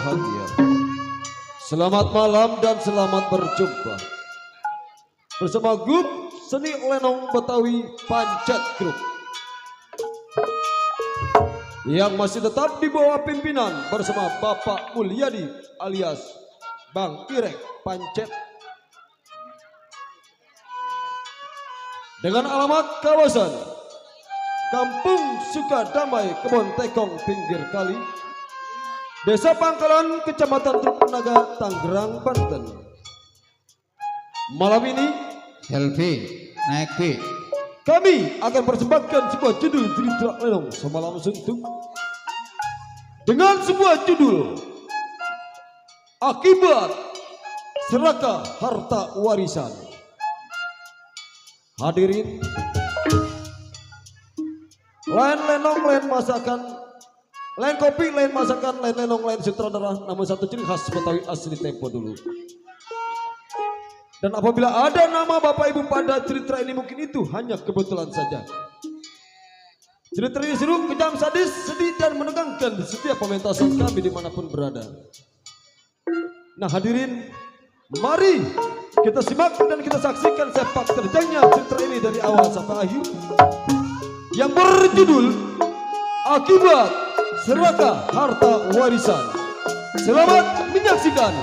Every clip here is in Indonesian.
berbahagia. Selamat malam dan selamat berjumpa bersama grup seni lenong Betawi Pancet Group yang masih tetap di bawah pimpinan bersama Bapak Mulyadi alias Bang Irek Pancet, dengan alamat kawasan Kampung Sukadamai, Kebon Tekong, pinggir kali, Desa Pangkalan, Kecamatan Teluk Naga, Tangerang, Banten. Malam ini Selfie naik B. kami akan persembahkan sebuah judul cerita lenong semalam suntuk dengan sebuah judul Akibat Serakah Harta Warisan. Hadirin, lain lenong, lain masakan, lain kopi, lain masakan, lain lenong, lain sutradara, namun satu ciri khas Betawi asli tempo dulu. Dan apabila ada nama Bapak Ibu pada cerita ini, mungkin itu hanya kebetulan saja. Cerita ini seru, kejam, sadis, sedih, dan menegangkan di setiap pementasan kami dimanapun berada. Nah hadirin, mari kita simak dan kita saksikan sepak terjangnya cerita ini dari awal sampai akhir, yang berjudul Akibat Serakah Harta Warisan. Selamat menyaksikan.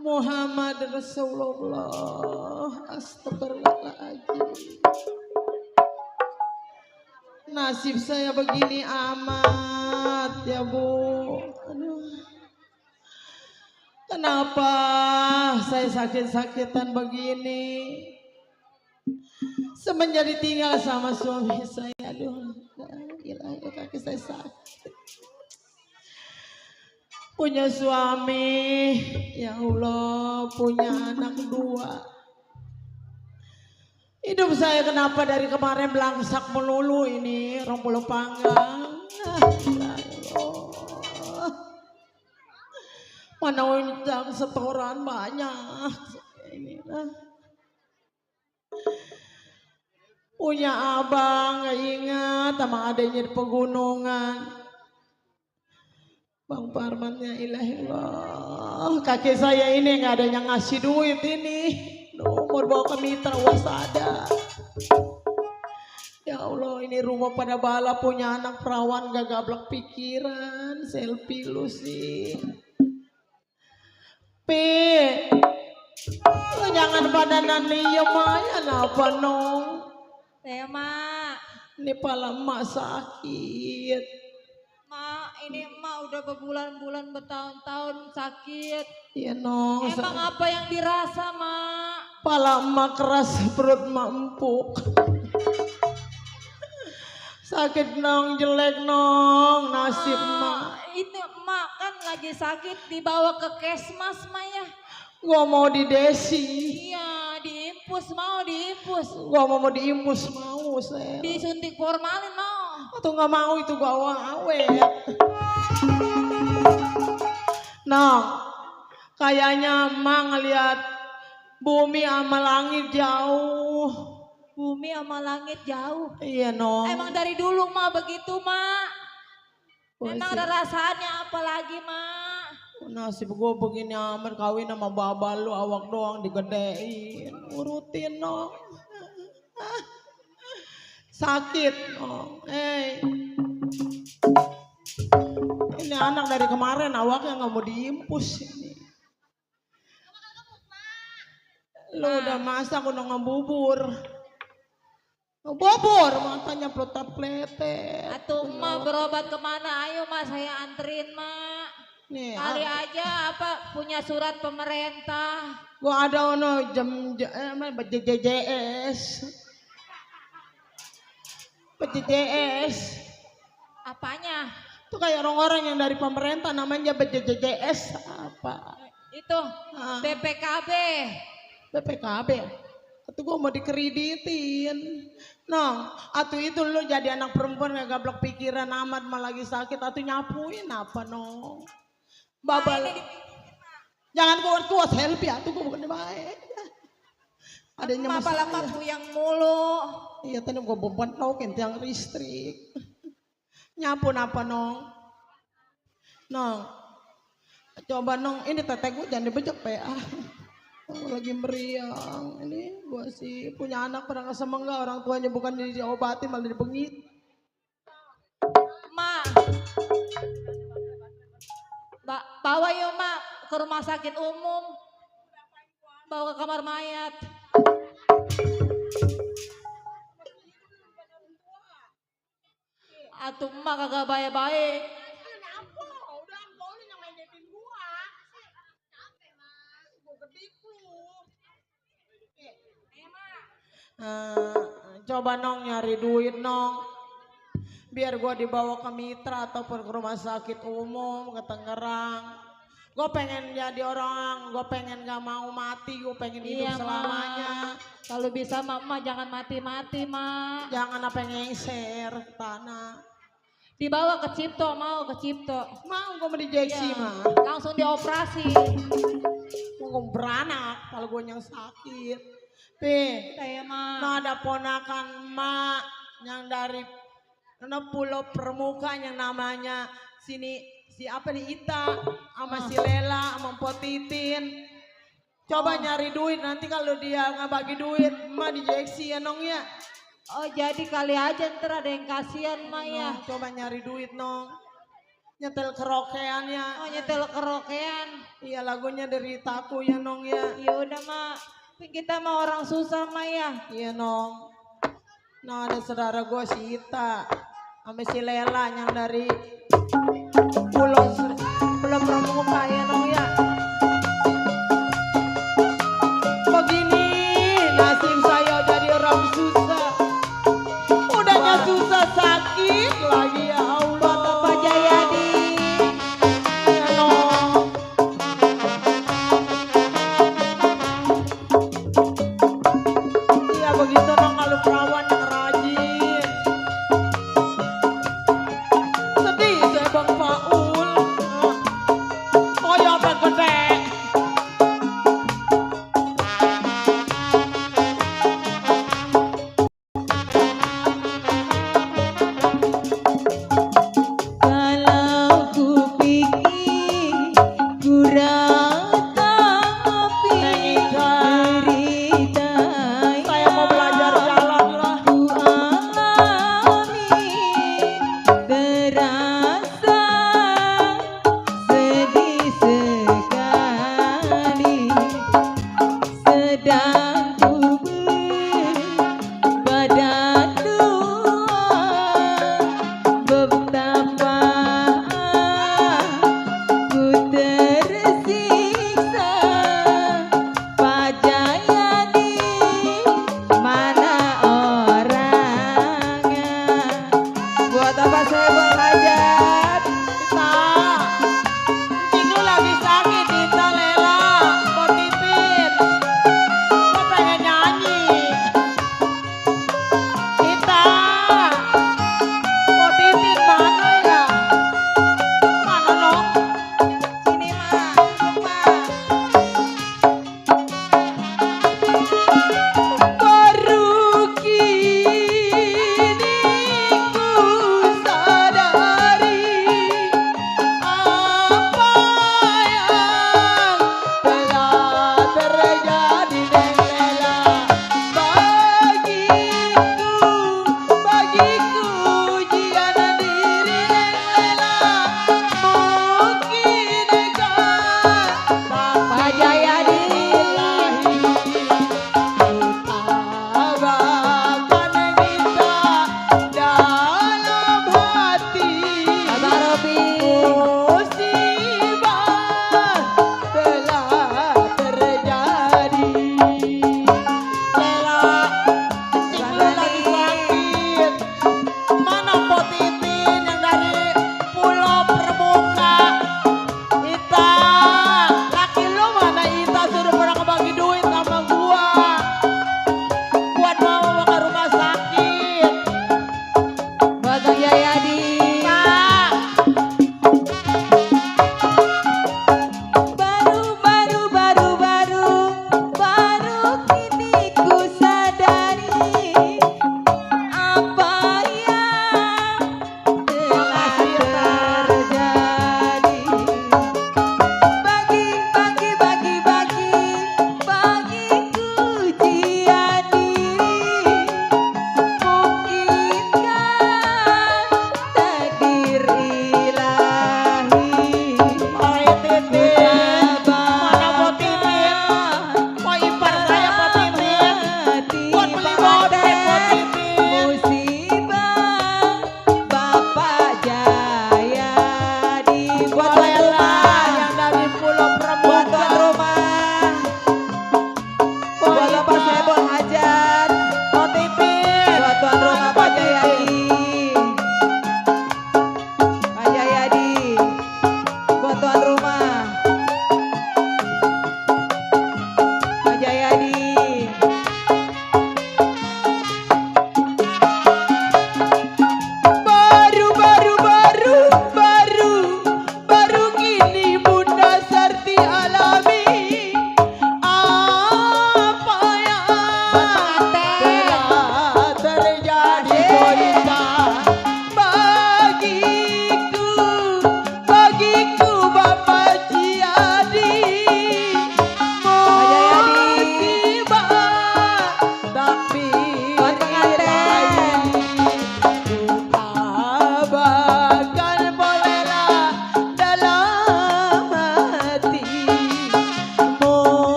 Muhammad Rasulullah, astagfirullahaladzim. Nasib saya begini amat ya Bu. Aduh. Kenapa saya sakit-sakitan begini? Semenjak ditinggal sama suami saya, aduh, gila, kaki saya sakit. Punya suami, ya Allah, punya anak 2. Hidup saya kenapa dari kemarin belangsak melulu ini, rompul panggang. Ya Allah. Mana uncang setoran banyak. Inilah. Punya abang, gak ingat sama adanya di pegunungan. Bang Parman, ya ilahillah, kakek saya ini nggak ada yang ngasih duit ini. Nomor bawa ke mitra wasada. Ya Ya Allah, ini rumah pada bala punya anak perawan gak gablek pikiran. Selfie lu sih. Lu jangan pada naniyem aja apa nong. Teh mak, Ini pala emak sakit. mak ini emak udah berbulan-bulan bertahun-tahun sakit. Iya nong. Emang apa yang dirasa mak? Pala emak keras, perut emak empuk. Sakit nong, jelek nong, nasib emak. Itu emak kan lagi sakit dibawa ke kesmas mak ya. Gua mau di desi. Iya diimpus mau diimpus. Gua mau diimus mau saya. Disuntik formalin mau. Atau nggak mau itu gua awet. Nah, kayaknya emak ngeliat bumi sama langit jauh. Bumi sama langit jauh. Iya nong. Emang dari dulu mak begitu mak. Emang ada rasaannya apa lagi mak? Nasib gue begini amat kawin sama baba lu awak doang digedein. Urutin nong. Sakit nong. Ini anak dari kemarin awaknya nggak mau diimpus ini. Lu udah masak udah ngebubur. Bobor matanya pletet-pletet. Atuh emak berobat kemana? Ayo mak saya anterin mak. Nih, Kali aja apa punya surat pemerintah. gua ada ono BJJS. BJJS. Apanya? Itu kayak orang-orang yang dari pemerintah namanya BJJS apa? Itu Ah. BPKB. BPKB. Itu gua mau dikreditin. Nah, atuh itu lu jadi anak perempuan gak gablek pikiran amat malah lagi sakit atuh nyapuin apa no? Babal. Jangan kuat-kuat selfie atuh gua bukan baik. Ada Emak nyemes pala saya. puyang mulu. Iya tadi gua beban tau yang listrik. Nyapu apa nong? Nong, coba nong ini teteh gue jangan dibejek PA. Oh, lagi meriang ini gua sih punya anak pernah kesemengga orang tuanya bukan diobati malah dibengit. Mak. Bawa yuk mak ke rumah sakit umum. Bawa ke kamar mayat. Atuh emak kagak baik-baik. Coba nong nyari duit nong biar gua dibawa ke Mitra ataupun ke rumah sakit umum ke Tangerang. Gue pengen jadi orang, gue pengen gak mau mati, gue pengen hidup Iya, selamanya. Kalau bisa mama jangan mati-mati mak. Jangan apa ngengser ke tanah. Dibawa ke Cipto, mau ke Cipto. Mau gue mau dijeksi Iya, mah. langsung dioperasi. Gue beranak kalau gue yang sakit. Saya mak. Nah ada ponakan mak yang dari Pulau Permukaan yang namanya sini si apa nih Ita sama si Lela sama Potitin. Coba nyari duit nanti kalau dia nggak bagi duit emak dijeksi ya nong ya. Oh jadi kali aja ntar ada yang kasihan mak ya. Nong, coba nyari duit nong. Nyetel kerokeannya. Oh nyetel kerokean. Iya lagunya dari Taku ya nong ya. Ya udah mak. Kita mah orang susah mak ya. Iya nong. Nah ada saudara gue si Ita sama si Lela yang dari Pulau Pramuka ya nong ya. Begini nasib saya jadi orang susah. Udahnya susah sakit lagi ya Allah. Bapak Jayadi. Ya nong. Iya begitu nong kalau perawan yang rajin. Sedih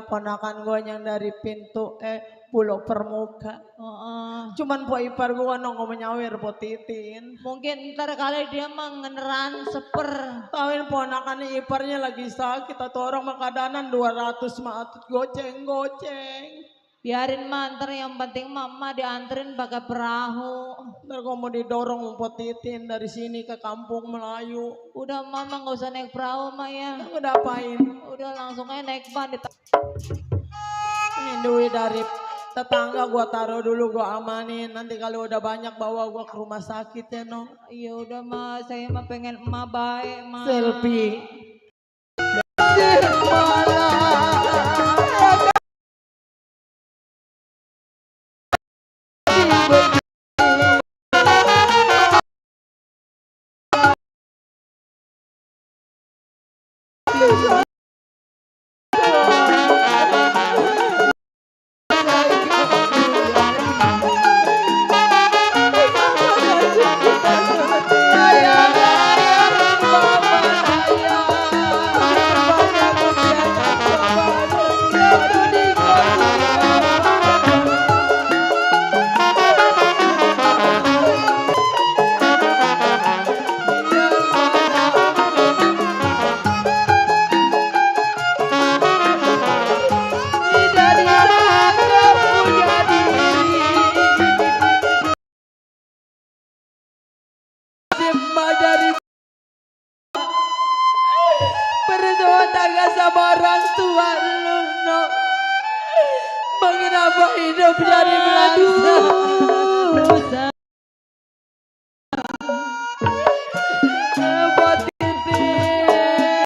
ponakan gue yang dari pintu Pulau Permuka. Cuman po ipar gue nongko menyawir po titin. Mungkin ntar kali dia mah ngeneran seper. Kawin ponakan iparnya lagi sakit atau orang makadanan 200 matut goceng-goceng. Biarin mah ntar yang penting mama dianterin pakai perahu. Ntar gue mau didorong po titin dari sini ke kampung Melayu. Udah mama nggak usah naik perahu mah ya. Udah apain? Udah langsung aja naik ban. Ini duit dari tetangga gua taruh dulu, gua amanin. Nanti kalau udah banyak bawa gua ke rumah sakit ya no. Iya udah mah saya mah pengen emak baik mah. Selfie. Berdua tangga sama orang tua lu no. Mengapa hidup dari melangsa? Buat titik.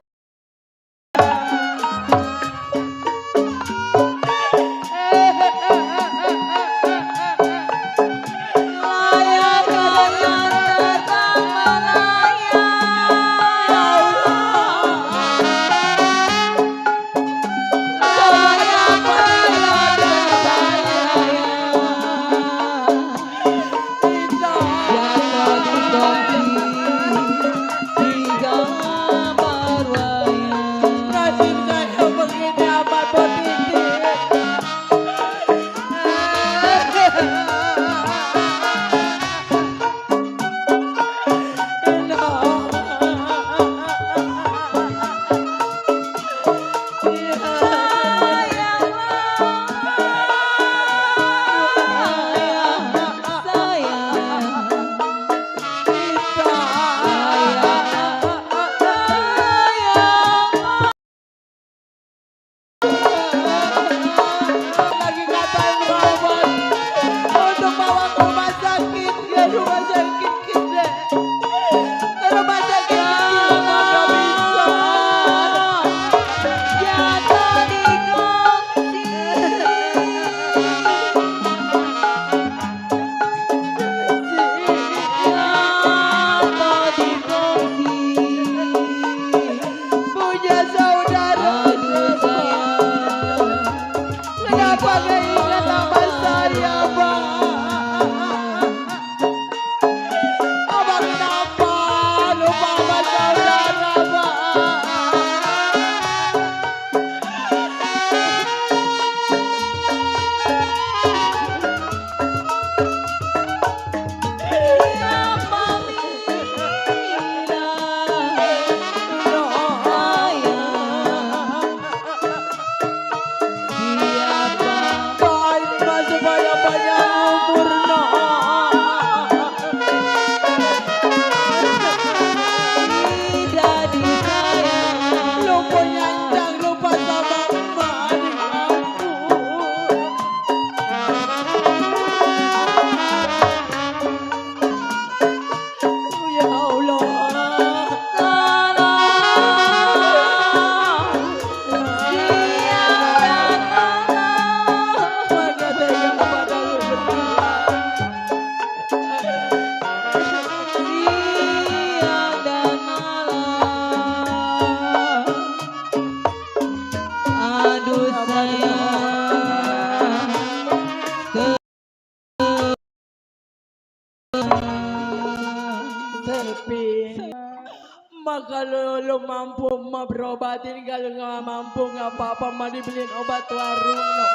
Ma kalau lo mampu ma berobatin, kalau nggak mampu nggak apa-apa ma dibeliin obat warung no.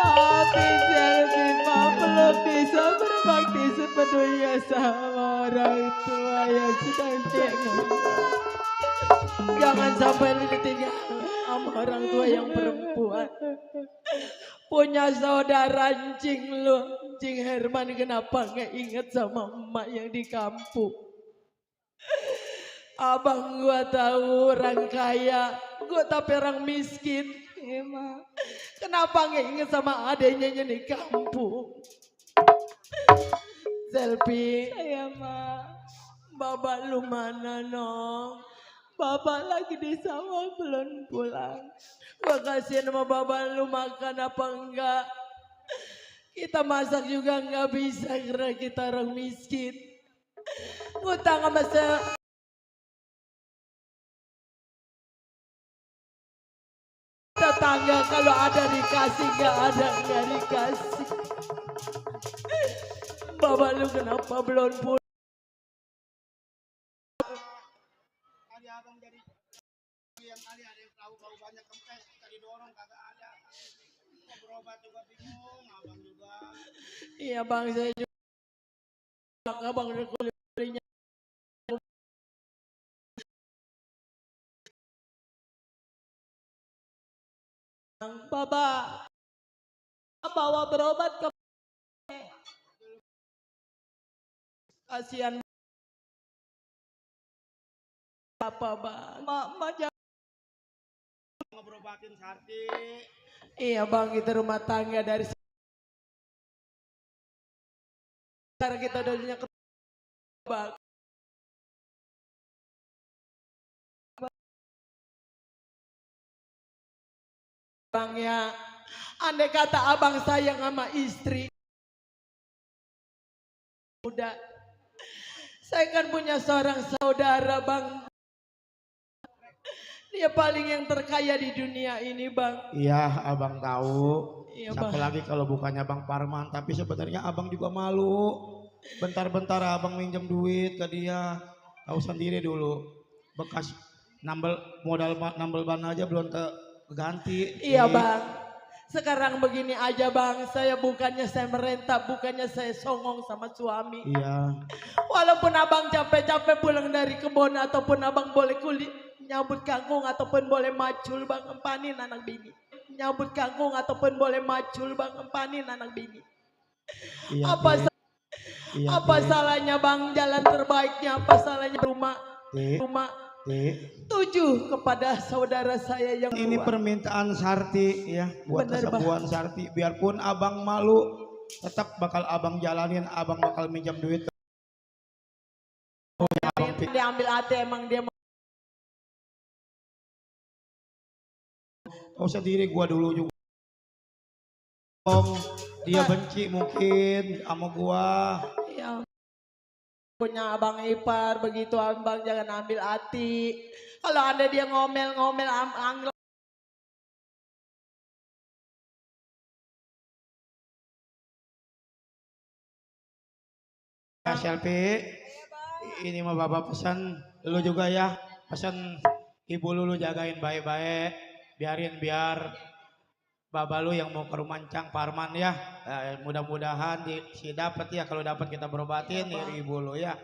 Maafin Selfie, ma belum bisa berbakti sepenuhnya sama orang tua yang sedang jengkel. Jangan sampai lu ditinggal sama orang tua yang perempuan. Punya saudara Cing lu, Cing Herman, kenapa nggak inget sama emak yang di kampung? Abang gua tahu orang kaya, gua tapi orang miskin. Emang kenapa nggak inget sama adenya yang di kampung? Selfie, saya mah, Bapak lu mana no? Bapak lagi di sawah belum pulang. Gua kasihan sama bapak lu, makan apa enggak? Kita masak juga enggak bisa karena kita orang miskin. Ngutang sama tetangga, kalau ada dikasih, enggak ada enggak dikasih. Bapak lu kenapa belum pulang? Kali ada yang tahu bau banyak kempes, tadi dorong kagak ada. Mau berobat juga bingung, abang juga. Iya bang, saya juga. Abang udah kulitnya. Bapak bawa berobat ke kasihan Bapak bang. Mama jangan. Ngeberobatin Sarti. Iya bang, kita rumah tangga dari sekarang kita udah ke bang. Bang ya, andai kata abang sayang sama istri, udah. Saya kan punya seorang saudara bang. Dia paling yang terkaya di dunia ini bang. Iya, abang tahu. Iya, Siapa Bang. lagi kalau bukannya Bang Parman. Tapi sebenarnya abang juga malu. Bentar-bentar abang minjem duit ke dia. Tahu sendiri dulu. Bekas modal nambel ban aja belum keganti. Iya bang. Sekarang begini aja bang. Saya bukannya saya merentah, bukannya saya songong sama suami. Iya. Walaupun abang capek-capek pulang dari kebun, ataupun abang boleh kulit nyabut kangkung, ataupun boleh macul bang, empanin anak bini. Nyabut kangkung ataupun boleh macul bang, empanin anak bini. Iya, Apa salahnya bang, jalan terbaiknya apa salahnya rumah tuju kepada saudara saya yang ini tua. permintaan Sarti ya, buat Bener, kesembuhan Sarti. Biarpun abang malu, tetap bakal abang jalanin. Abang bakal minjam duit. Dia ambil hati, emang dia Tahu sendiri gua dulu juga. Dia benci mungkin sama gua. ya, punya abang ipar begitu abang, jangan ambil hati. Kalau ada dia ngomel-ngomel anggap. Ya Selfie, ini mah bapak pesan lu juga ya, pesan ibu lu jagain baik-baik, biar bapak lu yang mau ke rumah Cang Parman ya. Mudah-mudahan si dapat ya, kalau dapat kita berobatin ya, ibu lu ya.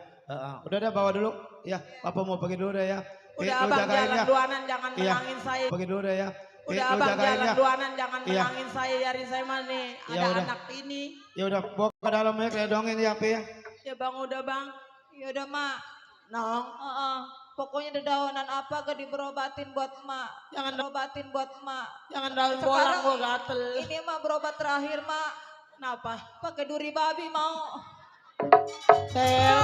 Udah bawa dulu ya, papa mau pergi dulu deh ya. Udah Lu abang jagain jalan ya. duanan, jangan Iya, menangin saya. pergi dulu deh ya. Udah Lu abang jagain jalan ya. duanan, jangan Iya. menangin saya, yarin saya mana. Ya Ada udah. anak ini. Ya udah, bawa ke dalam ya, kayak dongeng ya, Pi ya. Ya bang, udah bang. Ya udah mak. Nong, Pokoknya dedaunan apa gak diberobatin buat emak. Jangan berobatin buat emak. jangan daun Sekarang bolang gua gatel. Ini mah berobat terakhir mak. Kenapa? Pakai duri babi mau. Sel,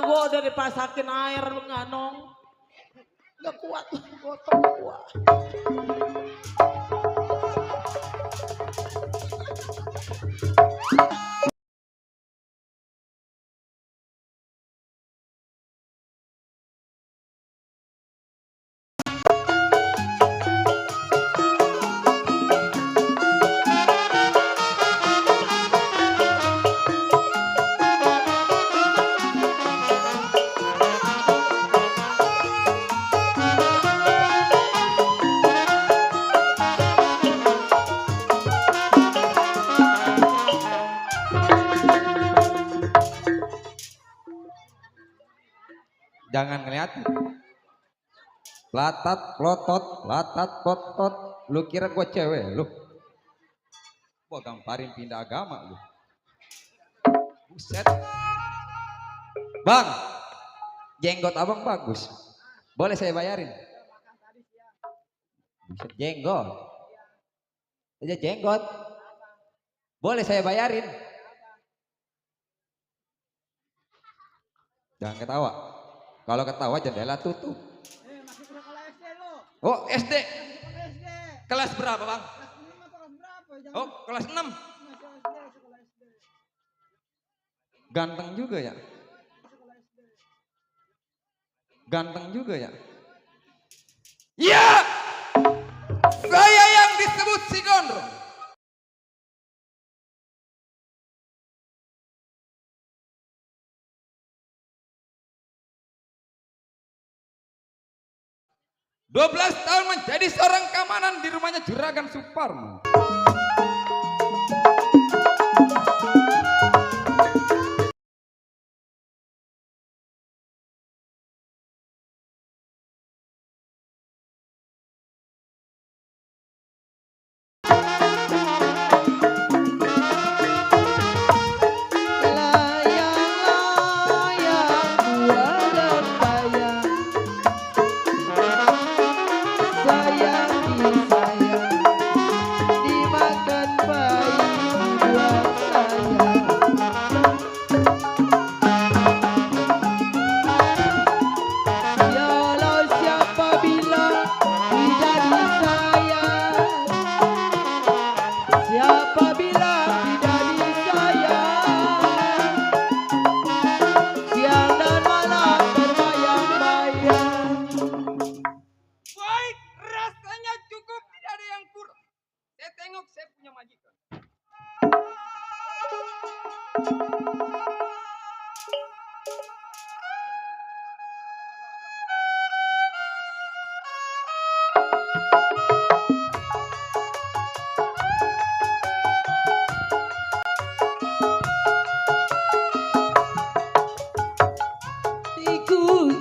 gua udah dipasakin air lu nggak nong. Gak kuat lah, gotong gua. Jangan ngeliatin. Latat, lotot, latat, totot. Lu kira gua cewek lu? Gua gamparin pindah agama lu. Buset. Bang, jenggot abang bagus. Boleh saya bayarin? Buset, jenggot. Aja jenggot. Boleh saya bayarin? Jangan ketawa. Kalau ketawa jendela tutup. Masih sekolah SD lo. Oh, SD. Sekolah SD. Kelas berapa, Bang? Kelas 5 atau kelas berapa? Jangan Oh, kelas 6. masih SD, sekolah SD. Ganteng juga ya? Sekolah SD. Ganteng juga ya? Iya! Saya yang disebut si Gondrong. Dua 12 tahun menjadi seorang keamanan di rumahnya Juragan Suparman.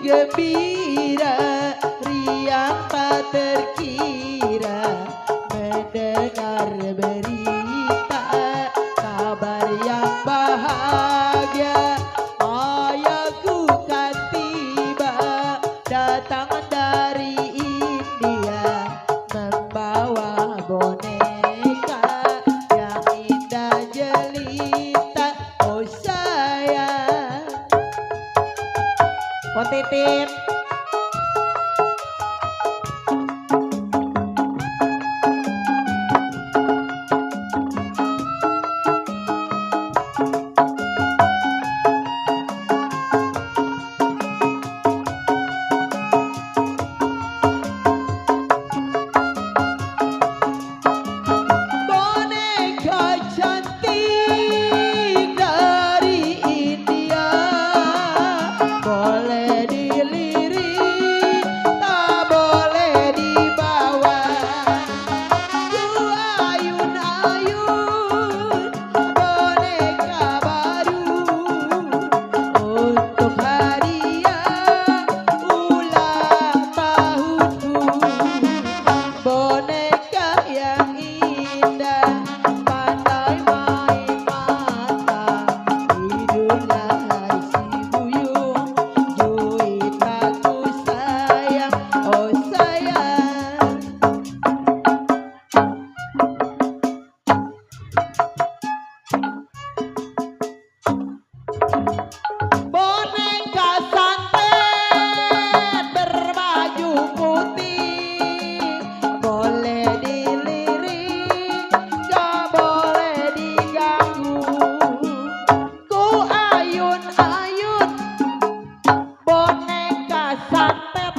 Gembira, riang tak terkira mendengar berita kabar yang bahagia. Ayahku kan tiba datang dari India membawa boneka yang indah jelita. Oh sayang, oh Titin. Boneka cantik dari India, boleh dilirik, tak boleh dibawa. Ku ayun-ayun boneka baru untuk hadiah ulang tahunku. Boneka yang indah pandai main mata, hiduplah si buyung juitaku sayang, oh sayang. Boneka santet berbaju putih, boleh dilirik, gak boleh diganggu. Ku ayun-ayun boneka santet.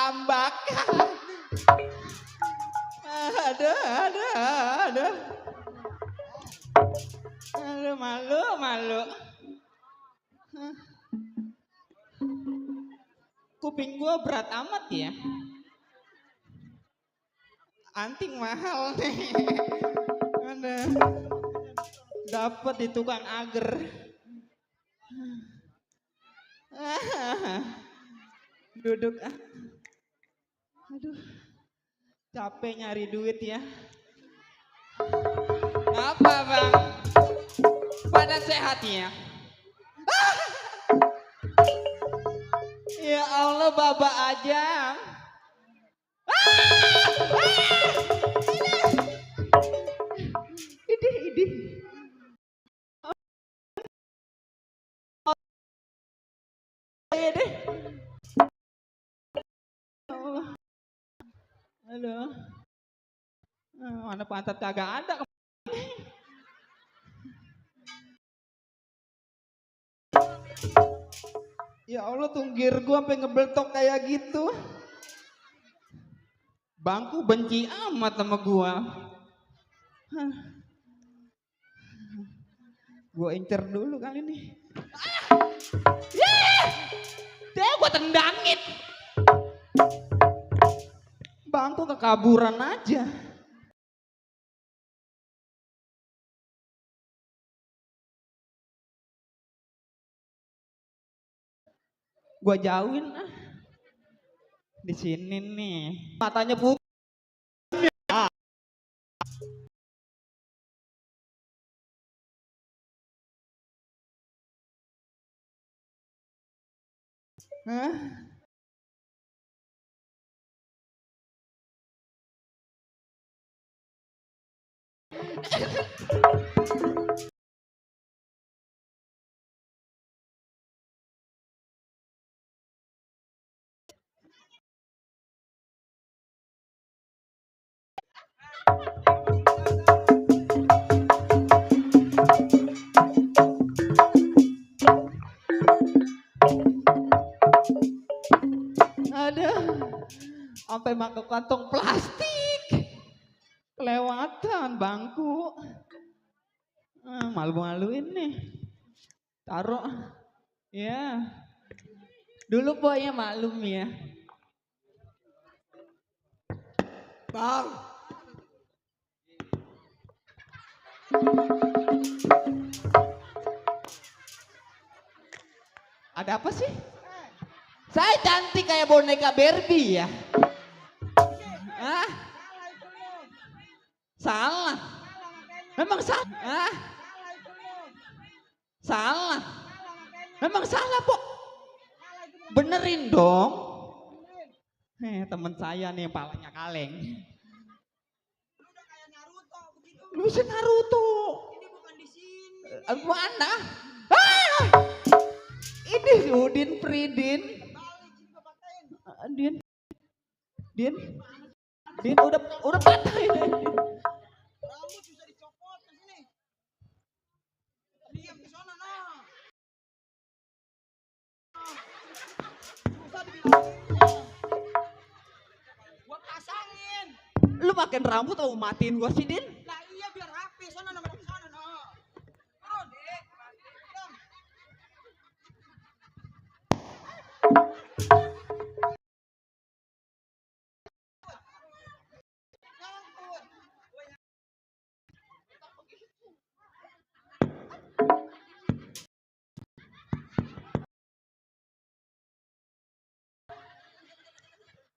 tambak. Aduh, aduh, aduh. Aduh, malu, malu. Kuping gua berat amat ya. Anting mahal nih. Aduh. Dapat di tukang ager. Duduk ah. Aduh. Capek nyari duit ya. Apa bang? Pada sehat ya? Ya Allah baba aja. Idih. Iya deh. Allah. Aduh. Mana pantat kagak ada. Ya Allah tunggir gua sampai ngebeltok kayak gitu. Bangku benci amat sama gua. Gua incer dulu kali ini. Dia gua tendangin. Bangku kekaburan aja. Gua jauhin ah. Di sini nih. Matanya putih. Hah? Aduh, sampai makan kantong plastik, kelewatan bangku, malu-maluin nih, taruh, ya, dulu boynya malum ya, Bang, ada apa sih? Saya cantik kayak boneka Barbie ya. Ah, salah. Memang salah. Ah, salah. Memang salah, Pok. Benerin dong. Temen saya nih yang palanya kaleng. Lu si Naruto. Ini bukan di sini. Mana? Ah! Ini si Udin Pridin. Din udah patah ini. Rambut bisa dicopot ke sini. Diam di sana nah. Susah dibilangin. Gua pasangin. Lu makin rambut atau matiin gua sih, Din? Lah iya biar rapi sana nama di sana nah. Turun, Dik.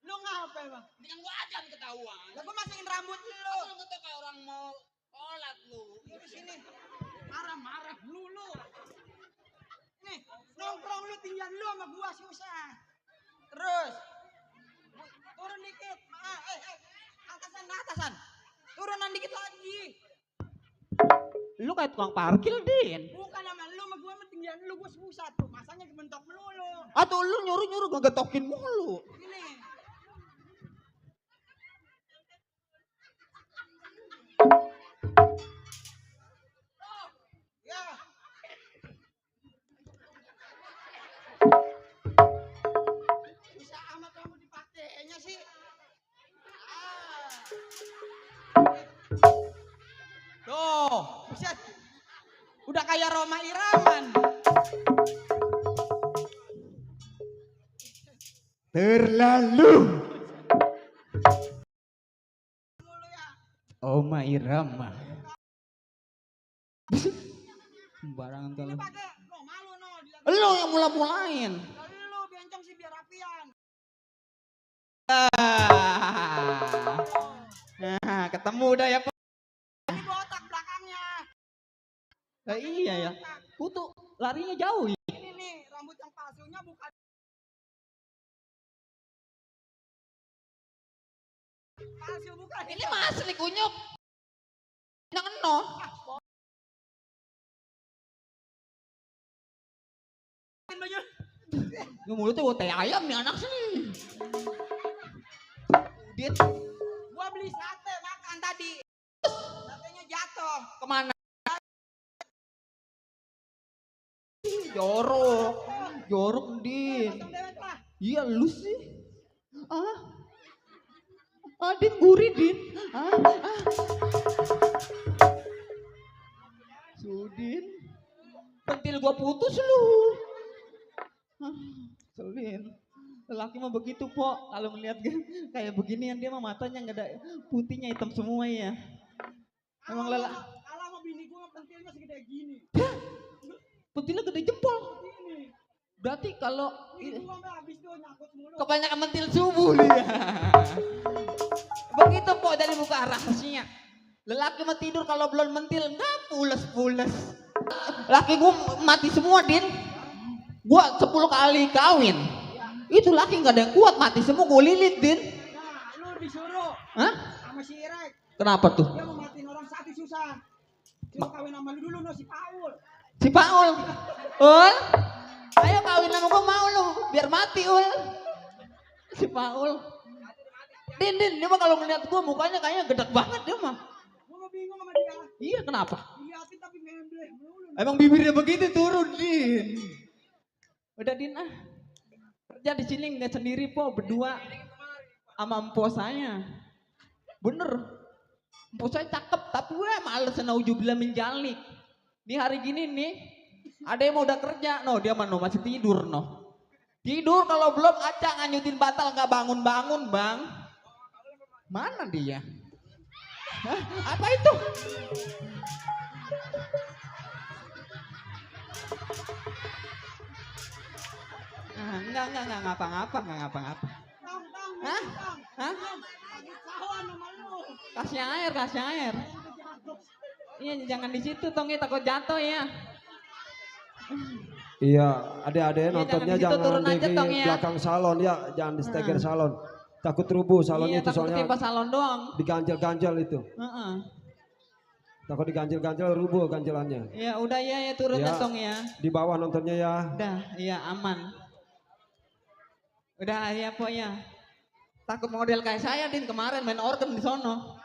Lu ngapain bang? Dengan gua aja ketahuan. Lah gua masingin rambut lu. Lu ngetok kayak orang mau sholat lu. Di sini marah-marah lu. Nih nongkrong lu tinggal lu sama gua susah. Terus turun dikit. Atasan. Turunan dikit lagi. Lu kayak tukang parkir, Din. Bukan sama lu sama gua tinggal lu gua susah tuh. Masanya kebentok melulu. Atau lu nyuruh ngegetokin mulu. Ini. Ya. Bisa amat kamu dipakainya. Tuh, buset. Udah kayak Roma Iraman. Terlalu. Oma Irama. Sembarangan kalau. Lo malu no. Lo yang mula-mulain. Lo bencong sih biar rapian. Nah, ketemu udah ya Pak. Ini botak belakangnya. Iya ya. Kutu larinya jauh ya. Ini nih rambut yang palsunya bukan. Palsu bukan. Ini mah asli kunyuk. Yang eno. Yang mulutnya teh ayam nih anak sini. Dit, Gua beli sate makan tadi. Satenya jatuh. kemana? Jorok. Jorok, Din. Pasang dewek lah. Iya lu sih. Din gurih, Din. Sudin. Pentil gua putus lu. Selin. Lelaki mah begitu, Po. Kalau melihat kayak beginian dia mah matanya nggak ada putihnya, hitam semua ya. Emang lelaki. Kalau sama bini gua pentilnya segede gini. Pentilnya gede jempol. Gini. Berarti kalau Ini gua sampai habis tuh nyangkut mulu. kebanyakan mentil subuh dia. Begitu kok dari buka rahasia. Lelaki mah tidur kalau belum mentil enggak pules-pules. Laki gua mati semua, Din. Gua 10 kali kawin. Itu laki nggak ada yang kuat, mati semua gua lilit, Din. Nah, lu disuruh Hah? sama si Irek. Kenapa tuh? Dia mau matiin orang satu susah. Cuma kawin sama lu dulu no si Paul. Si Paul. Ul. Ayo kawin sama gua mau lu biar mati, Ul. Si Paul. Din, dia mah kalau ngeliat gua mukanya kayaknya gedek banget dia mah. Gua mau bingung sama dia. Iya, kenapa? Diliatin tapi membleh mulu. Emang bibirnya begitu turun, Din. Udah, Din ah. Kerja di sini nggak sendiri, Po, berdua sama empo saya. Bener. Empo saya cakep, tapi gue males naujubillah min jalik. Di hari gini nih, ada yang mau udah kerja, no dia mana masih tidur, no. Tidur kalau belum acak nganyutin batal nggak bangun-bangun, Bang. Mana dia? Hah? Apa itu? Enggak ngapa-ngapa. Tang, Hah? Hah? lagi kawan sama lu. Kasih air. Iya, jangan di situ tong ya, takut jatuh ya. Iya, adik-adik nontonnya jangan di situ, jangan turun di aja, Tong, ya. belakang salon ya, jangan di steker salon. Takut rubuh salonnya Iya, itu takut soalnya ketimpa salon doang. diganjel-ganjel itu. Heeh. Takut diganjel-ganjel rubuh ganjelannya. Ya udah ya turun Ya. ya tong ya. Di bawah nontonnya ya. Udah, iya aman. Udah ya po ya. Takut model kayak saya Din kemarin main organ di sono.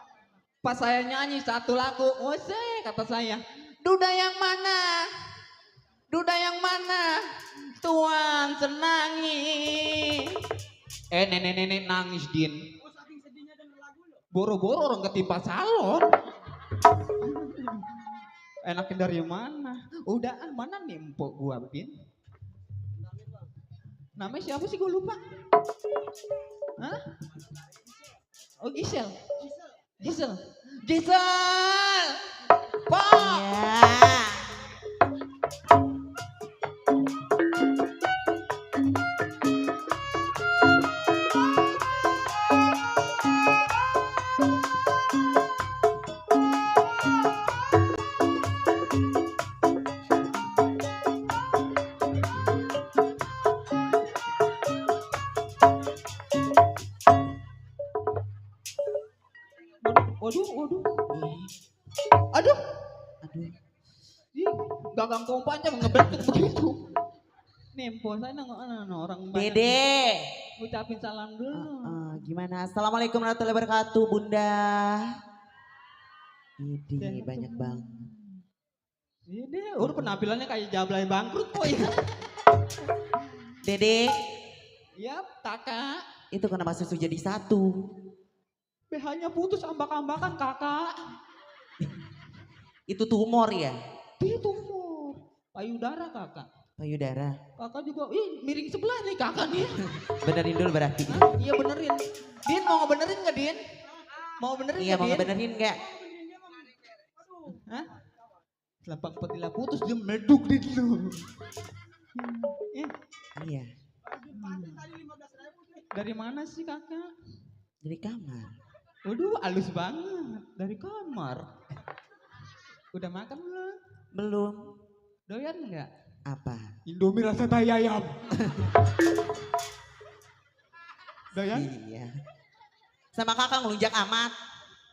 Pas saya nyanyi satu lagu, "Ose," kata saya, "Duda yang mana? Duda yang mana? Tuan senangi." Nenek nangis, Din. Oh, saking sedihnya denger lagu lu. Boro-boro orang ketimpa salon. Enakin dari mana? Udah mana nih empok gua, Bin? Namanya siapa sih gua lupa? Hah? Oh, Gisel. Pak. Waduh. Aduh. Ih, gagang kompanya ngebentuk begitu. Nih, empok saya orang banyak. Dede. Ucapin salam dulu. Gimana? Assalamualaikum warahmatullahi wabarakatuh, Bunda. Ini banyak banget. Ini udah penampilannya kayak Jablay bangkrut kok ya. Dede, Yap, kakak. itu kenapa susu jadi satu? BH-nya putus ambak-ambakan kakak. Itu tumor ya? Dia tumor. Payudara kakak. Payudara. Kakak juga, miring sebelah nih kakak nih. Benerin dulu berarti. Iya benerin. Din mau ngebenerin nggak Din? Mau benerin Iya nggak mau Din? ngebenerin nggak? Hah? Selapak petila putus dia meleduk di dulu. Iya. Dari mana sih kakak? Dari kamar. Waduh halus banget. Dari kamar. Udah makan belum? Belum. Doyan nggak? Apa? Indomie rasa tai ayam. Doyan? Iya. Sama kakak ngelunjak amat.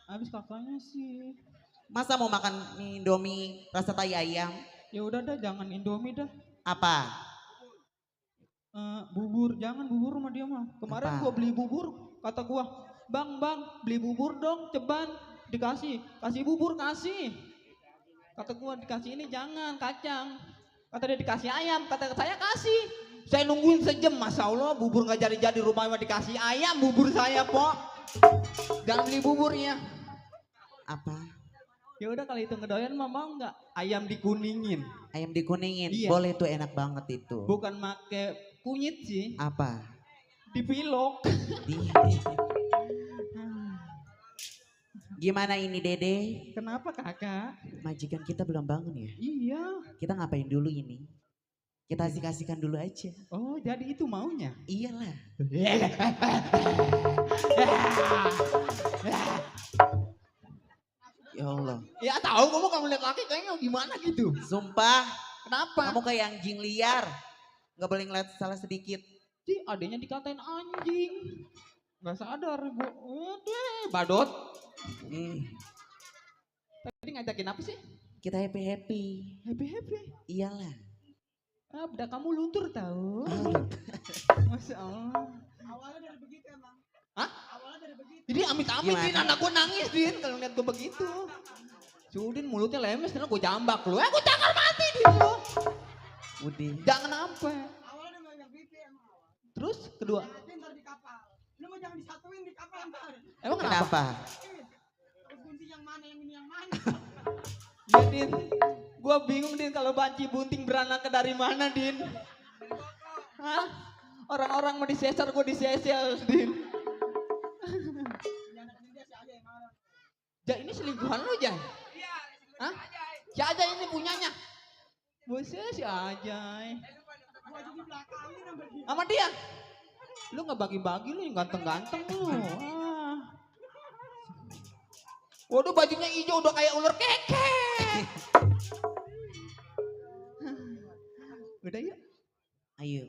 Habis kakaknya sih. Masa mau makan Indomie rasa tai ayam? Ya udah dah jangan Indomie dah. Apa? Bubur, jangan bubur sama dia mah. Kemarin Apa? gua beli bubur, kata gua, bang beli bubur dong, ceban. Dikasih, kasih bubur kasih. Kata gua dikasih ini jangan kacang. Kata dia dikasih ayam, kata saya kasih. Saya nungguin sejam, masya Allah bubur nggak jadi rumahnya dikasih ayam bubur saya pok. Jangan beli buburnya. Apa? Ya udah kalau itu ngedoyan mah mau nggak? Ayam dikuningin, Ayam dikuningin. Iya. Boleh tuh enak banget itu. bukan make kunyit sih, Apa? dipilok. Di- Gimana ini Dede? Kenapa kakak? Majikan kita belum bangun ya? Iya. Kita ngapain dulu ini? Kita asik-asikan dulu aja. Oh jadi itu maunya? Iyalah. Ya Allah. Ya tahu kamu kalau lihat laki kayaknya gimana gitu. Sumpah, Kenapa? kamu kayak anjing liar. Nggak boleh ngeliat salah sedikit. Sih adanya dikatain anjing. Gak sadar bu. Badot. Hmm, Tadi ngajakin apa sih? kita happy-happy. Happy. Iyalah. Bedak kamu luntur tahu. Ah, Masya Allah. Awalnya dari begitu emang. Hah? Awalnya dari begitu. Jadi amit-amit Gimana? Din, anak gue nangis Din kalau ngeliat gue begitu. Si Udin mulutnya lemes, karena gue jambak lu. Gue cakar mati Din lu. Udah. Jangan sampai. Awalnya dia banyak pipi emang awal. Terus kedua, Nanti ntar di kapal. Lu mau jangan disatuin di kapal ntar. emang kenapa? Kenapa? Terus kunci yang mana yang ini yang mana. Ya Din, gue bingung Din kalau banci bunting beranak dari mana Din. Hah? Orang-orang mau disesar, gue disesel Din. Ja ini selingkuhan lu Jai? Hah? Si Ajay ini punyanya? Buset si Ajay. Gua jadi belakangin sama dia. Sama dia? Lu gak bagi-bagi lu yang ganteng-ganteng lu. Ah. Waduh bajunya hijau udah kayak ular keke. Udah yuk. Ayo.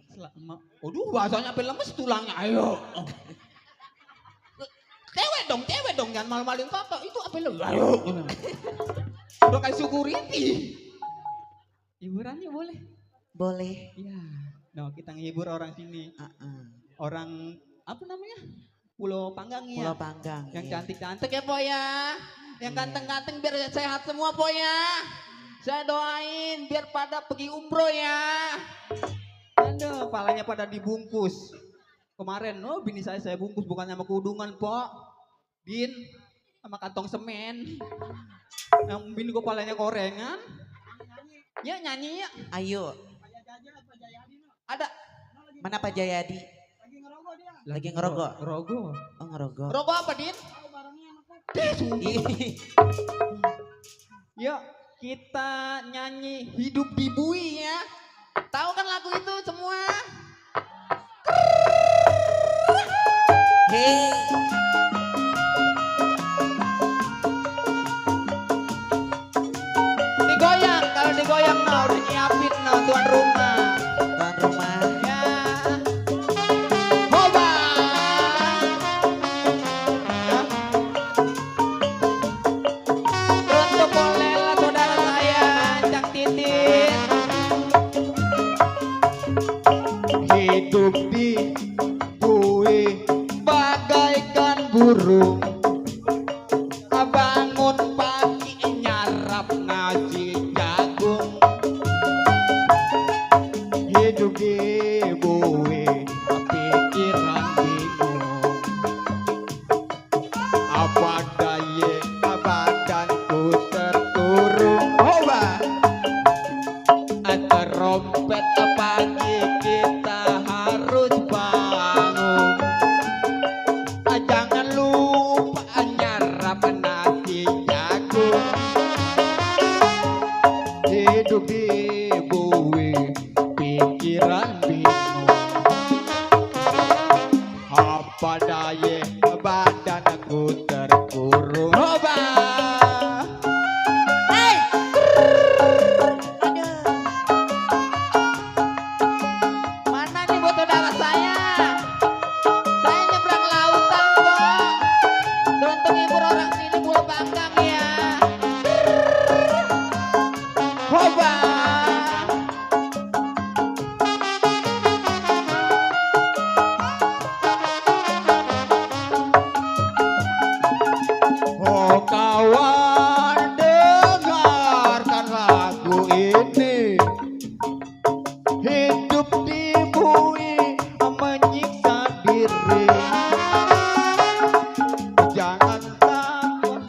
Waduh bahasanya sampai lemes tulangnya. Ayo. Cewek dong, jangan malu-maluin kakak. Itu apa lu? Ayo. Udah kayak security. Hiburannya boleh? Boleh. Iya. No, kita ngehibur orang sini. Orang apa namanya? Pulau Panggang ya. Pulau Panggang. Yang iya. cantik-cantik ya po ya. Yang Iya. ganteng-ganteng biar sehat semua po ya. Saya doain biar pada pergi umroh ya. Aduh, palanya pada dibungkus. Kemarin, bini saya bungkus bukannya sama kudungan po. Bin, sama kantong semen. Yang bini gue palanya korengan. Ya nyanyi ya. Ayo. Kayak Jaja apa Jayadi no. Ada. Mana Pak Jayadi? Lagi ngerokok dia. Lagi ngerokok. Ngerokok. Oh ngerokok. Rokok apa, Din? Tahu barangnya sama kok. Ih, Yuk, kita nyanyi Hidup di Bui ya. Tahu kan lagu itu semua? Hei. Digoyang, kalau digoyang no, udah nyiapin no tuan rumah. Tuan rumah. Ya. Hoba. Untuk Bolela saudara saya, Cak Titin. aku terkurung. Hoba. Hei! Aduh. Mana nih buat saudara saya? Saya nyebrang lautan kok. Untuk hibur orang sini Pulau Bangkang ya. Hoba. Oh kawan, dengarkan lagu ini. Hidup di bumi menyiksa diri. Jangan takut.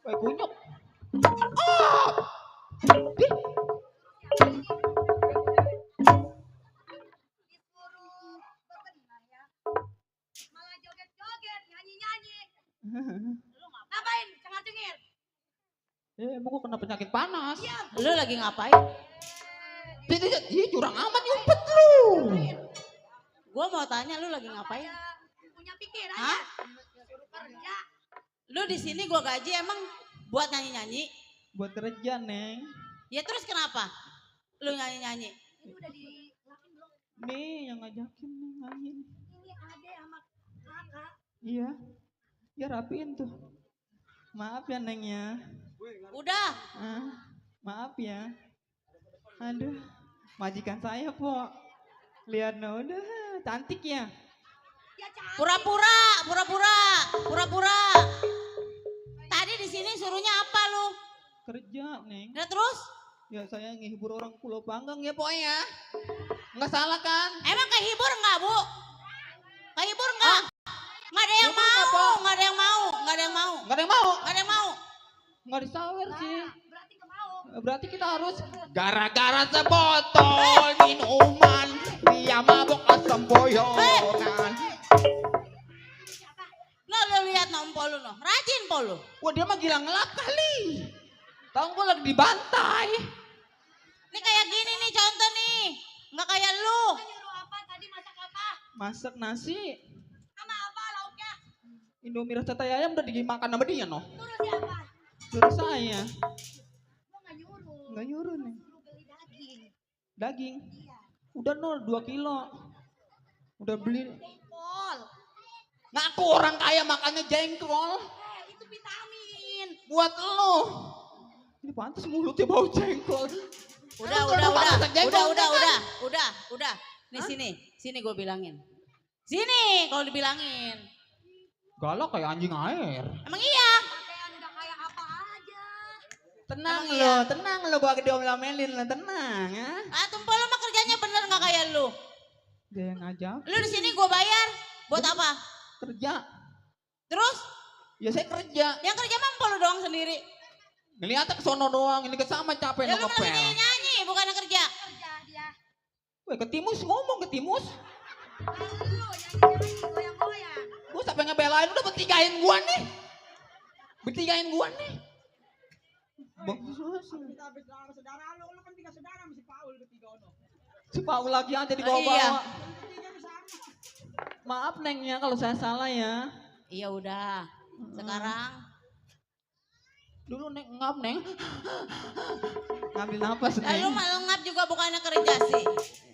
Woi kunyuk. Malah joget-joget, nyanyi-nyanyi. Lu ngapain? Cengar-cengir. Emang gua kena penyakit panas. Lu lagi ngapain? Dia curang amat nyumpet lu. Gua mau tanya lu lagi ngapain? Punya pikiran Hah? ya? Suruh kerja. Lu di sini gua gaji emang buat nyanyi-nyanyi? Buat kerja, Neng. Ya terus kenapa? Lu nyanyi-nyanyi? Ini udah dilakin belum? Nih yang ngajakin nih nyanyi. Ini ade sama kakak. Iya. Ya rapiin tuh. Maaf ya, Neng ya. Udah. Ah, maaf ya. Aduh, majikan saya, Po. Lihat no, udah cantik ya. Ya cantik. Pura-pura, pura-pura. Tadi di sini suruhnya apa lu? Kerja, Neng. Nah terus? Ya saya ngehibur orang Pulau Panggang ya, Po ya. Nggak salah kan? Emang kehibur nggak bu? Kehibur nggak? Nggak ada yang Hibur nggak, Po? mau, nggak ada yang mau, nggak ada yang mau, Nggak ada yang mau. nggak ada yang mau. Nggak disawer sih. Berarti gak mau. Berarti kita harus gara-gara sebotol minuman dia mabok asam boyongan. Nah lu lihat no empol lu no, rajin pol lu. Wah dia mah gila ngelak kali. Tahu gue lagi dibantai. Ini kayak gini nih contoh nih, nggak kayak lu. Nyuruh apa tadi, masak apa? Masak nasi. Sama apa lauknya? Indomie rasa tai ayam udah dimakan sama dia no. Suruh siapa? Suruh saya. Gua gak nyuruh. Nggak nyuruh nih. Suruh beli daging. Daging. Iya. Udah 2 kilo. Udah beli. Jengkol. Ngaku orang kaya makannya jengkol. Itu vitamin. Buat lo. Ini pantas mulutnya bau jengkol. Udah. Nih sini gue bilangin. Sini kalau dibilangin. Galak kayak anjing air. Emang iya? Pakaian udah kayak apa aja. Tenang Emang lo, iya? tenang lo, gua diomelin lo, tenang ya. Ah tumpul lu mah kerjanya bener nggak kayak lu. Dia yang ngajak Lu di sini gue bayar buat apa? kerja. Terus Ya saya kerja. yang kerja mah empol lu doang sendiri. Ngeliatnya ke sono doang, ini ke sama capek Ya no lu kan lagi ngepel. nyanyi bukan kerja. Kerja dia. Weh ke Timus ngomong ke Timus. Lu nyanyi-nyanyi, goyang-goyang. Gua sampai ngebelain udah bertigain gua nih. Bertigain gua nih. Bagus banget. Kita habis saudara lu kan 3 saudara mesti Paul ketiga ono. Si Paul lagi aja Iya. dibawa-bawa. Yang ketiga lu sama. Maaf Neng ya kalau saya salah ya. Iya udah. Sekarang Dulu Neng ngap Neng. Ngambil napas lu Neng. malah ngap juga bukannya kerja sih.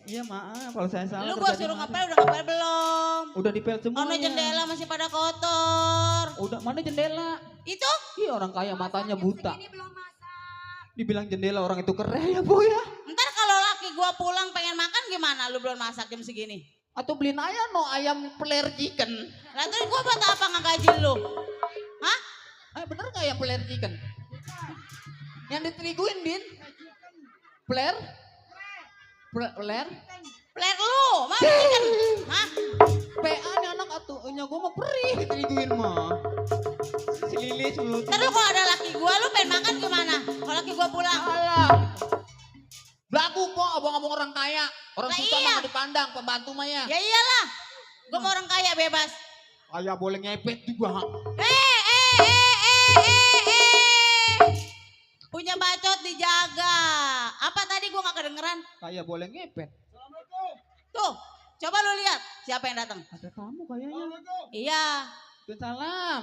Iya maaf kalau saya salah. Lu gua terjadi suruh maaf. ngepel udah ngepel belum? Udah dipel semua. Ono jendela masih pada kotor. Udah mana jendela? Itu Iya orang kaya matanya buta. Ini belum masak. Dibilang jendela orang itu keren ya Bu ya. ntar kalau laki gua pulang pengen makan gimana? Lu belum masak jam segini. Atau beliin ayam no ayam peler chicken. Lah terus gua buat apa ngegaji lu? Hah? Bener gak ayam peler chicken? Yang diterigoin Din? Peler? Peler? Peler lu, mana chicken? Hah? PA nih anak atuhnya gue mau perih diterigoin mah. Si Lilis mulut. Ntar lu kalau ada laki gua lu pengen makan gimana? Kalau laki gua pulang. Alah. Belagu po abang-abang orang kaya. Orang Lah susah iya. mah dipandang pembantu mah ya. Ya iyalah. Gua mau orang kaya bebas. Kaya boleh ngepet juga. Punya bacot dijaga. Apa tadi gua gak kedengeran? Kaya boleh ngepet. Tuh, Coba lu lihat siapa yang datang. Ada tamu kayaknya. Iya. Salam.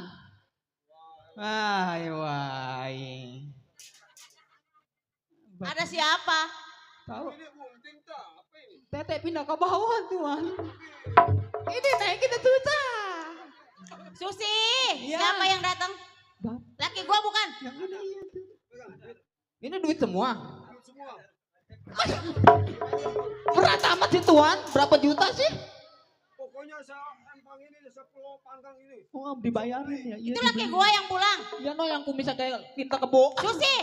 Wahai wahai. Ada siapa? Tahu. Tete pindah ke bawah tuan. Ini naik kita tuta. Susi. Iya. Siapa yang datang? Bap. Laki gua bukan. Yang ada iya tuh. Ini duit semua. Berat amat sih tuan. Berapa juta sih? Pokoknya empang ini 10 panggang ini. Oh dibayarin ya. Iya, Itu laki gua yang pulang. Ya no yang kumisnya kayak pinta kebo. Susi.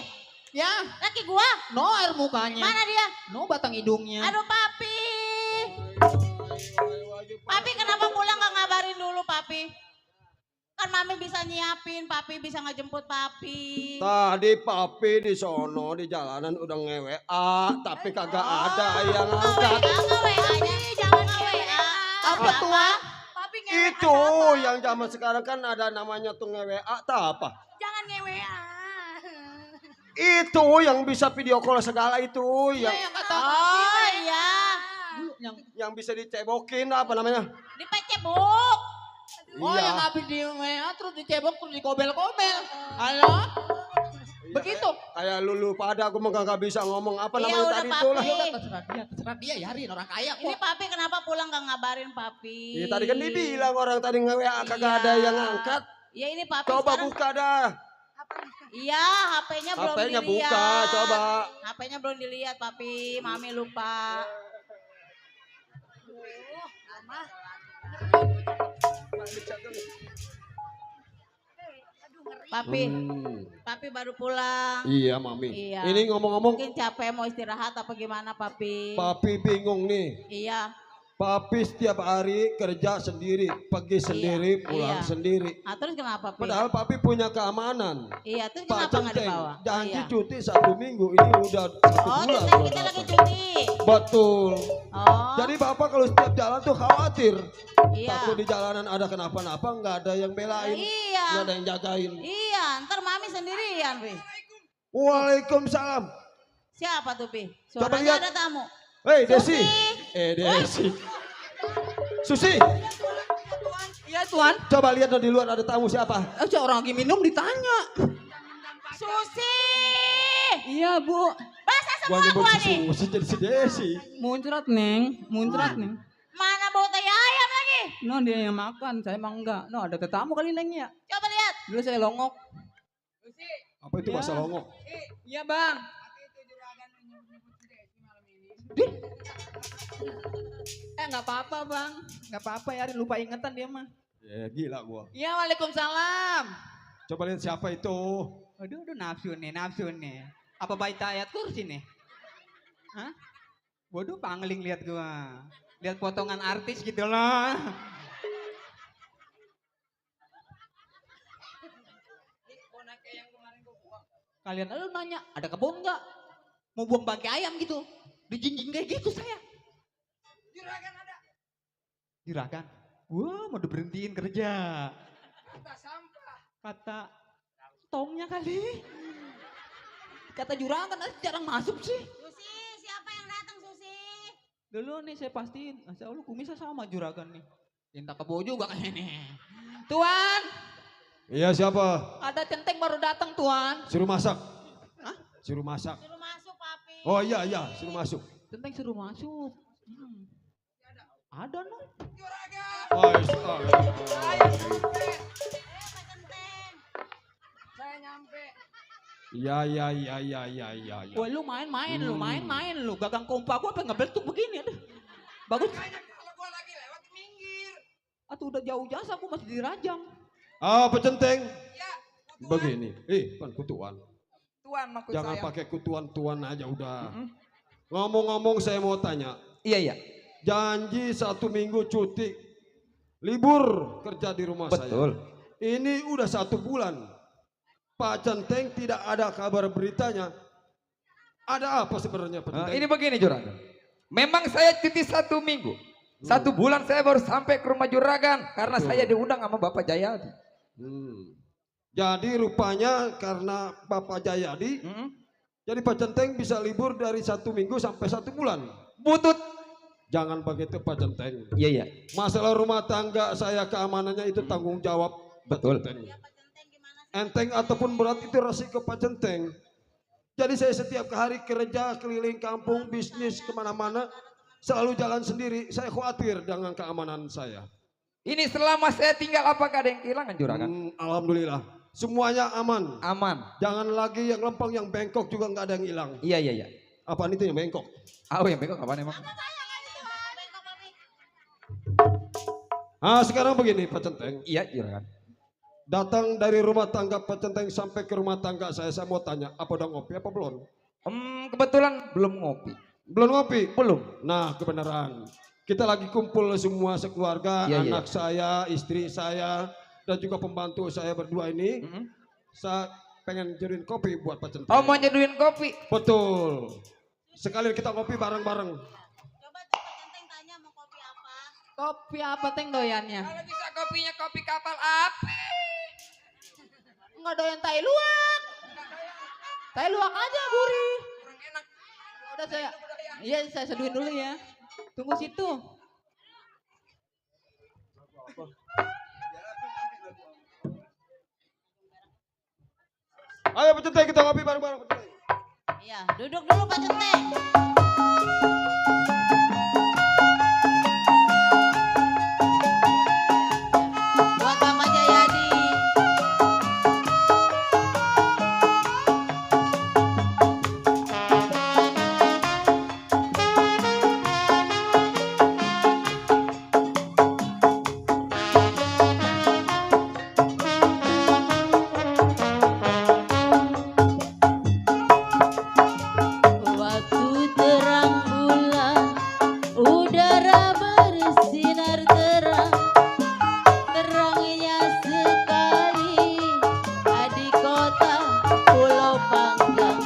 Ya. Laki gua. No air mukanya. Mana dia? No batang hidungnya. Aduh papi. Papi kenapa pulang gak ngabarin dulu papi? Kan mami bisa nyiapin, papi bisa ngejemput papi. Tadi papi di sono di jalanan udah nge-WA, tapi kagak ada yang angkat. WA-nya, jangan nge-WA. Apa tuan? Papi nge-WA. Itu yang zaman sekarang kan ada namanya tuh nge-WA, tak apa? Jangan nge-WA. Itu yang bisa video call segala itu, yang Oh iya. yang bisa dicebokin apa namanya? Di Facebook. Oh yang habis di WA terus dicebok terus dikobel-kobel. Halo? Begitu. Kayak lulu pada aku mah gak bisa ngomong apa Iya, namanya udah, tadi itu lah. Papi. Terserah dia yarin orang kaya Ini kok. papi kenapa pulang gak ngabarin papi? Iya tadi kan dibilang orang tadi nge-WA kagak Iya. ada yang angkat. Ya ini papi Coba sekarang. buka dah. Iya, HP-nya belum HP-nya dilihat. buka, coba. HP-nya belum dilihat, papi. Mami lupa. Papi, papi baru pulang. Iya mami. Iya. Ini ngomong-ngomong, Mungkin capek mau istirahat apa gimana, papi? papi bingung nih. Iya. Papi setiap hari kerja sendiri, pergi sendiri, pulang iya. sendiri. Ah, terus kenapa, papi? Padahal papi punya keamanan. Iya, terus Pak kenapa nggak Centeng dibawa? janji Iya. cuti 1 minggu, ini udah 1 Oh, bulan. kita, gua kita lagi dapat. cuti. Betul. Oh, Jadi bapak kalau setiap jalan tuh khawatir. iya. Takut di jalanan ada kenapa-napa, nggak ada yang belain, Iya. nggak ada yang jagain. Iya, ntar mami sendirian, Pi. Waalaikumsalam. Siapa tuh, Pi? Coba Suaranya lihat. ada tamu. Hei Desi. Susi. Desi. Susi, Iya tuan. coba lihat di luar ada tamu siapa? Orang lagi minum ditanya. Susi. Iya bu. Basah Gua semua nyebut gua si nih. Susi jadi si Desi. Muncrat neng. Muncrat neng. Mana bau tai ayam lagi? No dia yang makan. Saya emang enggak. No ada tetamu kali neng ya. Coba lihat. Dulu saya longok. Apa itu Ya. bahasa longok? Iya bang. Nggak apa-apa bang. Nggak apa-apa ya. Lupa ingetan dia mah. Ya gila gua. Iya waalaikumsalam. Coba lihat siapa itu. Aduh nafsu nih. Nafsu nih. Apa bait ayat kursi nih? Hah? Waduh pangling lihat gua. Lihat potongan artis gitu loh. Kalian lalu nanya, ada kebun nggak? Mau buang bangkai ayam gitu. Dijinjing kayak gitu saya. Juragan ada. Juragan? Wah mau diberhentiin kerja. Kata sampah. Kata tongnya kali. Kata juragan jarang masuk sih. Susi, siapa yang datang, Susi? Dulu nih saya pastiin, Masya Allah kumisnya sama juragan nih. Cinta kebo juga kayaknya. Tuan, Iya siapa? ada centeng baru datang tuan. Suruh masak. Hah? Suruh masak. Suruh masuk, papi. Oh iya iya, suruh masuk. Centeng suruh masuk. Ada no. Oh, Pak Centeng. iya iya iya iya iya iya. iya. Wah lu main-main lu, main-main lu. Gagang kompa gua apa ngebeletuk begini aduh. Bagus. Atuh udah jauh jasa gua masih dirajang. Apa Centeng? Begini, kan kutuan. Tuan maksud Jangan saya. pakai kutuan-tuan aja udah. Ngomong-ngomong saya mau tanya. Iya iya. Janji 1 minggu cuti. Libur kerja di rumah Betul. saya. Ini udah 1 bulan. Pak Centeng tidak ada kabar beritanya. Ada apa sebenarnya Pak Centeng? Ini begini juragan. Memang saya cuti 1 minggu. 1 bulan saya baru sampai ke rumah juragan karena saya diundang sama Bapak Jayadi. Jadi rupanya karena Bapak Jayadi, jadi Pak Centeng bisa libur dari 1 minggu sampai 1 bulan. Butut. Jangan begitu Pak Centeng. Iya iya. Masalah rumah tangga saya keamanannya itu tanggung jawab Betul. Pak Centeng. Enteng ataupun berat itu resiko Pak Centeng. Jadi saya setiap hari kerja keliling kampung, bisnis kemana-mana selalu jalan sendiri. Saya khawatir dengan keamanan saya. Ini selama saya tinggal apakah ada yang kehilangan juragan? Alhamdulillah semuanya aman. Aman. Jangan lagi yang lempeng, yang bengkok juga nggak ada yang hilang. Iya iya iya. Apaan itu yang bengkok? Oh yang bengkok apaan emang? Ah sekarang begini Pak Centeng. Iya juragan. Datang dari rumah tangga Pak Centeng sampai ke rumah tangga saya mau tanya, apa udah ngopi apa belum? Kebetulan belum ngopi. Belum ngopi? Belum. Nah kebenaran. Kita lagi kumpul semua sekeluarga, Iya, anak saya, istri saya, dan juga pembantu saya berdua ini. Saya pengen jodohin kopi buat Pak Centeng. Oh mau nyeduhin kopi? Betul. Sekalian kita ngopi bareng-bareng. Coba Pak Centeng tanya mau kopi apa? Kopi apa Teng doyannya? Kalau bisa kopinya kopi kapal api. Enggak doyan tai luwak. Tai luwak aja gurih. Kurang enak. Udah saya. Iya saya seduhin dulu ya. Tunggu situ. Ayo Pak Centeng kita ngopi bareng-bareng. Pak Centeng. Iya, duduk dulu Pak Centeng. Buat Bapak Jayadi. Waktu terang bulan, udara bersinar terang, terangnya sekali di kota Pulau Panggang.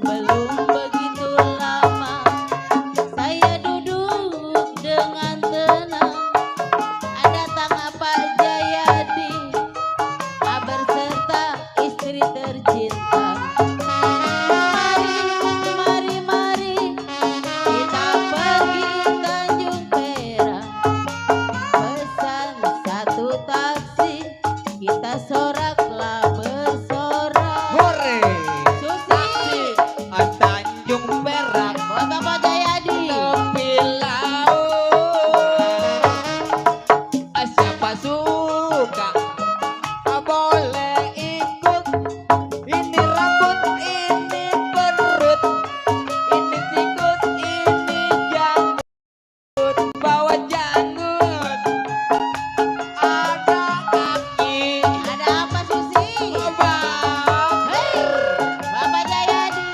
Belum begitu lama, saya duduk dengan tenang, datang Pak Jayadi berserta istri tercinta. Mari kita pergi Tanjung Perak, pesan satu taksi, kita soraklah bersorak. Hore. Susi, Tanjung Perak. buat Bapak Jayadi. Tepi laut. Siapa suka boleh ikut. Ini rambut, ini perut, ini sikut, ini janggut. Bawa janggut, ada kaki. Ada apa Susi? Bang. Hei, Bapak Jayadi.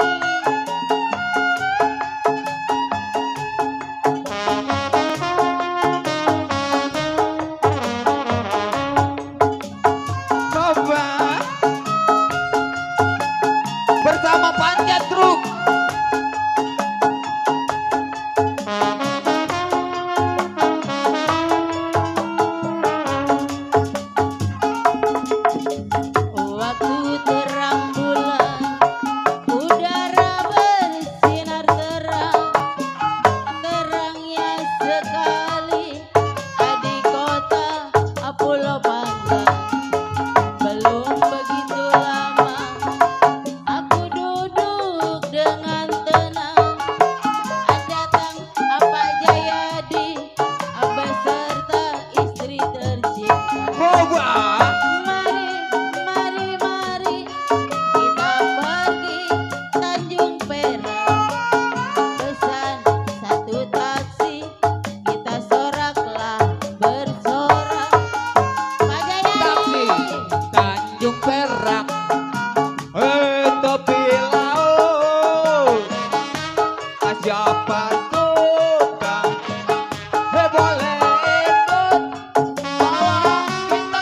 Coba bersama panjat truk. Waktu terang bulan, udara bersinar terang, terangnya sekali di kota Pulau Panggang. Belum begitu lama, aku duduk dengan tenang, datang Pak Jayadi beserta istri tercinta. Coba Mari kita pergi Tanjung Perak, pesan satu taksi, kita soraklah bersorak. Pak Jayadi. Tanjung Perak. Tepi laut. Siapa suka boleh ikut. Bawa kita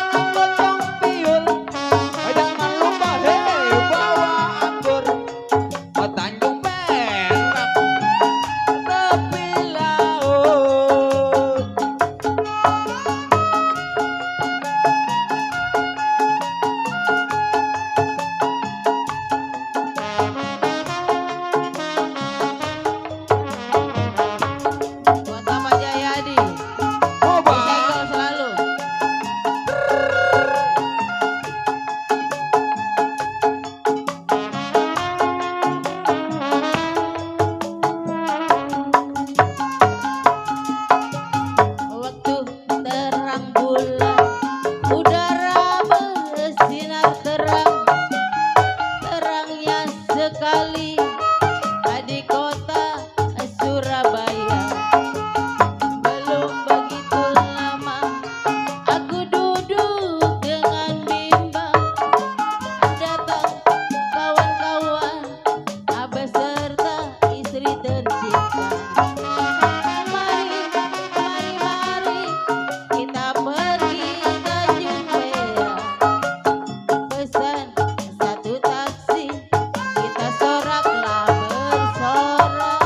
bulan, udara bersinar terang, terangnya sekali di kota Surabaya. Belum begitu lama aku duduk dengan bimbang, datang kawan-kawan beserta istri tercinta. Mari, mari, mari kita pergi Tanjung Perak. Pesan satu taksi, kita soraklah bersorak.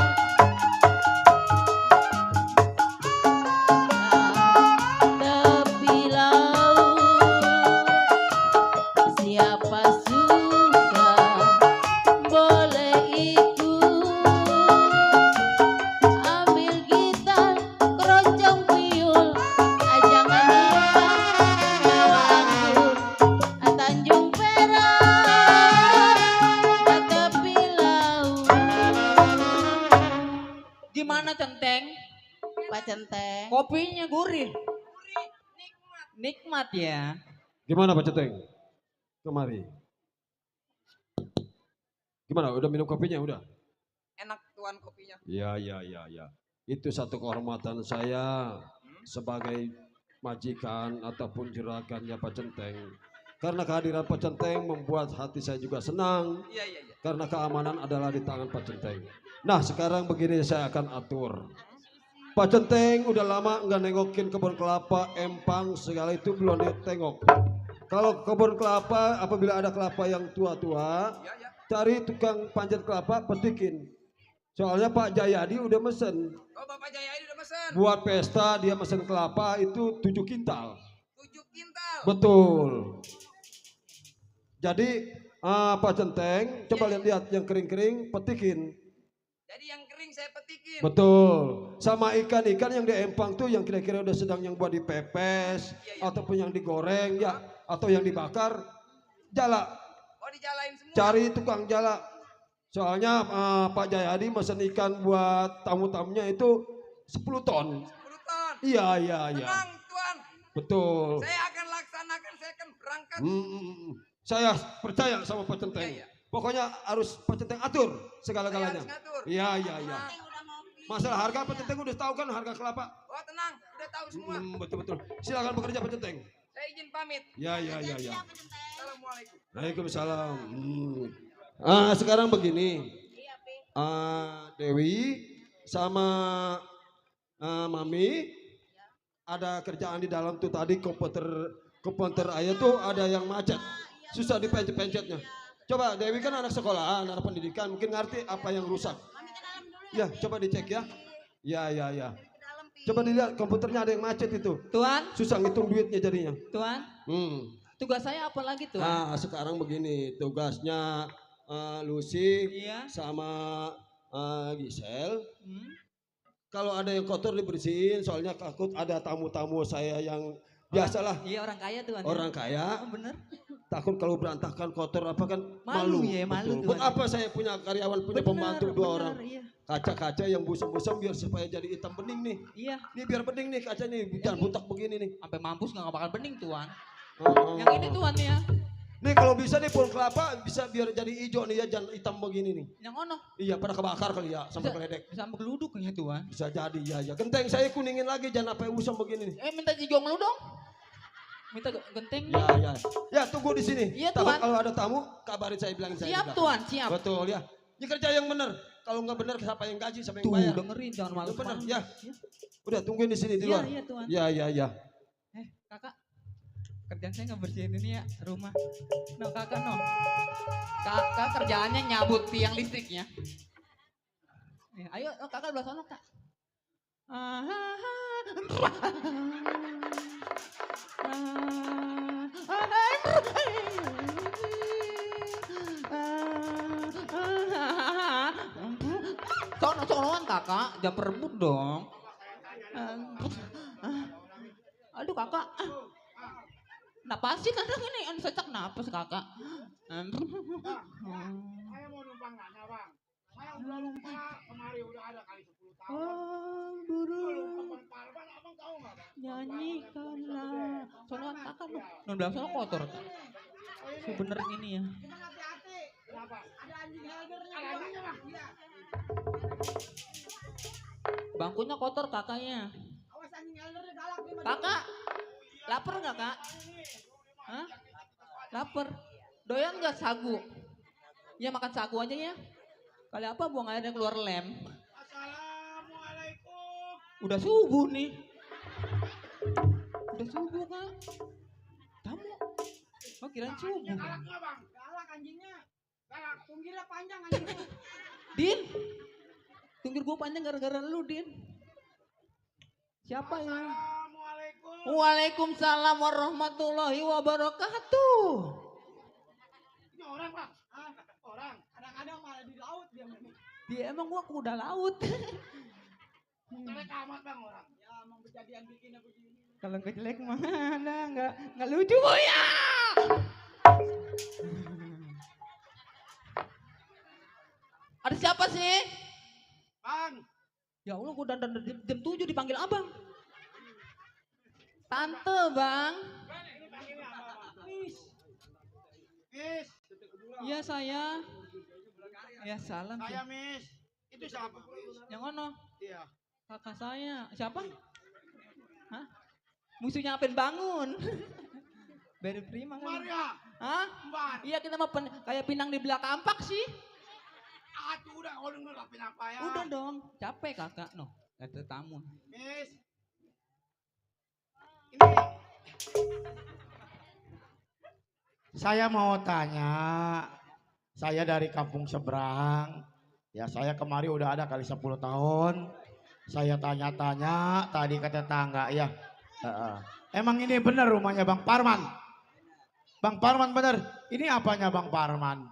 Tepi laut, siapa suka boleh ikut. Ambil gitar, keroncong piyul, jangan lupa bawa anggur. Tanjung Perak, tepi laut. Gimana Centeng? Pak Centeng. Kopinya gurih. Nikmat ya. Gimana Pak Ceteng? Kemari. Gimana? Udah minum kopinya? Udah? Enak tuan kopinya. Ya. Itu satu kehormatan saya sebagai majikan ataupun juragannya Pak Centeng. Karena kehadiran Pak Centeng membuat hati saya juga senang. Iya. Karena keamanan adalah di tangan Pak Centeng. Nah sekarang begini saya akan atur. Pak Centeng udah lama nggak nengokin kebun kelapa, empang, segala itu belum ditengok. Kalau kebun kelapa, apabila ada kelapa yang tua-tua, cari tukang panjat kelapa, petikin. Soalnya Pak Jayadi udah mesen. Oh Bapak Jaya ini udah mesen. Buat pesta dia mesen kelapa itu 7 kintal. 7 kintal. Betul. Jadi Pak Centeng, coba lihat yang kering-kering, petikin. Jadi yang kering saya petikin. Betul. Sama ikan-ikan yang di empang tuh yang kira-kira udah sedang yang buat dipepes ataupun yang digoreng ya atau yang dibakar, jala. Oh dijalain semua. Cari tukang jala. Soalnya Pak Jayadi mesen ikan buat tamu-tamunya itu 10 ton. 10 ton. Iya. Tenang tuan. Betul. Saya akan laksanakan, saya akan berangkat. Saya percaya sama Pak Centeng. Iya. Pokoknya harus Pak Centeng atur segala-galanya. Saya harus ngatur. Iya. Tenang. Masalah harga Pak Centeng udah tahu kan harga kelapa? Oh tenang, udah tahu semua. Betul. Silakan bekerja Pak Centeng. Saya izin pamit. Ya. Assalamualaikum. Waalaikumsalam. Sekarang begini. Dewi sama Mami ada kerjaan di dalam tuh tadi komputer ayah tuh ada yang macet. Susah dipencet-pencetnya. Coba Dewi kan anak sekolah, anak pendidikan, mungkin ngerti apa yang rusak. Ya, coba dicek ya. Ya. Coba dilihat komputernya ada yang macet itu. Tuan, Susah ngitung duitnya jadinya. Tuan, tugas saya apa lagi Tuan? Nah, sekarang begini, tugasnya Lucy Iya. sama Gisel. Kalau ada yang kotor dibersihin, soalnya takut ada tamu-tamu saya yang biasalah Iya orang kaya Tuan. orang kaya. Oh, bener. Takut kalau berantakan kotor apa kan Malu malu. ya, malu, Betul. Buat Tuan. apa saya punya karyawan, punya pembantu 2 orang. Iya. Kaca-kaca yang busem-busem biar supaya jadi hitam bening nih. Iya. Ini biar bening nih kaca nih, jangan butak begini nih. Sampai mampus nggak bakal bening Tuan. Oh. Yang ini Tuan ya. Nih kalau bisa nih pohon kelapa bisa biar jadi hijau nih ya, jangan hitam begini nih. Yang ono. Iya, pada kebakar kali ya, sampai Bisa- keledek. Bisa sampai geluduk ya Tuan. Bisa jadi, ya. Genteng saya kuningin lagi, jangan apa usam begini nih. Minta jijong lu dong. Minta genteng. Ya. Ya, tunggu di sini. Iya, Takut Tuan. kalau ada tamu, kabarin saya, bilangin saya. Siap di belakang. Tuan, siap. Betul ya. Ini kerja yang benar. Kalau nggak benar, siapa yang gaji, siapa yang Tuh bayar? dengerin jangan malu. Itu benar, ya. Udah tungguin di sini di Iya, luar. iya Tuan. Ya. Kakak, kerjaan saya nggak bersihin ini ya rumah. No kakak no. Kakak kerjaannya nyabut tiang listriknya. Ya, ayo kakak belah sana kak. Sono-sonoan kakak, jangan perebut dong. Aduh kakak. Kenapa sih kadang ini sesak napas kakak? Saya mau numpang nanya bang. Saya udah lupa kemari udah ada kali 10 tahun. Buru. Lupa bang Parman, abang Nyanyikanlah. Soalnya kakak lu. Non bilang soalnya kotor. Sebenernya ini ya. Gimana hati-hati? Kenapa? Ada anjing heldernya. Ada anjingnya bang? Iya. Bangkunya kotor kakaknya. Awas anjing heldernya galak nih. Kakak, lapar nggak kak? Hah? Lapar. Doyan nggak sagu? Ya makan sagu aja ya. Kali apa buang airnya keluar lem? Assalamualaikum. Udah subuh nih. Udah subuh kan? Tamu. Oh kirain subuh. Galaknya bang. Galak anjingnya. Galak. Tunggirnya panjang anjingnya. Din. Tunggir gua panjang gara-gara lu, Din. Siapa ya? Assalamualaikum. Waalaikumsalam warahmatullahi wabarakatuh. Ini orang bang. Hah? Orang. Kadang-kadang malah di laut dia main. Dia emang gua kuda laut. Jelek amat bang orang. Ya emang kejadian bikinnya begini. Kalau nggak jelek mana nggak lucu ya. Ada siapa sih? Bang. Ya Allah, gua dan jam 7 dipanggil abang. Tante bang. Ini panggilnya apa bang? Miss. Miss. Iya saya. Ya salam. Saya Miss. Itu siapa? Yang mana? Iya. Kakak saya. Siapa? Hah? Musuhnya Apen bangun. Baru prima kan? Maria. Hah? Mbar. Iya kita mah kayak pinang di belakang ampak sih. Aduh udah kau denger lapin apa ya? Udah dong. Capek kakak. No. Ada tamu. Miss. Ini. Saya mau tanya. Saya dari kampung seberang. Ya saya kemari udah ada kali 10 tahun. Saya tanya-tanya tadi ke tetangga ya. Emang ini benar rumahnya Bang Parman? Bang Parman benar. Ini apanya Bang Parman?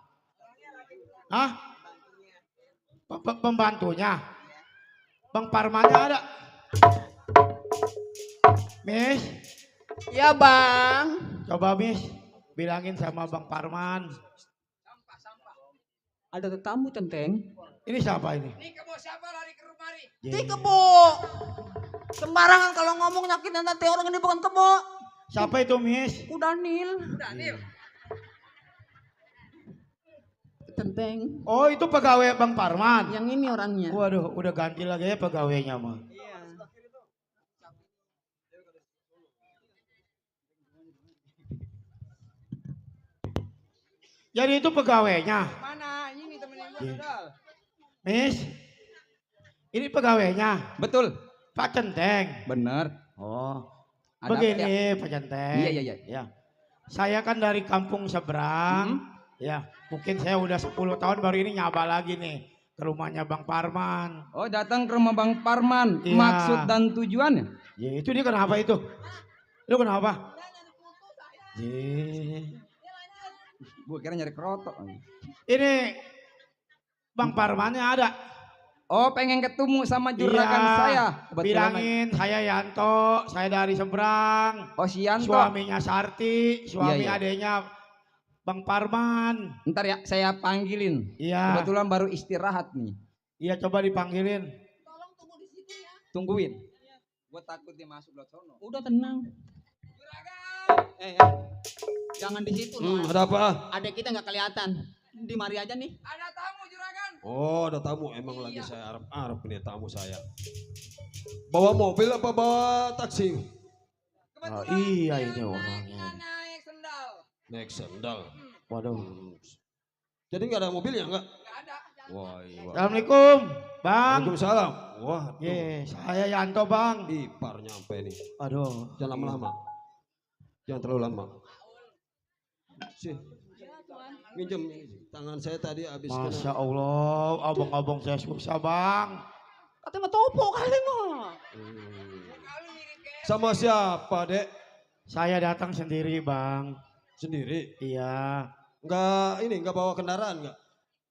Hah? Pembantunya. Bang Parmannya ada. Miss, Ya bang. coba Miss bilangin sama Bang Parman. Ada tamu centeng. Ini siapa ini? Ini kebo siapa lari ke rumah nih? Ye. Kebo. Sembarangan kalau ngomong nyakitin nanti orang ini bukan kebo. Siapa itu Miss? Udanil. Daniel. Centeng. Oh itu pegawai Bang Parman. Yang ini orangnya. Waduh udah ganti lagi ya pegawainya mah. Iya. Jadi itu pegawainya. Mana? Ini temennya gue Ye. Dal. Miss, ini pegawainya. Betul. Pak Centeng. Bener. Oh, Ada apa, begini Pak Centeng. Iya. Ya. Saya kan dari kampung seberang. Ya, mungkin saya udah 10 tahun baru ini nyaba lagi nih ke rumahnya Bang Parman. Oh datang ke rumah Bang Parman. Iya. Maksud dan tujuannya? Ya itu dia kenapa itu? Lu kenapa? Ye. Gue kira nyari kerotok. Ini Bang Parmannya ada. Oh pengen ketemu sama juragan Iya, saya. Kebetulan bilangin saya Yanto, saya dari seberang. Oh si Yanto. Suaminya Sarti, suami Iya. adenya Bang Parman. Ntar ya saya panggilin. Iya. Kebetulan baru istirahat nih. Iya coba dipanggilin. Tolong tunggu di situ ya. Tungguin. Gue takut dia masuk lewat sono. Udah tenang. Eh, jangan di situ. Ada apa? Adek kita nggak kelihatan. Di mari aja nih. Ada tamu juragan. Oh, ada tamu. Emang lagi saya arep-arep nih tamu saya. Bawa mobil apa bawa taksi? Ah, iya ini orangnya. Naik sendal. Naik sendal. Waduh. Jadi nggak ada mobilnya nggak? Gak ada. Wah, iya. Assalamualaikum, Bang. Waalaikumsalam. Wah, Ye, saya Yanto, Bang. ipar nyampe nih. Aduh. Jangan lama-lama. Jangan terlalu lama. Sih. Minjem tangan saya tadi habis Masya Allah, abang-abang saya susah, Bang. Katanya topo kali mah. Sama siapa, Dek? Saya datang sendiri, Bang. Sendiri. Iya, Enggak bawa kendaraan enggak?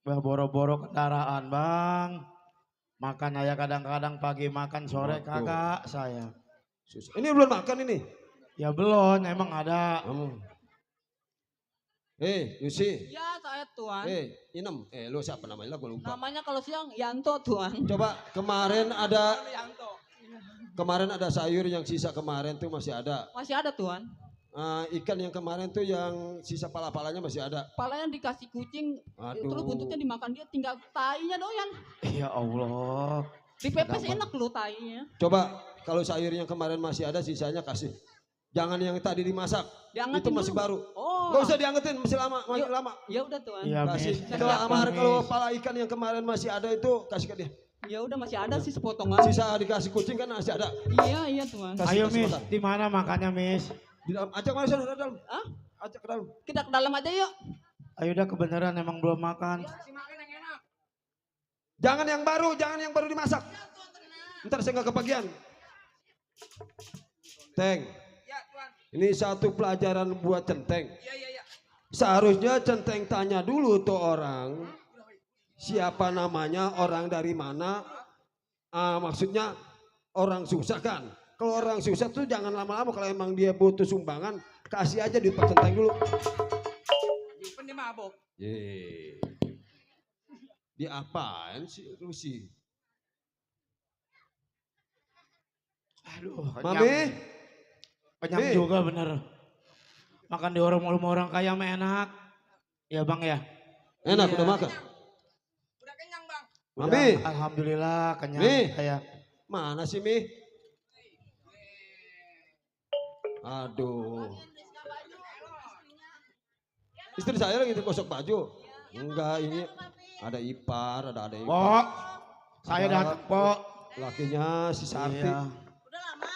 boro-boro kendaraan, Bang. Makan aja kadang-kadang pagi makan sore Waduh. kagak saya. Susah. Ini belum makan ini. Ya belum, emang ada. Yusi. Ya saya tuan. Inem. Lu siapa namanya? Gue lupa. Namanya kalau siang Yanto tuan. Coba kemarin ada Kemarin ada sayur yang sisa kemarin tuh masih ada. Masih ada Tuan. Ikan yang kemarin tuh yang sisa pala-palanya masih ada. Palanya dikasih kucing, Aduh. terus buntutnya dimakan dia, tinggal tainya doyan. Ya Allah. Dipepes enak loh tainya. Coba kalau sayur yang kemarin masih ada sisanya kasih. Jangan yang tadi dimasak. Diangetin Itu masih dulu. baru. Oh. Nggak usah diangetin, masih lama, masih Yuk. lama. Ya udah Tuan. Iya, Kasih. Miss. Kalau pala ikan yang kemarin masih ada itu kasih ke dia. Ya udah masih ada sih sepotongan. Sisa dikasih kucing kan masih ada. Iya Tuan. Ayo Kasih Miss, makan. di mana makannya Miss? Di dalam, ajak mana sana ke dalam. Hah? Ajak ke dalam. Kita ke dalam aja yuk. Ayo udah kebenaran emang belum makan. Jangan yang baru dimasak. Ntar saya nggak kebagian. Teng. Ini satu pelajaran buat Centeng. Seharusnya Centeng tanya dulu tuh orang. Siapa namanya, orang dari mana. Maksudnya orang susah kan. Kalau orang susah tuh jangan lama-lama, kalau emang dia butuh sumbangan, kasih aja duit Pak Centeng dulu. Nyimpen dia mabok. Yeay. Dia apaan sih lu sih? Aduh, Mami, kenyang Mi. juga bener. Makan di rumah orang kaya mah enak. Ya Bang ya. enak Iya. udah makan. Udah kenyang bang. Udah, Mami. alhamdulillah kenyang Mi. saya. Mana sih Mi? Aduh. Istri saya lagi gosok baju. Enggak, ini ada ipar, ada adik ipar. Pok, saya Ada datang Pok. Lakinya si Sarti. Iya. Udah lama.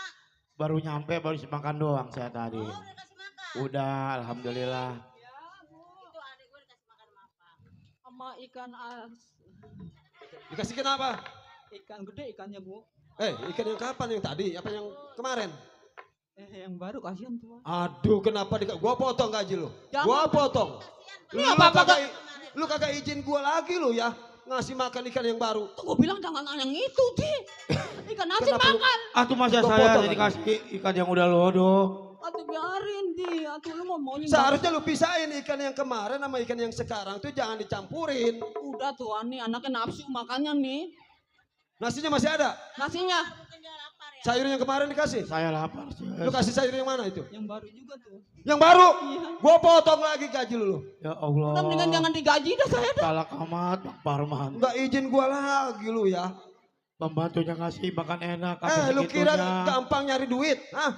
Baru nyampe, baru makan doang saya tadi. Oh, udah kasih makan. Udah, alhamdulillah. Itu adik gue dikasih makan sama apa? Sama ikan Dikasih kenapa? ikan gede ikannya Bu. Ikan yang kapan? Yang tadi? Apa yang kemarin? Yang baru kasihan Tuan. Aduh, kenapa gua potong gaji lu? Jangan. Gua potong. Ini apa-apa Lu kagak izin gua lagi lu ya ngasih makan ikan yang baru. Tuh gue bilang jangan yang itu Di. Ikan asin Kenapa lu- makan. Atuh masa Gua saya potong dikasih ikan yang udah lodo. Atuh biarin Di. Atuh lu mau maunya. Seharusnya lu pisahin ikan yang kemarin sama ikan yang sekarang tuh jangan dicampurin. Udah Tuan nih anaknya nafsu makannya nih. Nasinya masih ada. Nasinya Mungkin dia lapar ya. Sayur yang kemarin dikasih. Saya lapar. Lu kasih sayur yang mana itu? yang baru juga tuh. Yang baru. Iya. Gua potong lagi gaji lu. Ya Allah. Udah mendingan jangan digaji dah saya dah. Galak amat Bang Parman. Enggak izin gua lagi lu ya. Pembantunya ngasih makan enak. Lu kira segitunya. gampang nyari duit? Hah?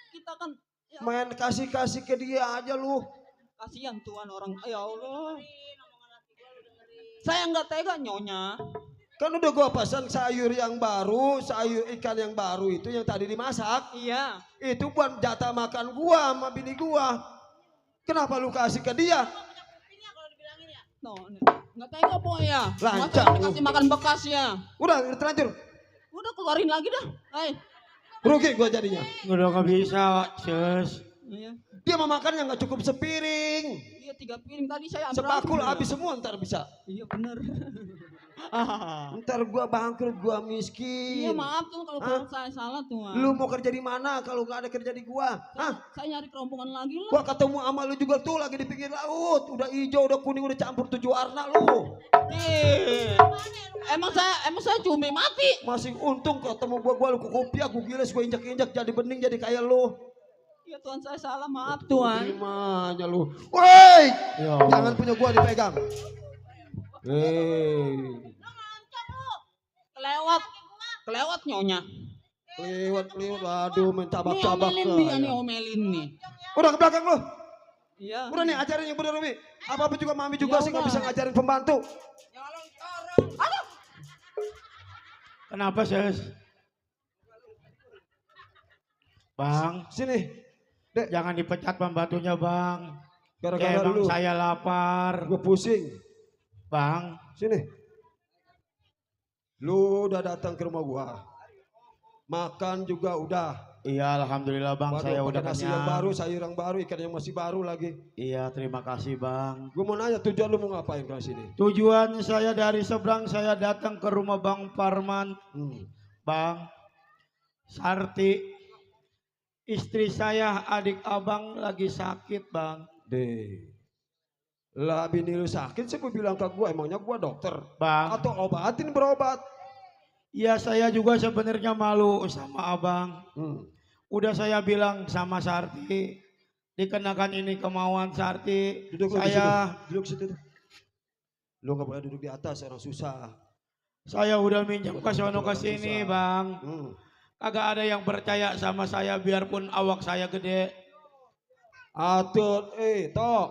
Kita kan ya, Main kasih-kasih ke dia aja lu. kasihan Tuan orang. Ya Allah. Saya nggak tega nyonya. Kan udah gua pesan sayur yang baru, sayur ikan yang baru itu yang tadi dimasak. Iya. Itu buat jatah makan gua sama bini gua. Kenapa lu kasih ke dia? Ini ya kalau dibilangin ya. No, nggak tega po ya. Lancang Masa lu. dikasih makan bekas ya. Udah terlanjur. Udah keluarin lagi dah. Rugi gua jadinya. Udah gak bisa, Sus. Iya. Dia mau makan yang gak cukup sepiring. Iya 3 piring tadi saya ambil. Sepakul lagi. habis semua ntar bisa. Iya bener. Ntar gua bangkrut, gua miskin. Iya maaf tuh kalau Hah? saya salah Tuan. Lu mau kerja di mana kalau gak ada kerja di gua? Hah? Saya nyari kerombongan lagi lah. Gua ketemu sama lu juga tuh lagi di pinggir laut. Udah hijau, udah kuning, udah campur 7 warna lu. Ih. Emang saya cumi mati. Masih untung ketemu gua lu ke kopi, aku giles, gua injak-injak jadi bening jadi kayak lu. Iya Tuan saya salah maaf Tuan. Gimana lu? Woi! Ya Allah. Jangan punya gua dipegang. Kelewat nyonya. Lewat, aduh main Nih cabak-cabak. omelin dia nih omelin nih. Udah ke belakang lu. Iya. Udah nih ajarin yang bener Umi. Apa-apa juga mami juga Ya sih nggak udah. bisa ngajarin pembantu. Kenapa, Sus? Bang, Sini. Dek, jangan dipecat pembantunya, Bang. gara-gara Bang, lu. saya lapar. Gue pusing. Bang, Sini. Lu udah datang ke rumah gua. Makan juga udah. iya alhamdulillah Bang, Waduh, saya pakai udah nasi kenyang. yang baru, sayur yang baru, ikan yang masih baru lagi. Iya, terima kasih Bang. Gue mau nanya tujuan lu mau ngapain ke sini? Tujuan saya dari seberang saya datang ke rumah Bang Parman. Bang, Sarti, istri saya, adik abang lagi sakit Bang. Deh. Lah bini lu sakit sih gue bilang ke gua, emangnya gua dokter? Bang, Atau obatin berobat? Ya saya juga sebenarnya malu sama abang. Udah saya bilang sama Sarti, dikenakan ini kemauan Sarti. Duduk lu di Saya situ. Duduk situ. Lu nggak boleh duduk di atas, orang susah. saya udah minjem ke sono ke sini, Susah. Bang. Hmm. Kagak ada yang percaya sama saya biarpun awak saya gede. Atur, Tok.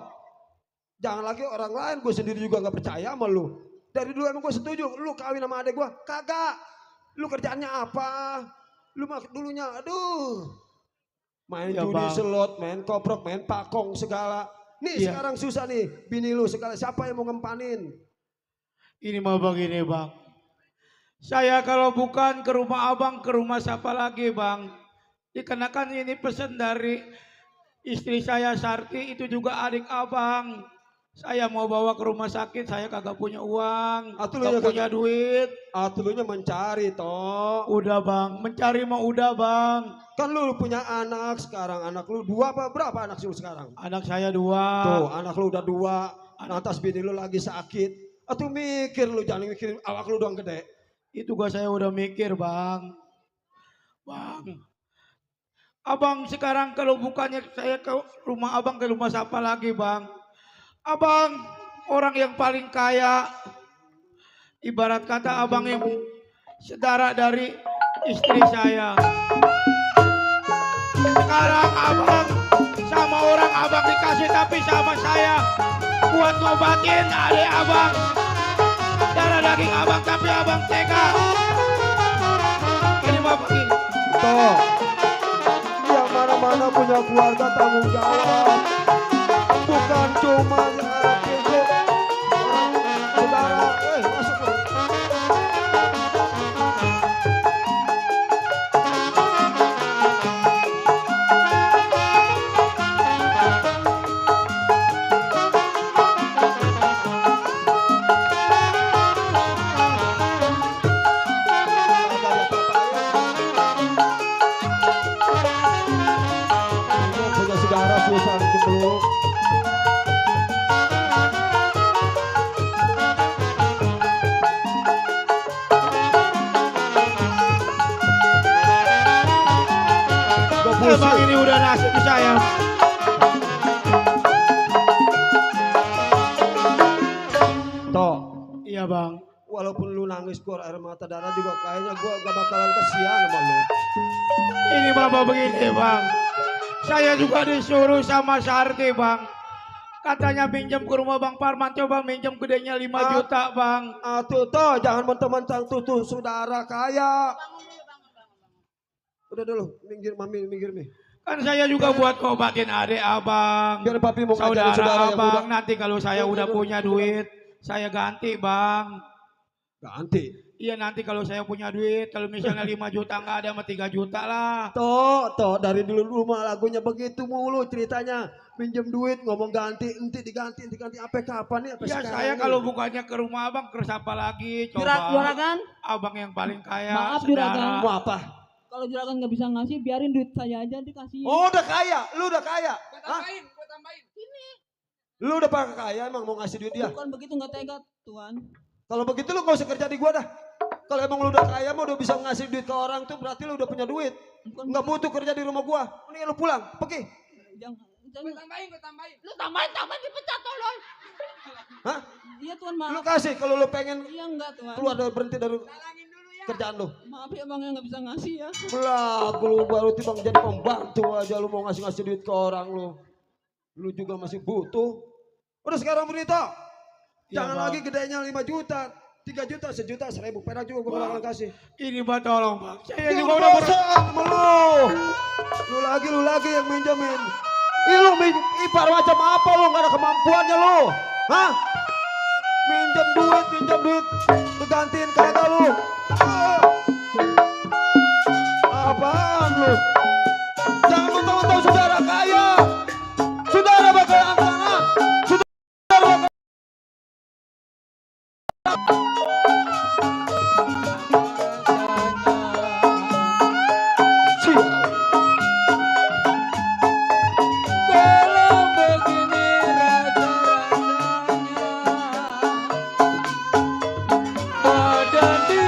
Jangan lagi orang lain, gue sendiri juga nggak percaya sama lu. Dari dulu emang gue setuju, lu kawin sama adek gue, kagak. Lu kerjaannya apa? Lu dulunya, aduh. Main Ya, judi Bang. slot, main koprok, main pakong segala. Nih Iya. sekarang susah nih, bini lu segala, siapa yang mau ngempanin? Ini mah begini, Bang. Saya kalau bukan ke rumah abang, ke rumah siapa lagi, Bang? Dikenakan ini pesan dari istri saya Sarti, itu juga adik abang. Saya mau bawa ke rumah sakit, saya kagak punya uang, Atuh lu kagak ya punya duit. Atulunya mencari, Tok. Udah, Bang, mencari mah udah, Bang. Kan lu punya anak sekarang, anak lu 2 apa berapa anak lu sekarang? Anak saya 2. Tuh, anak lu udah 2, lantas bini lu lagi sakit. Atuh mikir lu, jangan mikirin awak lu doang gede. Itu gua saya udah mikir, Bang. Bang. Abang sekarang kalau bukannya saya ke rumah abang, ke rumah siapa lagi, Bang? Abang orang yang paling kaya. Ibarat kata abang yang saudara dari istri saya. Sekarang abang sama orang abang dikasih tapi sama saya buat ngobatin adik abang. Darah daging abang tapi abang tega. Ini mah begini. Toh, yang mana-mana punya keluarga tanggung jawab. Bukan cuma yang anak itu. Orang saudara, masuk lu. Punya saudara susah jemput. Abang ini udah nasib saya. Toh, Iya, Bang. walaupun lu nangis keluar air mata darah juga kayaknya gua gak bakalan kesian sama lu. Ini Bapak begini, Bang. Saya juga disuruh sama Sarti, Bang. Katanya pinjam ke rumah Bang Parman, coba minjem gedenya 5 juta, Bang. Atuh toh, jangan mentang-mentang tuh saudara kaya. Udah dulu, minggir mami, minggir mi. Kan saya juga buat ngobatin adik abang. Biar papi mau ngajarin Saudara saudara yang abang, udah nanti kalau saya udah punya duit, saya ganti, Bang. ganti. Iya, nanti kalau saya punya duit, kalau misalnya 5 juta nggak ada sama 3 juta lah. Toh, dari dulu mah lagunya begitu mulu ceritanya. Pinjem duit, ngomong ganti, enti diganti, sampai kapan nih? Sampai Ya sekarang saya nih. kalau bukannya ke rumah abang, ke siapa lagi? Juragan, Abang yang paling kaya, Maaf, saudara. Juragan. Mau apa? kalau juragan nggak bisa ngasih, biarin duit saya aja dikasih. Oh udah kaya, lu udah kaya. Hah? Gua tambahin. Lu udah pakai kaya emang mau ngasih duit dia? Bukan begitu, nggak tega, Tuan. Kalau begitu lu gak usah kerja di gua dah. Kalau emang lu udah kaya mah udah bisa ngasih duit ke orang tuh berarti lu udah punya duit. Bukan Nggak butuh kerja di rumah gua. Mending lu pulang, pergi. jangan, Gua tambahin. Lu tambahin dipecat, tolong. Hah? Iya, Tuan, Lu maaf. kasih kalau lu pengen Iya, enggak, Tuan. keluar dari berhenti dari kerjaan lu. Maaf ya, Bang, yang nggak bisa ngasih ya. Belagu lu baru timbang jadi pembantu aja lu mau ngasih duit ke orang lu. Lu juga masih butuh. Udah sekarang berita. Iya, Jangan Bang. lagi gedenya 5 juta, 3 juta, sejuta, 1000 perak juga gua bakalan kasih. Ini Bang, tolong, Bang. Saya Lu juga udah bosan sama lu. Lu lagi yang minjemin. Lu ipar macam apa lu, gak ada kemampuannya lu. Hah? Minjem duit, digantiin kagak lu. Apaan lu? Jangan mentang-mentang saudara kaya. Saudara bakal anak-anak. Saudara bakal siap. Kalau begini rasa-rasanya ada di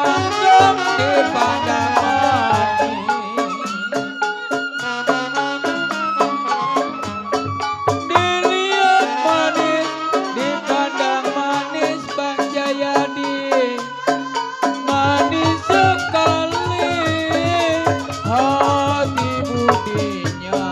Langgeng di padang manis, dilihat manis di padang manis Banjayadi, manis sekali hati budinya.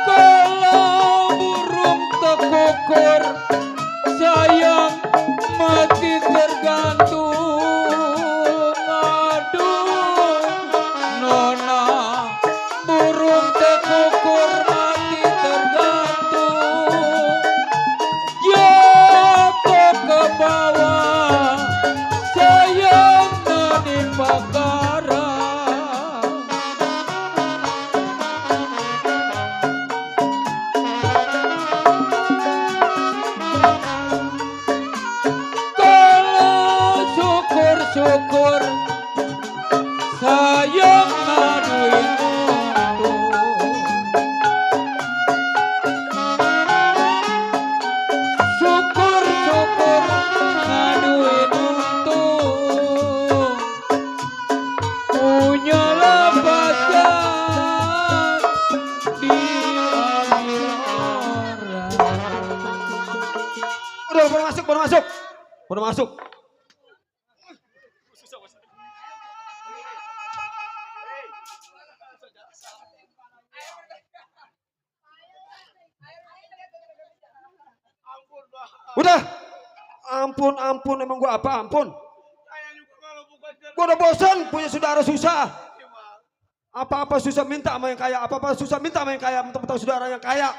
Kalau burung tekukur sayang mati tergantung. Aduh nona, burung tekukur mati tergantung, jatuh ke bawah sayang menimpa karang. Kalau syukur-syukur sayang ngaduin untung, syukur-syukur ngaduin untung, punya lapasan diambil orang. Udah, baru masuk, baru masuk. Baru masuk. Udah. Ampun, ampun. Emang gua apa? Ampun. Gua udah bosan punya saudara susah. Apa-apa susah minta sama yang kaya. Apa-apa susah minta sama yang kaya. Mentang-mentang saudara yang kaya.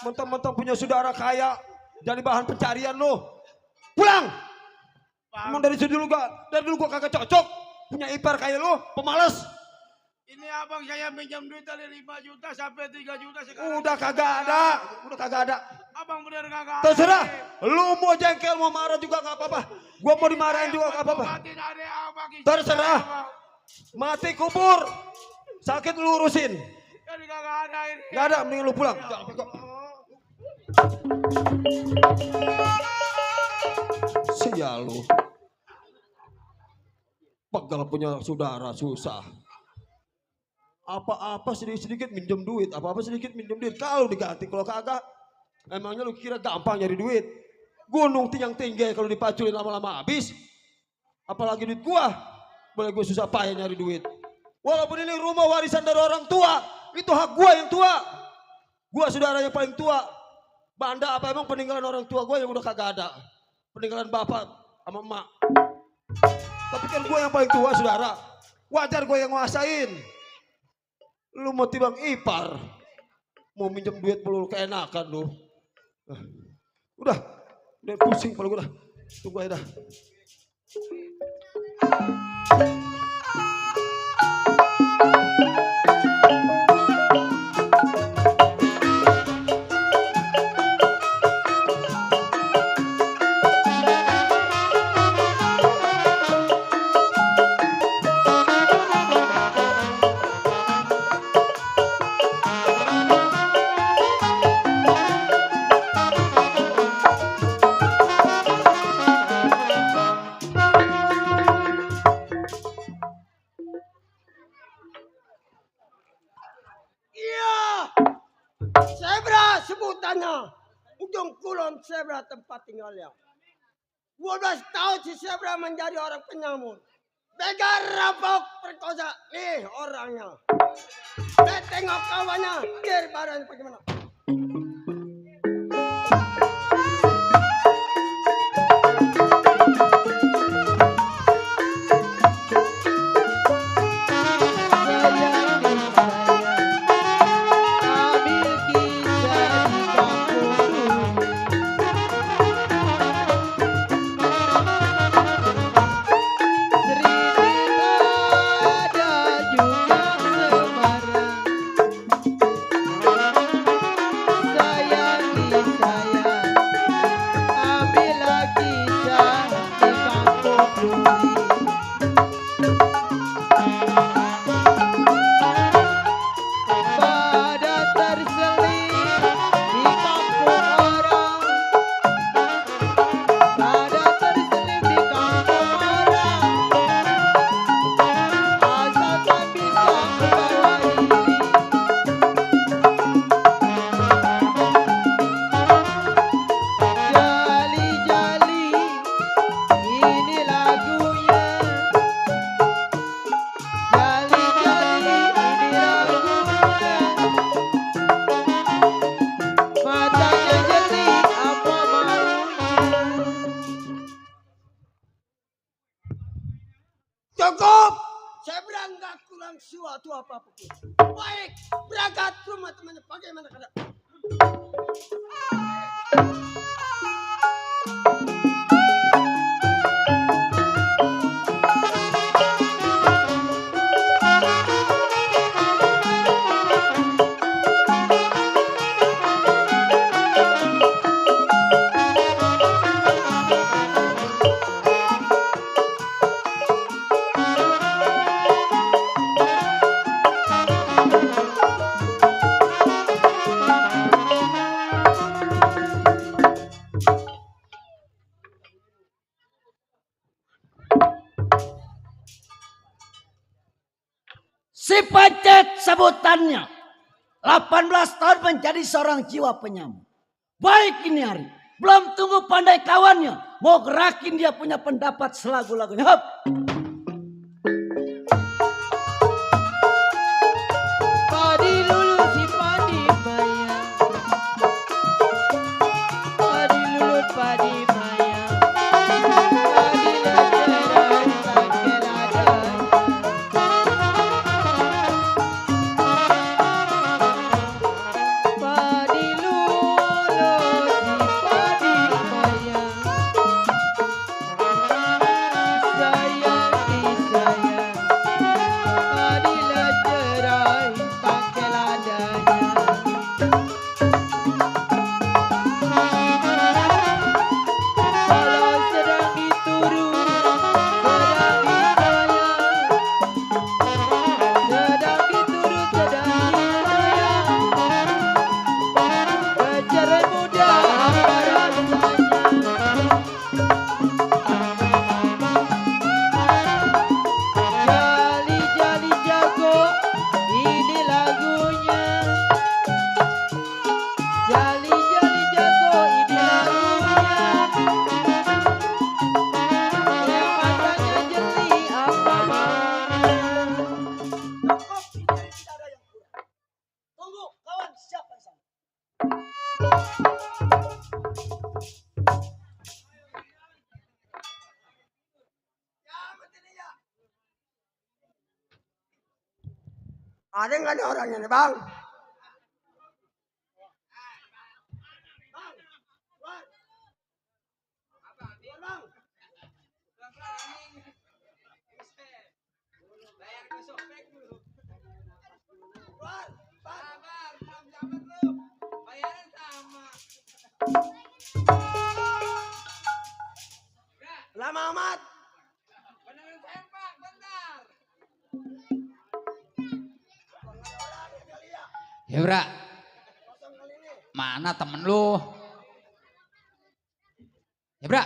Mentang-mentang punya saudara kaya. Jadi bahan pencarian lo. Pulang. Emang dari dulu gua kagak cocok. Punya ipar kayak lo, pemalas. Ini abang saya pinjam duit dari 5 juta sampai 3 juta sekarang. Udah kagak ada. Udah kagak ada. Abang bener kagak ada. Terserah. Lu mau jengkel, mau marah juga gak apa-apa. Gua mau dimarahin juga gak apa-apa. Terserah. Mati kubur. Sakit lu urusin. Jadi kagak ada ini. Gak ada, mending lu pulang. Sial lu. Pegal punya saudara susah. Apa-apa sedikit-sedikit minjem duit. Apa-apa sedikit minjem duit. Kalau diganti, kalau kagak. Emangnya lu kira gampang nyari duit? Gunung tiang tinggi kalau dipaculin lama-lama habis. Apalagi duit gua. Boleh gua susah payah nyari duit. Walaupun ini rumah warisan dari orang tua. Itu hak gua yang tua. Gua saudara yang paling tua. Banda apa emang peninggalan orang tua gua yang udah kagak ada. Peninggalan bapak sama emak. Tapi kan gua yang paling tua saudara. Wajar gua yang nguasain. Lu mau timbang ipar. Mau minjem duit perlu keenakan lu. Udah pusing kalau gue dah. Tunggu aja dah. Zebra sebutannya. Ujung Kulon zebra tempat tinggalnya. 12 tahun si zebra menjadi orang penyamun. Begal, rampok, perkosa. Nih orangnya. Tengok kawannya. Dir badannya bagaimana. tentang suatu apapun. Baik, berangkat ke rumah temannya. Bagaimana keadaan? Si Pacet sebutannya 18 tahun menjadi seorang jiwa penyamar. Baik ini hari, belum tunggu pandai kawannya, mau gerakin dia punya pendapat selagu-lagunya. Hop. Padi lulu si padi maya, padi lulu padi maya, padi lajaran tangkel adanya. Padi lulu si padi maya, sayang disayang, padi lajaran tangkel adanya. Kalau sedang dituru, sedang disayang, sedang dituru, sedang disayang, kejar muda apa rasanya. Jali jali jago, ini lagunya. Jali jali jago, ini lagunya. Yang matanya jeli apa maunya. Cukup, ini tidak ada yang kurang. Tunggu, kawan, siapa yang sana? Ya, betul ya. Ada nggak nih orangnya nih, Bang? Bang, keluar. Keluar, Bang. Keluar, Bang. Lama amat. Hebra, mana temen lu? Hebra,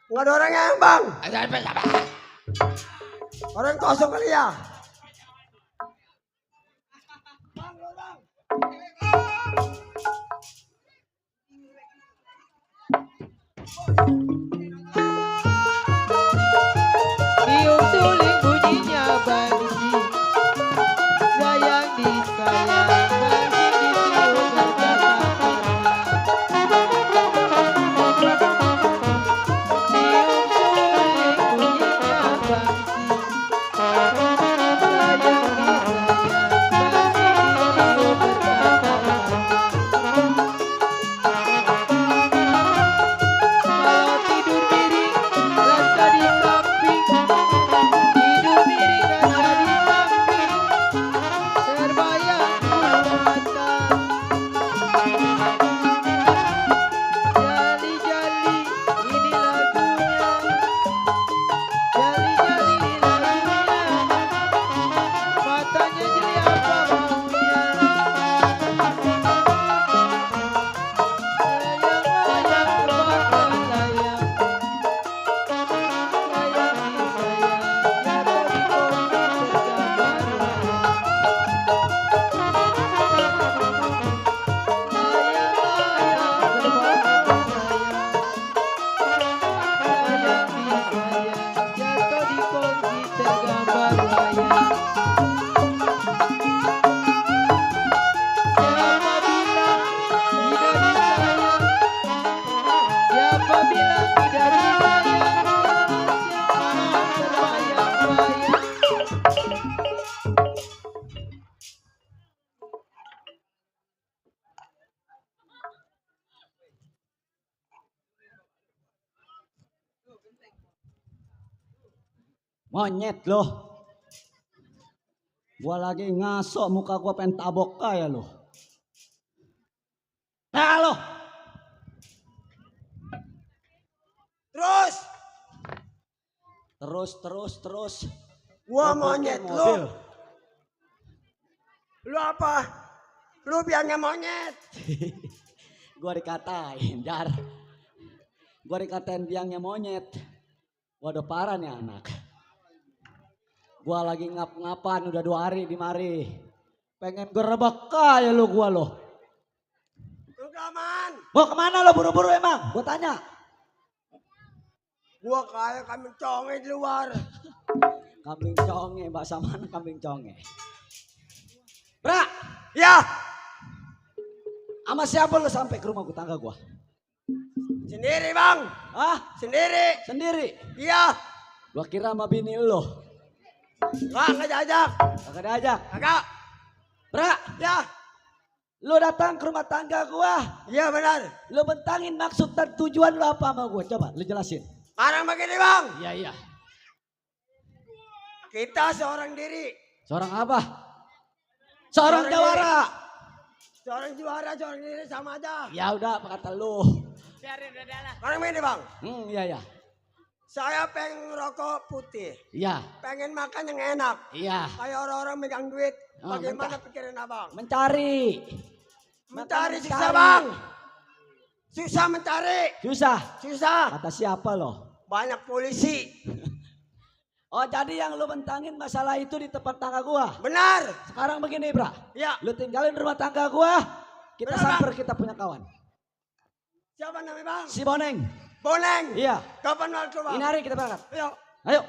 Nggak ada orangnya yang, Bang. siapa? Orang kosong kali ya. Bang, keluar, Bang. Tiup suling bunyinya bangsi, sayang disayang, bangsi ditiup berkata tiup suling bunyinya bangsi, sayang disayang, bangsi ditiup berkata kalau tidur miring rasa di samping, tidur miring rasa di samping, terbayang mata. Jali jali ini lagunya, jali jali ini lagunya, matanya jeli apa maunya. Layang layang terbang layang, sayang disayang, jatuh di kursi tergambar layang. Layang layang terbang layang, sayang disayang, jatuh di kursi tergambar layang. Siapa bilang tidak disayang? Siapa bilang tidak disayang? Siapa terbayang-bayang? Monyet loh. Gua lagi ngasok muka gua pengen tabok kaya loh. Nah loh. Terus. Gua Gua monyet pakai lu. mobil. Lu apa? Lu biangnya monyet. Gua dikatain, Jar. Gua dikatain biangnya monyet. Waduh parah nih anak. Gua lagi ngap-ngapan udah 2 hari di mari. Pengen gerebek kaya lu gua loh. Lu kaman? Mau kemana lo buru-buru emang? Gua tanya. Gua kayak kambing conge di luar. Kambing conge, bahasa mana kambing conge? Bra, Ya, sama siapa lo sampai ke rumah tangga gua? sendiri bang. Ah, Sendiri. sendiri. Iya. Gua kira sama bini lo. Nggak diajak. Kagak diajak. Kagak. Bra, Ya. lo datang ke rumah tangga gua. Iya benar. Lo bentangin maksud dan tujuan lo apa sama gua? Coba lo jelasin. Sekarang begini bang. Iya. Kita seorang diri. Seorang apa? Seorang Seorang jawara. Seorang juara, seorang diri sama aja. Ya udah apa kata lu? Sekarang begini bang. Iya. Saya pengen rokok putih. Iya. Pengen makan yang enak. Iya. Kayak orang-orang megang duit. Oh, Bagaimana pikirin abang? Mencari. Mencari Makan susah mencari. bang. Susah mencari. Susah. Kata siapa lo? Banyak polisi. Oh jadi yang lu bentangin masalah itu di tempat tangga gua. Benar. Sekarang begini Bra. Ya. Lu tinggalin rumah tangga gua. Kita Benar, samper kita punya kawan. Siapa namanya bang? Si Boneng. Boneng. Iya. Kapan waktu bang? Ini hari kita berangkat. Ayo. Ayo.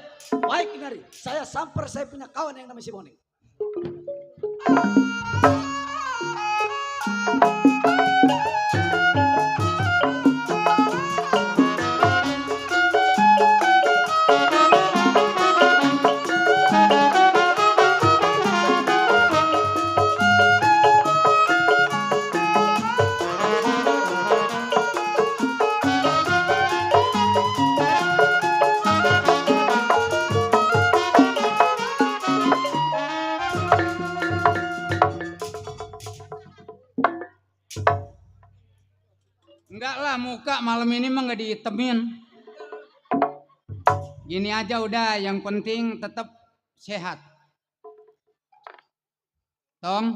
Baik ini hari. Saya samper saya punya kawan yang namanya si Boneng. Enggak lah, muka malam ini mah nggak dihitemin. Gini aja udah, yang penting tetap sehat. Tong,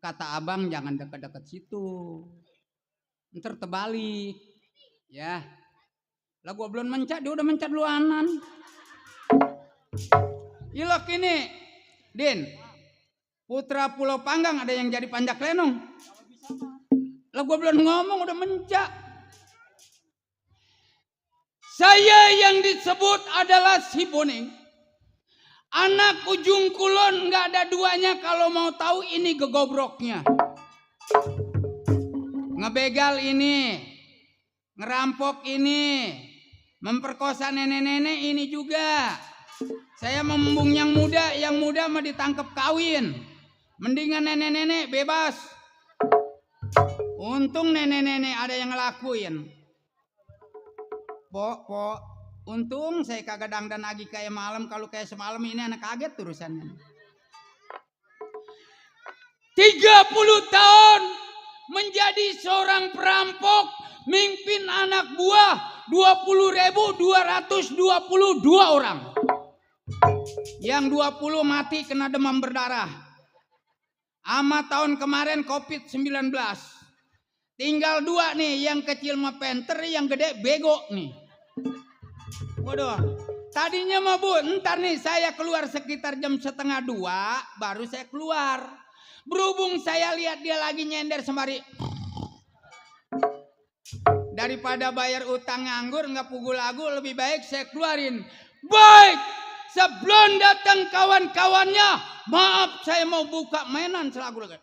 kata abang jangan deket-deket situ. Ntar terbalik. Ya. Lah gua belum mencat, dia udah mencat duluanan. Ilok ini, Din. Putra Pulau Panggang ada yang jadi panjak lenong. Lah gue belum ngomong udah mencak. Saya yang disebut adalah si Boneng. Anak ujung kulon nggak ada duanya kalau mau tahu ini gegobroknya. Ngebegal ini, ngerampok ini, memperkosa nenek-nenek ini juga. Saya membumbung yang muda mah ditangkap kawin. Mendingan nenek-nenek bebas. Untung nenek-nenek ada yang ngelakuin. Pok, untung saya kagak dangdan lagi kayak malam. Kalau kayak semalam ini anak kaget urusannya. 30 tahun menjadi seorang perampok, mimpin anak buah 20.222 orang. Yang 20 mati kena demam berdarah. Ama tahun kemarin COVID-19. Tinggal 2 nih, yang kecil mah penter, yang gede bego nih. Waduh, tadinya mah bu, ntar nih saya keluar sekitar jam 1:30 baru saya keluar. Berhubung saya lihat dia lagi nyender sembari. Daripada bayar utang nganggur nggak pugu lagu, lebih baik saya keluarin. Baik, sebelum datang kawan-kawannya, maaf saya mau buka mainan selagu lagi.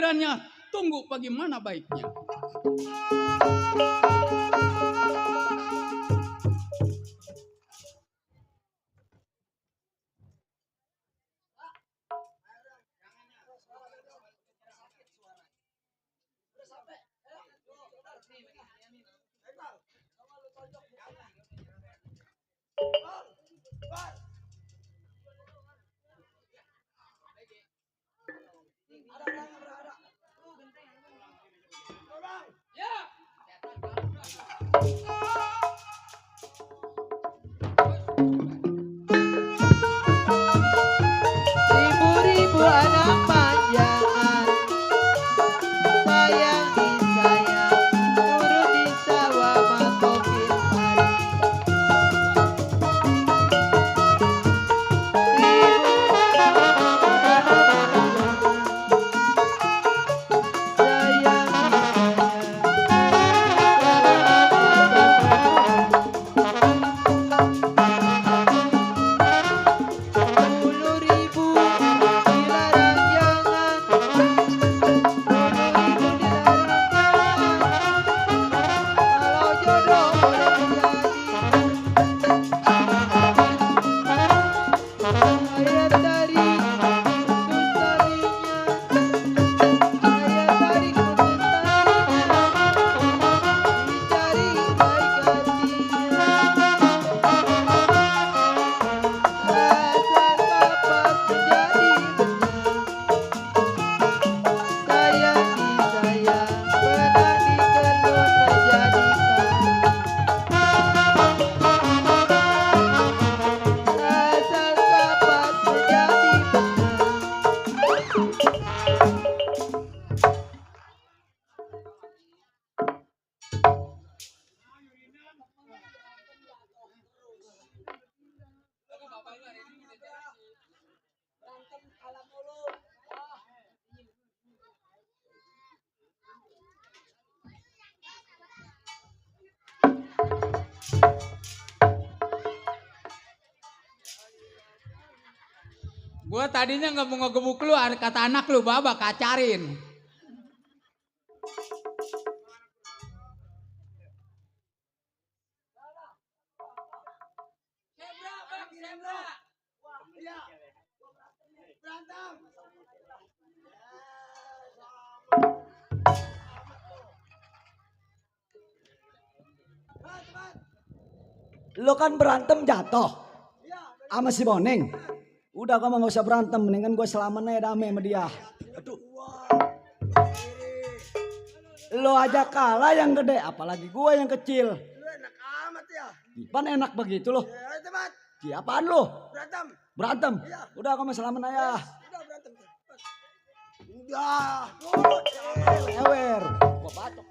keadilannya. Tunggu bagaimana baiknya. Ribu-ribu anak panjangan, sayang disayang, turun di sawah matokin pari. Gue tadinya nggak mau ngegebuk lu, kata anak lu, baba kacarin. Lo kan berantem jatuh sama si Boneng. Udah kamu gak usah berantem, mendingan gue selaman aja damai sama dia. Aduh. Lo aja kalah yang gede, apalagi gue yang kecil. Lu enak amat ya. Pan enak begitu loh. Ya, teman. Apaan lo? Berantem. Berantem? Iya. Udah kamu selaman aja. Udah berantem. Udah. Ewer. Gua batok.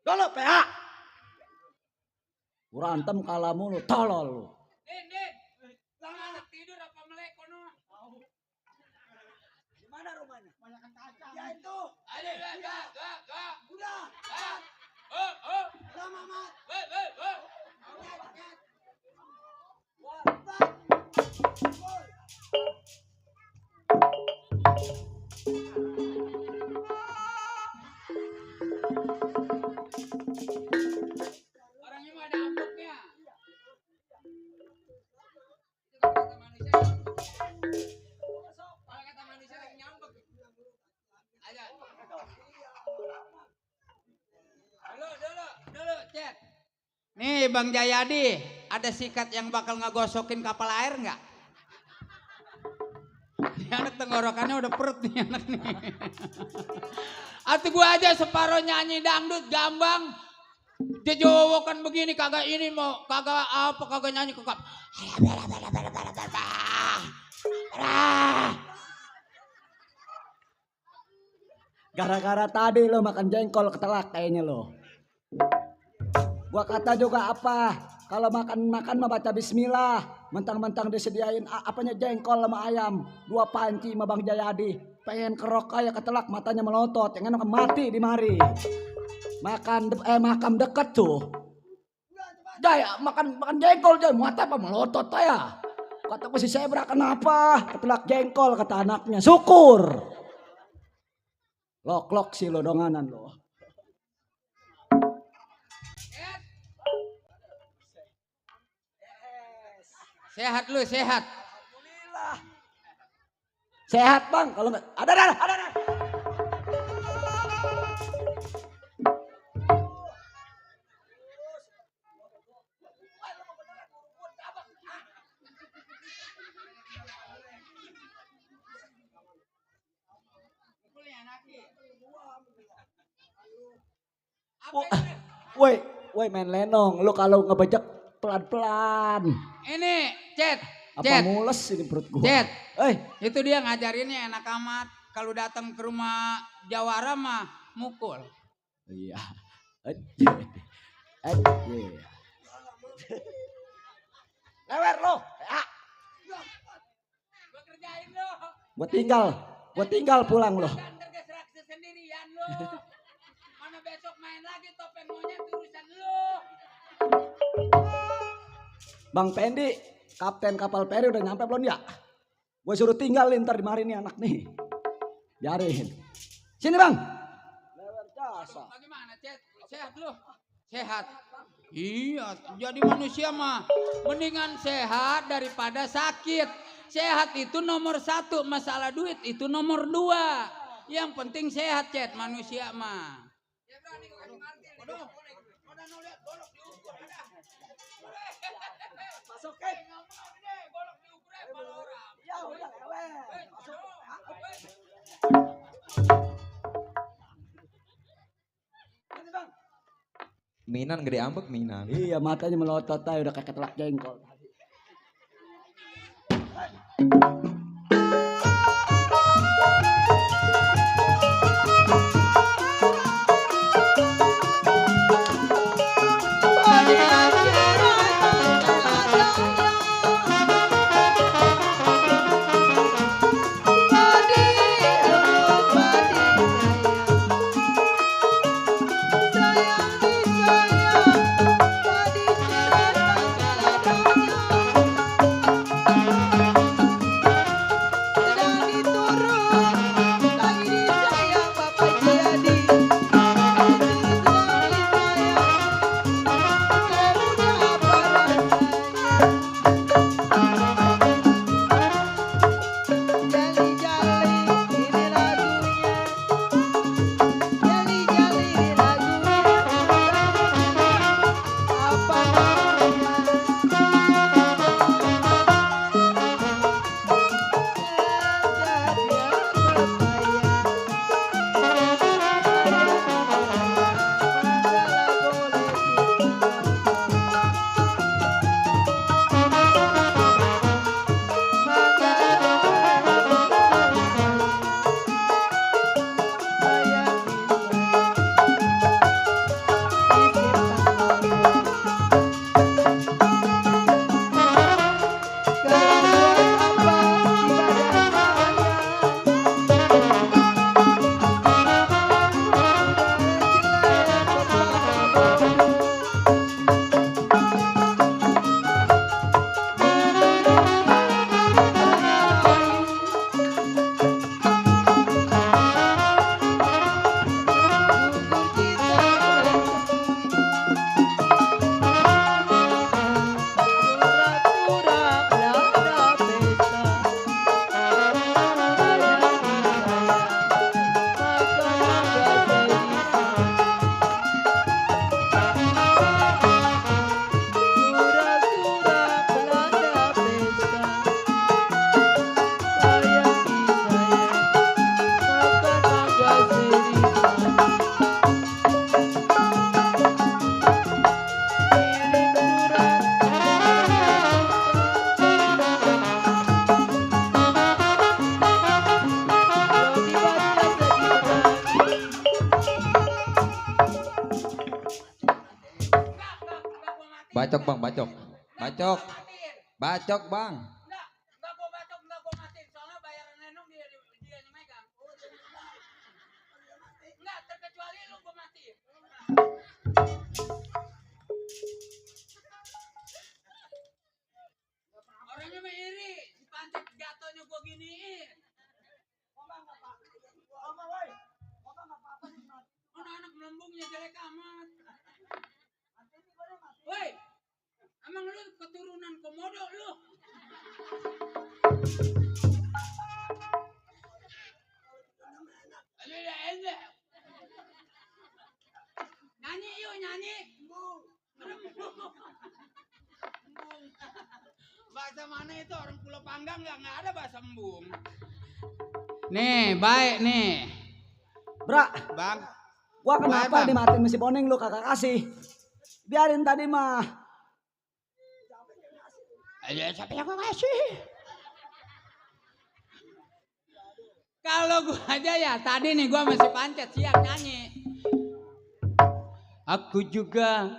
Dolo PA. Berantem kalah mulu, tolol lu. Din, lama anak tidur apa melek kono? Gimana rumahnya? Banyak kaca. Ya itu. Ada, gak. Udah. Oh. Lama mat. Orangnya mah ada amplopnya. Kalau kata manusia lagi nyambek. Aja. Dulu, chat. Nih Bang Jayadi, ada sikat yang bakal ngegosokin kapal air nggak? Ini anak tenggorokannya udah perut nih anak nih. Atau gua aja separuh nyanyi dangdut gambang. Dia jowokan begini kagak ini mau kagak apa kagak nyanyi kagak. Gara-gara tadi lo makan jengkol ketelak kayaknya lo. Gua kata juga apa, kalau makan mah baca bismillah. Mentang-mentang disediain apanya jengkol sama ayam. 2 panci sama Bang Jayadi. Pengen kerok kayak ketelak matanya melotot. Yang enak mati di mari. Makam deket tuh. Jaya makan jengkol aja muat apa melotot ya. Kataku si Zebra kenapa? Ketulak jengkol kata anaknya. Syukur. Lok sih lo donganan lo. Sehat lu, sehat. Sehat bang, kalau nggak ada. Woi main lenong, lu kalau ngebejek pelan-pelan. Ini, Cet. Apa mules ini perut gua? Cet. Itu dia ngajarinnya enak amat. Kalau datang ke rumah Jawara mah mukul. Iya. Lewer lo. Gua kerjain lo. Gua tinggal pulang lo. Jangan tergeserak sendirian lo. Mana besok main lagi topeng monyet urusan lo. Bang Pendi, kapten kapal peri udah nyampe belum ya? Gue suruh tinggal ntar di mari nih anak nih. Biarin. Sini bang. Lewer jasa. Bagaimana Cet? Sehat lo? Sehat. Iya, jadi manusia mah mendingan sehat daripada sakit. Sehat itu nomor 1, masalah duit itu nomor 2. Yang penting sehat Cet, manusia mah. Masuk ke. Ya udah lewer. Masuk. Minan gede ambek Minan. Iya matanya melotot aja udah kayak ketelak jengkol. Bacok bang, bacok. Bacok. Bacok bang. Enggak gua bacok, enggak gua matiin. Soalnya bayaran Nenong dia yang megang. Enggak, terkecuali lu gua matiin. Orangnya mah iri. embungnya jelek amat. Woi, emang lu keturunan komodo lu? Nyanyi yuk, nyanyi. Bahasa mana itu orang Pulau Panggang nggak ada bahasa embung. Nih, baik nih. Bra, Bang. gua Baik, kenapa Bang. dimatiin mesin boneng lu kagak kasih? Biarin tadi mah. Ayo, siapa yang gua kasih? Kalau gua aja ya, tadi nih gua masih pancet siap nyanyi. Aku juga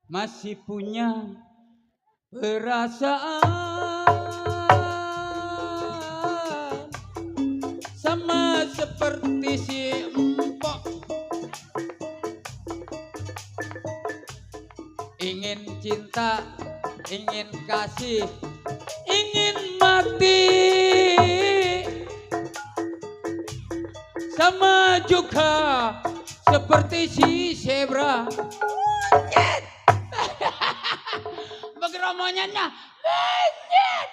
masih punya perasaan sama seperti si empok, ingin cinta, ingin kasih, ingin mati, sama juga seperti si zebra. Bagaimana monyetnya? Monyet.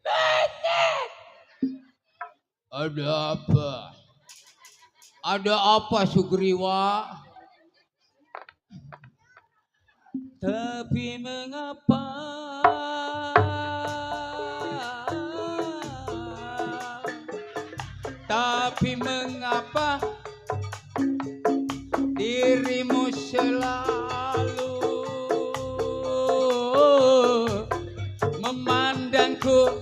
Monyet. Ada apa? Ada apa Sugriwa? Tapi mengapa? Tapi mengapa dirimu selalu memandangku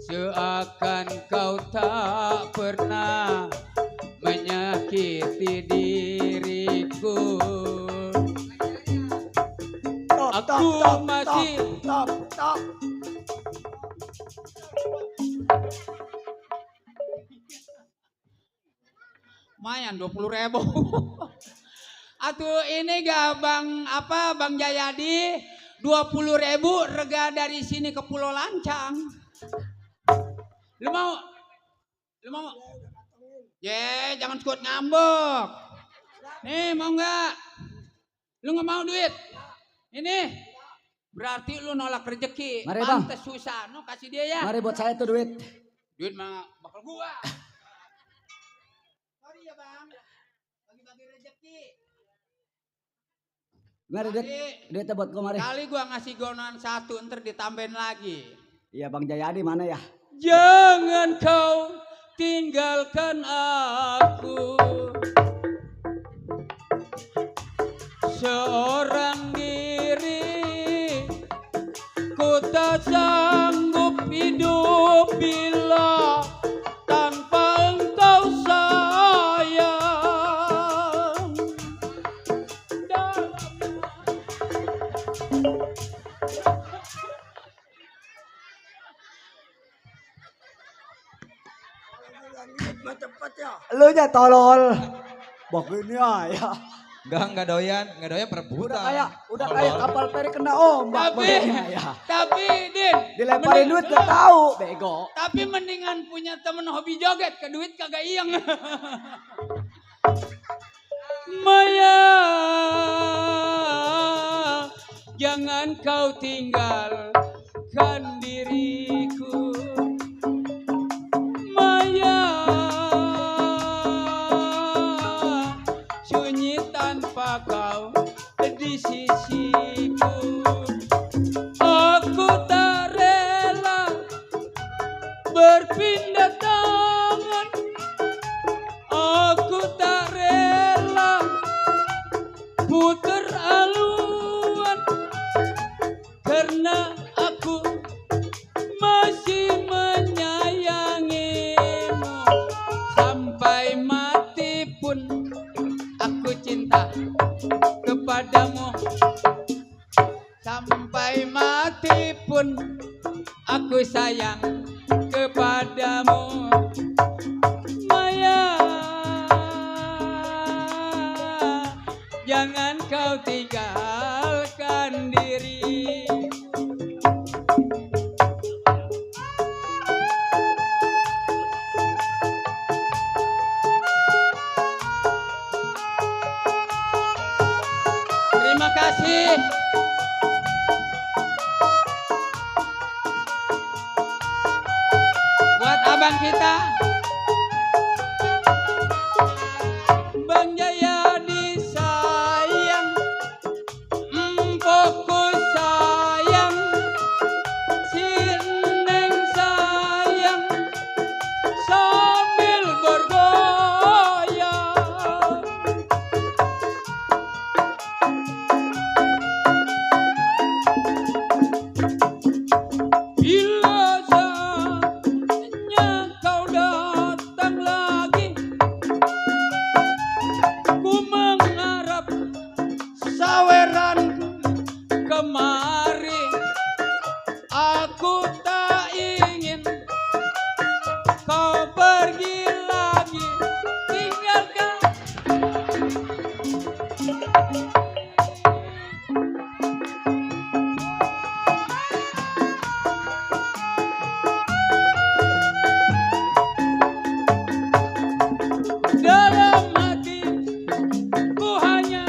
seakan kau tak pernah menyakiti diriku. Aku masih lumayan 20.000. Atuh ini gak Bang Jayadi 20.000 rega dari sini ke Pulau Lancang. Lu mau? Jangan sekut ngambek. Nih mau nggak? Lu nggak mau duit? Ini berarti lu nolak rezeki. Mari, Bang. Pantes susah, no kasih dia ya. Mari buat saya tuh duit. Duit mah bakal gua. Sorry ya Bang, bagi-bagi rezeki. Mari duit, duitnya buat gua mari. Kali gua ngasih gonoan 1, ntar ditambahin lagi. Iya Bang Jayadi mana ya? Jangan kau tinggalkan aku seorang diri, ku tak sanggup hidup bila tanpa engkau sayang. Cepet ya. Lu nya tolol. Begini ya. Enggak doyan perebutan. Udah kayak kapal feri kena ombak Tapi, begini ya. tapi Din, Dilemparin duit gak tahu, bego. tapi mendingan punya temen hobi joget, ke duit kagak iyeng. Maya, jangan kau tinggalkan diriku. Maya, sunyi tanpa kau di sisiku. Aku tak rela berpindah tangan. Aku tak rela puter aluan, karena aku masih menyayangimu. Sampai mati pun aku cinta kepadamu. Sampai mati pun aku sayang kepadamu. Maya, jangan kau tinggalkan diri. kita. Bang Jayadi sayang, empokku sayang, si Neng sayang, sambil bergoyang. Bila saatnya kau datang lagi, ku mengharap saweran kemari. Aku tak ingin kau pergi lagi, tinggalkan. Dalam hati ku hanya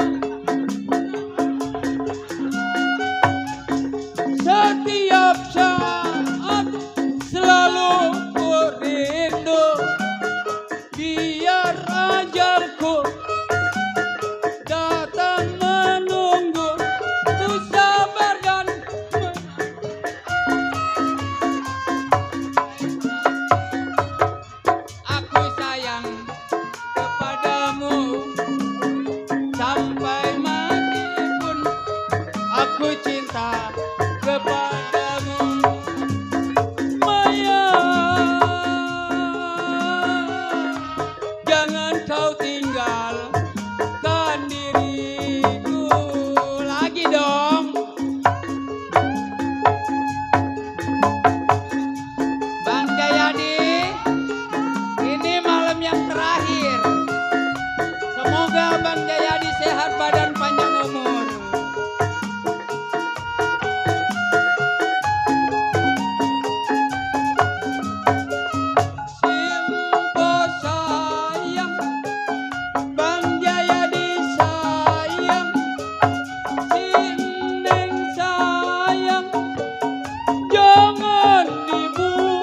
setiap saat selalu ku rindu. Biar ajalku datang menunggu, ku sabar dan aku sayang kepadamu sampai mati pun aku cinta kepadamu. Maya, jangan kau tinggalkan diriku lagi dong. Bang Jayadi, ini malam yang terakhir. Semoga Bang Jayadi sehat badan panjang umur. Simpo sayang, Bang Jayadi sayang, si Neng sayang, jangan dibuang.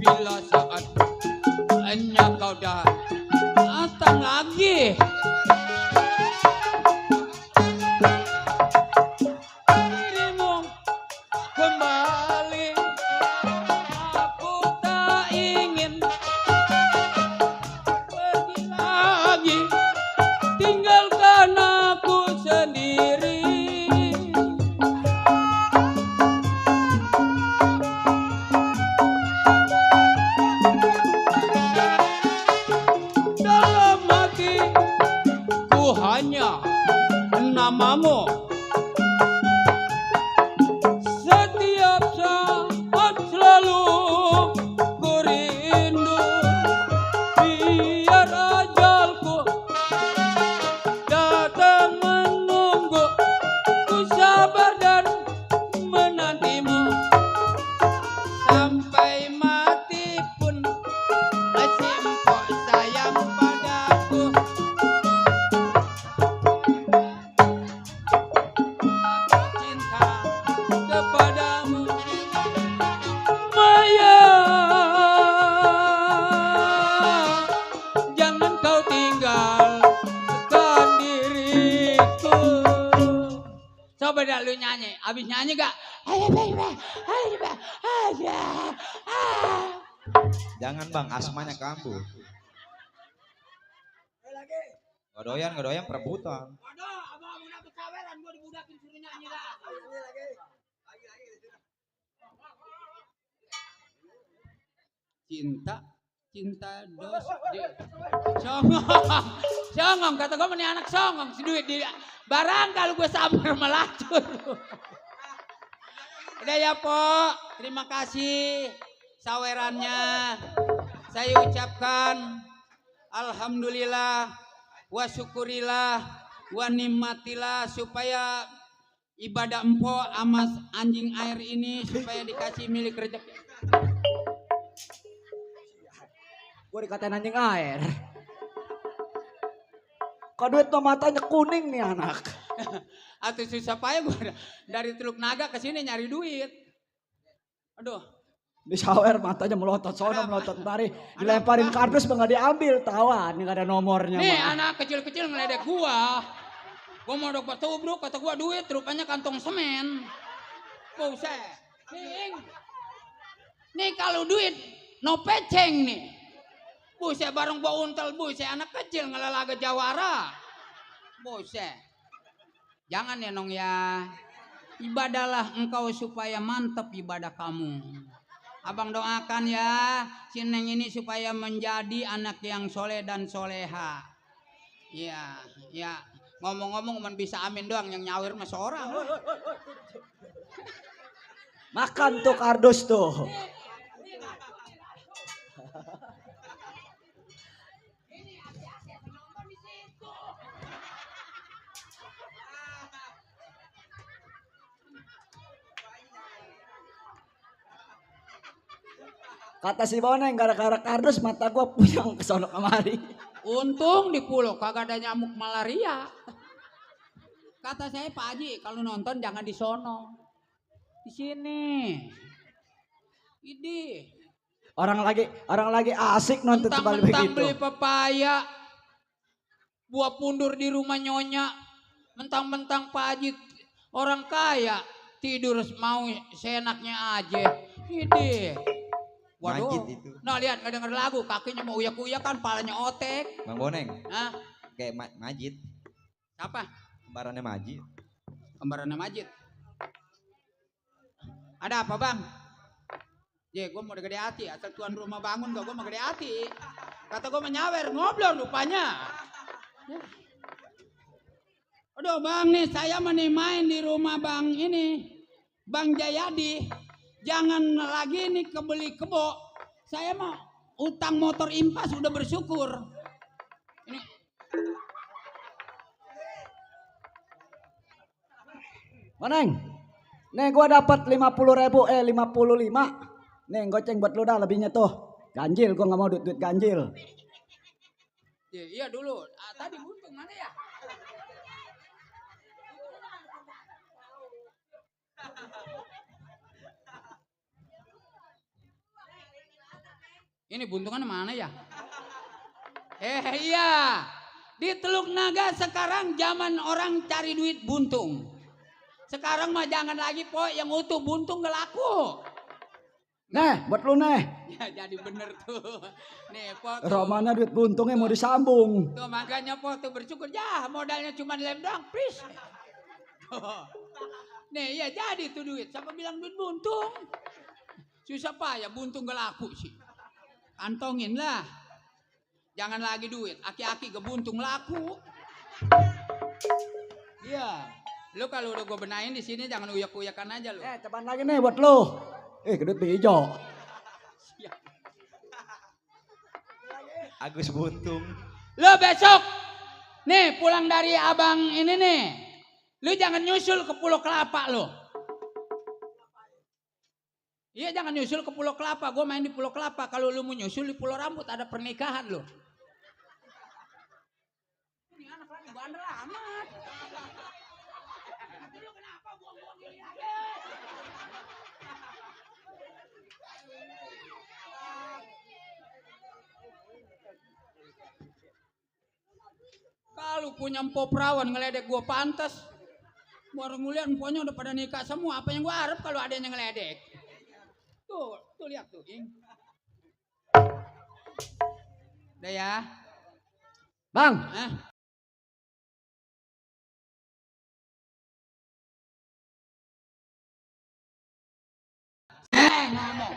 Bila saatnya kau datang lagi, dirimu kembali. Aku tak ingin pergi lagi, tinggalkan aku sendiri. Dalam hati ku hanya namamu. Setiap saat selalu ku rindu. Biar ajalku datang menunggu, ku sabar dan menantimu sampai mati pun. Masih empok sayang padaku. Cinta kepadamu. Maya, jangan kau tinggalkan diriku. Coba dah lu nyanyi. Abis nyanyi gak? Jangan bang, asmanya kambuh. Nggak doyan perebutan. Cinta dos songong, songong kata gue nih anak songong si duit di barang kalau gue samper melacur. Udah ya Po, terima kasih sawerannya. Saya ucapkan alhamdulillah wa syukurillah wa nikmatilah supaya ibadah empok amas anjing air ini supaya dikasih milik rezeki. Gue dikatain anjing air. Kok duit tuh matanya kuning nih anak. Atau susah payah gue dari Teluk Naga ke sini nyari duit. Aduh. Di shower matanya melotot sono melotot mari. Dilemparin kardus nggak diambil. Tawa nih gak ada nomornya. Nih mah. anak kecil-kecil ngeledek gua. Gua mau dapat tubruk kata gua duit rupanya kantong semen. Buset. Nih kalau duit no peceng nih. Buset bareng gua untel buset anak kecil ngelalaga jawara. Buset. Jangan ya Nong ya. Ibadahlah engkau supaya mantap ibadah kamu. Abang doakan ya si Neng ini supaya menjadi anak yang soleh dan soleha. Ya, ya. Ngomong-ngomong cuma bisa amin doang yang nyawir mah seorang. Makan tuh kardus tuh. Kata si Boneng gara-gara kardus mata gua puyeng kesono kemari. Untung di pulau kagak ada nyamuk malaria. Kata saya Pak Haji kalau nonton jangan di sono. Di sini. Ini. Orang lagi asik nonton sebalik Mentang-mentang begitu. beli pepaya. Buah pundur di rumah nyonya. Mentang-mentang Pak Haji orang kaya. Tidur mau seenaknya aja. Ini. Waduh. Majid itu. Nah lihat nggak denger lagu. Kakinya mau uyak-uyak kan. Palanya otek. Bang Boneng. Hah? Kayak Majid. Siapa? Kembarannya Majid. Kembarannya Majid. Ada apa bang? Gue mau gede hati. Asal tuan rumah bangun gue mau gede hati. Kata gue menyawer. Ngobrol rupanya. Aduh bang nih saya main di rumah bang ini. Bang Jayadi. Jangan lagi nih kebeli kebo. Saya mah utang motor impas udah bersyukur. Ini. Boneng. Nih gua dapat 50.000 55. Nih goceng buat lu dah lebihnya tuh. Ganjil gua nggak mau duit ganjil. Iya dulu. Tadi buntung mana ya? Ini buntungan mana ya? Iya. Di Teluk Naga sekarang zaman orang cari duit buntung. Sekarang mah jangan lagi po yang utuh buntung gak laku. Nih buat lu nih. Ya jadi bener tuh. Nih po tuh. Romana duit buntungnya mau disambung. Tuh makanya po tuh bersyukur. Ya modalnya cuma lem doang. Please. Nih ya jadi tuh duit. Siapa bilang duit buntung? Susah payah buntung gak laku sih. Kantongin lah. Jangan lagi duit. Aki-aki gebuntung laku. Iya. Lu kalau udah gue benahin di sini jangan uyak-uyakan aja lu. Coba lagi nih buat lu. Kedut hijau. Agus Buntung. Lu besok nih pulang dari abang ini nih. Lu jangan nyusul ke Pulau Kelapa lu. Iya jangan nyusul ke Pulau Kelapa. Gue main di Pulau Kelapa. Kalau lu mau nyusul di Pulau Rambut ada pernikahan lu. Ini anak lagi bandel amat. Lu kenapa buang-buang diri aja? Kalau punya empo perawan ngeledek gue pantas. Baru ngeliat emponya udah pada nikah semua. Apa yang gue harap kalau ada yang ngeledek. Tuh lihat tuh, Ing. Udah ya. Bang. Ngomong.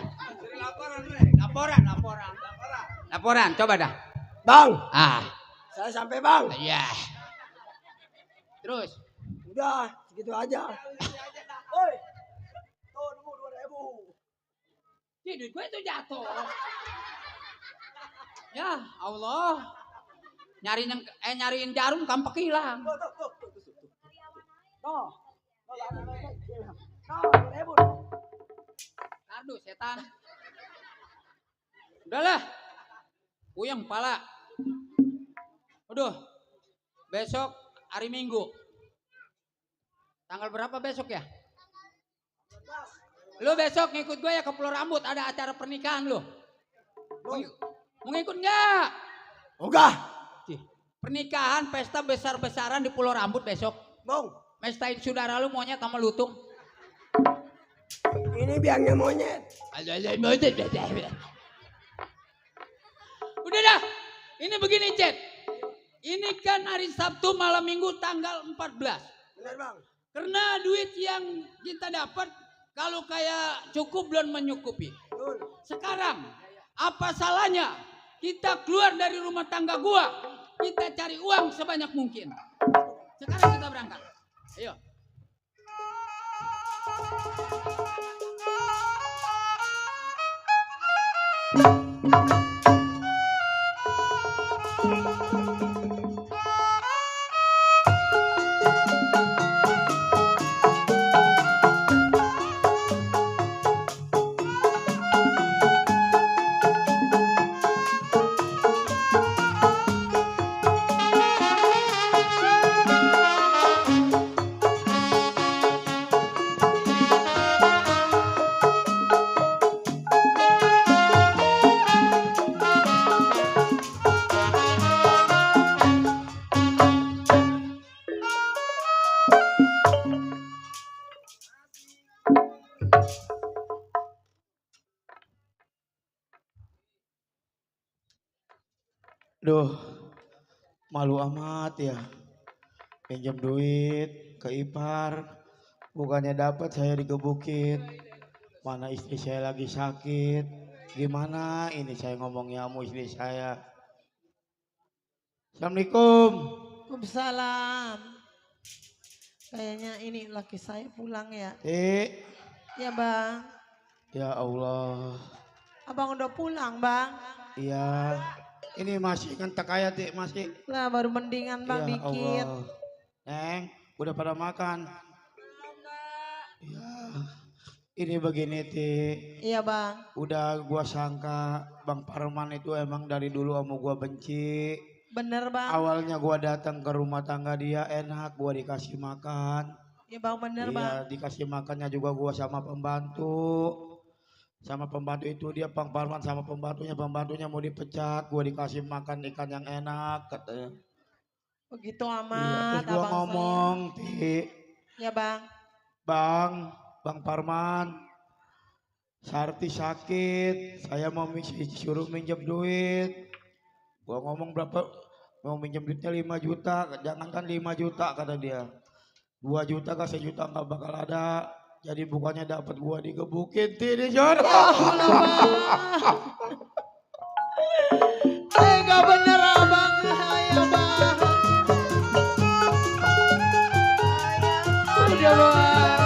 Laporan, coba dah. Bang. Saya sampai bang. Iya. Terus. Udah, segitu aja. Oi. Tuh, nemu 2.000. Duit gue itu jatuh. Ya Allah. Nyariin jarum kampak hilang. Tuh. Aduh setan. Udahlah. Puyeng pala. Aduh. besok hari Minggu. Tanggal berapa besok ya? Lu besok ngikut gue ya ke Pulau Rambut, ada acara pernikahan lu. Mau ngikut nggak? Enggak. Pernikahan pesta besar-besaran di Pulau Rambut besok. Bang, Mestain saudara lu monyet sama lutung. ini biangnya monyet. Udah dah. Ini begini, Cet. Ini kan hari Sabtu malam Minggu tanggal 14. Benar, Bang. Karena duit yang kita dapat kalau kayak cukup belum menyukupi. Sekarang apa salahnya kita keluar dari rumah tangga gua, kita cari uang sebanyak mungkin. Sekarang kita berangkat. Ayo. Duh, malu amat ya. Pinjam duit ke ipar, bukannya dapat saya digebukin. Mana istri saya lagi sakit. Gimana ini saya ngomongnya sama istri saya. Assalamualaikum. Waalaikumsalam. Kayaknya ini laki saya pulang ya. Ya bang. Ya Allah. Abang udah pulang bang. Iya. Ini masih ngentek aja Dik, masih. Lah baru mendingan bang Ya dikit. Allah. Neng, udah pada makan? Iya. Ini begini Tik. Iya bang. Udah gua sangka Bang Parman itu emang dari dulu sama gua benci. Bener bang. Awalnya gua datang ke rumah tangga dia enak, gua dikasih makan. Iya bang bener Iya, bang. dikasih makannya juga gua sama pembantu. Sama pembantu itu dia Bang Parman sama pembantunya mau dipecat, gua dikasih makan ikan yang enak katanya. Begitu Iya, amat terus gua abang ngomong, Tik, saya. Ya bang. Bang Parman, Sarti sakit, saya mau suruh minjem duit. Gua ngomong berapa, mau minjem duitnya 5 juta, jangankan 5 juta kata dia. 2 juta ke 1 juta nggak bakal ada. Jadi bukannya dapat gua digebukin, di jodoh. Ya Allah bang. Tega bener abang saya bang. Udah bang.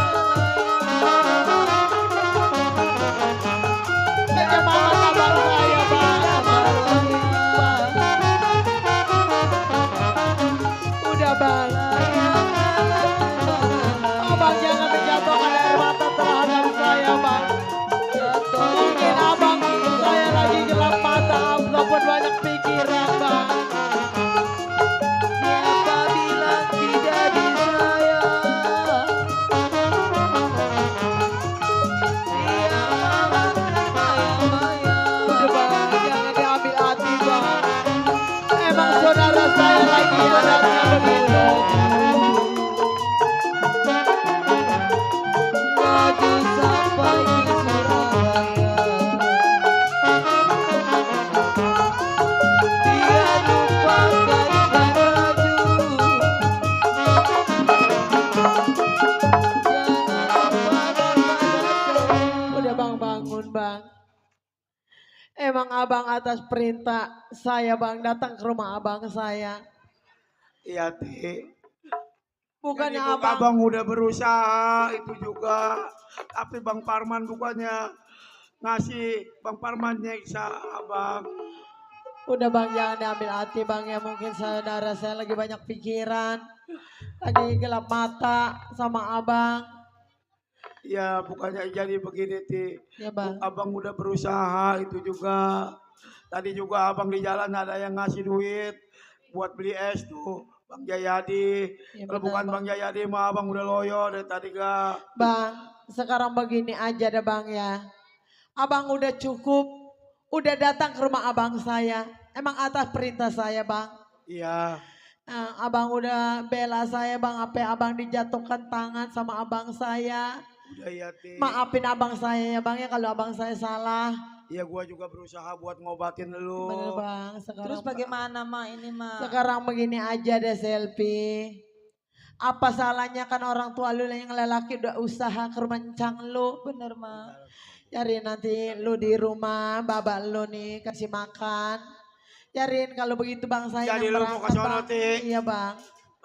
Tega banget abang saya bang. Udah bang. Abang jangan menjatuhkan air mata terhadap saya bang. Mungkin abang saya lagi gelap mata ataupun banyak pikiran bang. Siapa bilang tidak disayang? Udah bang, jangan diambil hati bang. Emang saudara saya lagi adatnya begitu. Maju sampai ke Surabaya. Dia lupakan baju. Udah bang bangun bang. Emang abang atas perintah saya bang datang ke rumah abang saya. Iya Tik. Bukannya Jadi abang udah berusaha itu juga, tapi Bang Parman bukannya ngasih Bang Parman nyiksa abang. Udah bang jangan diambil hati bang ya, mungkin saudara saya lagi banyak pikiran, lagi gelap mata sama abang. Ya bukannya jadi begini Ti. Ya bang. Abang udah berusaha itu juga. Tadi juga abang di jalan ada yang ngasih duit buat beli es tuh. Bang Jayadi. Ya, Kalau benar, bukan Bang Jayadi mah abang udah loyo dari tadi ga. Bang, sekarang begini aja deh bang ya. Abang udah cukup, udah datang ke rumah abang saya. Emang atas perintah saya bang. Iya. Abang udah bela saya bang, apa abang dijatuhkan tangan sama abang saya. Udah ya Ti. Maafin abang saya ya bang ya kalau abang saya salah. Iya gua juga berusaha buat ngobatin lu. Bener bang. Sekarang, Terus bagaimana mak ini mak? sekarang begini aja deh Selfie. Apa salahnya kan orang tua lu yang lelaki udah usaha kerencang lu. Bener mak. Cari nanti lu di rumah, babak lu nih kasih makan. Cariin kalau begitu bang saya Jadi yang lu mau ke berangkat, sono, Bang. Ti? Iya bang.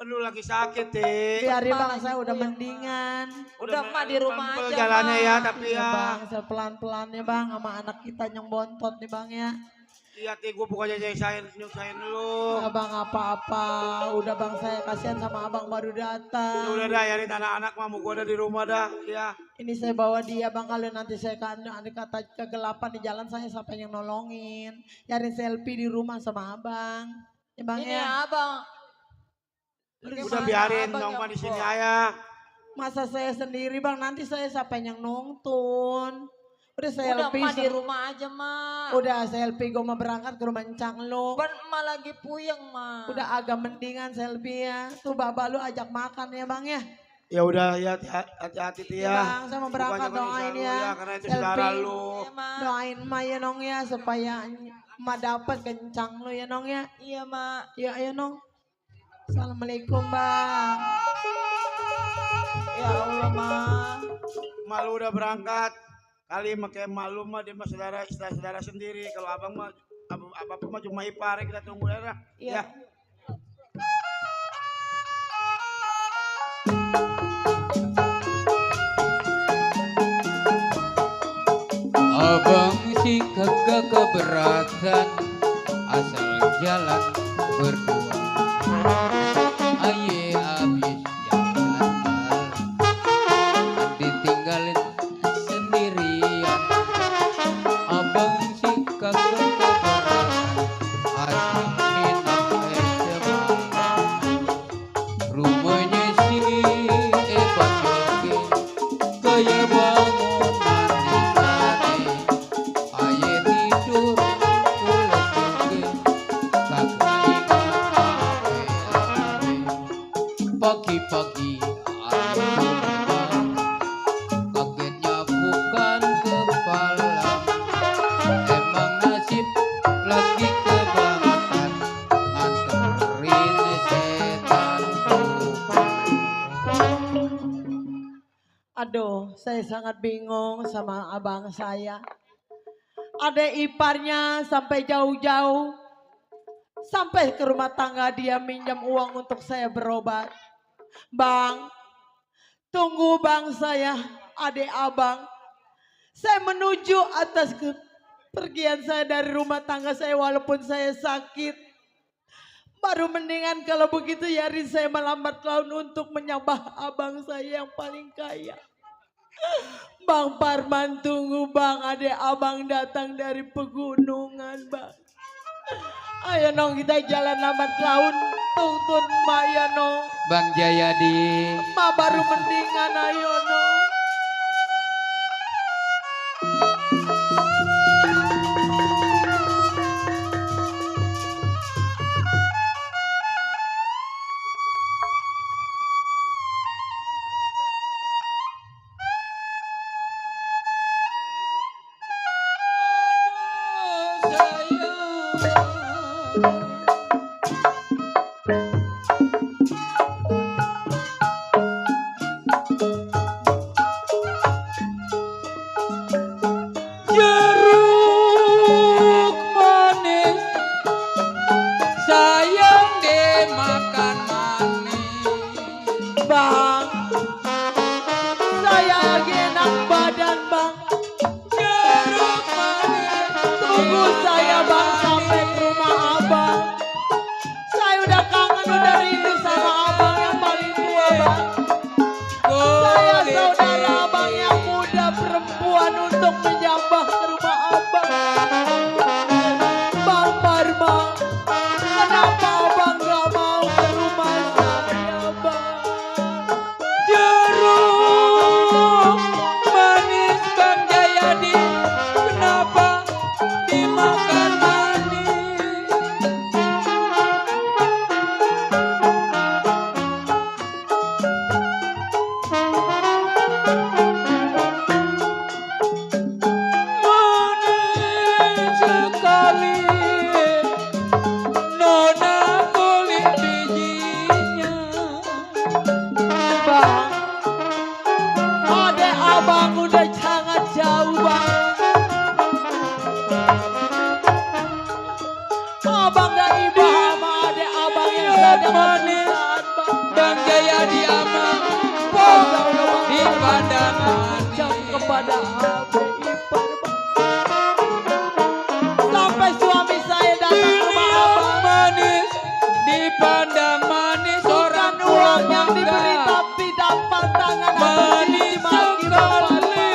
Lu lagi sakit Ti. Biarin bang lagi saya udah puyeng, mendingan. Udah mak di rumah Pelan-pelan aja jalannya mak. ya tapi Iya ya. bang, saya pelan-pelan ya bang sama anak kita yang bontot nih bang ya. Iya Ti gua bukannya nyusahin lu. Abang apa-apa, udah bang saya kasihan sama abang baru Ya datang. udah dah yarin anak-anak mah gua ada di rumah dah ya. Ini saya bawa dia bang, kalau nanti saya kan ada kata kegelapan di jalan saya siapa yang nolongin. Cari Selfie di rumah sama abang. Ya bang Ini ya. abang. Udah biarin nongkrong di sini aja. Masa saya sendiri bang, nanti saya siapa yang nonton. Udah Udah Selfie. mak di rumah aja mak. Udah Selfie gue mau berangkat ke rumah encang lu. Kan emak lagi puyeng mak. Udah agak mendingan Selfie ya. Tuh bapak lu ajak makan ya bang ya. Ya udah ya hati-hati Ti Ya ya. bang, saya mau berangkat Bukannya doain menyiksa lu ya. karena itu Selfie. saudara lu. Iya mak. Doain emak ya nong ya supaya emak dapat kencang lu ya nong ya. Iya mak. Ya ayo nong. Assalamualaikum bang. Ya Allah mak. Malu udah berangkat. Kali make malu mah dia mah saudara sendiri. Kalau abang mah apa mah cuma ipar kita tunggu ya. Iya. Ya. Abang si kagak keberatan asal jalan berdua. Aye abis jalan malam ditinggalin sendirian. Abang si kagak keberatan asal minum es semalam. Rumahnya si Evan Yogi gaya bangunan di sana. Aye tidur pulas juga kagak ingat apa-apa. Pagi-pagi aye pulang kagetnya bukan kepala. Emang nasib lagi kebangetan nganterin setan Aduh, saya sangat bingung sama abang saya. Ada iparnya sampai jauh-jauh. Sampai ke rumah tangga dia minjam uang untuk saya berobat. Bang, tunggu bang saya, adik abang. Saya menuju atas kepergian saya dari rumah tangga saya walaupun saya sakit. Baru mendingan kalau begitu Yarin saya melambat laun untuk menyembah abang saya yang paling kaya. Bang Parman tunggu bang, adik abang datang dari pegunungan bang. Ayo nong kita jalan lambat laun, tuntun mak ya nong. Bang Jayadi. Mak baru mendingan ayo nong. bangga ibu sama adik abang yang sedang manis Bang Jaya di amang di pandangan kepada adik ipar sampai suami saya datang ke rumah abang manis dipandang manis orang uang yang diberi tapi dapat tangan manis maki sekali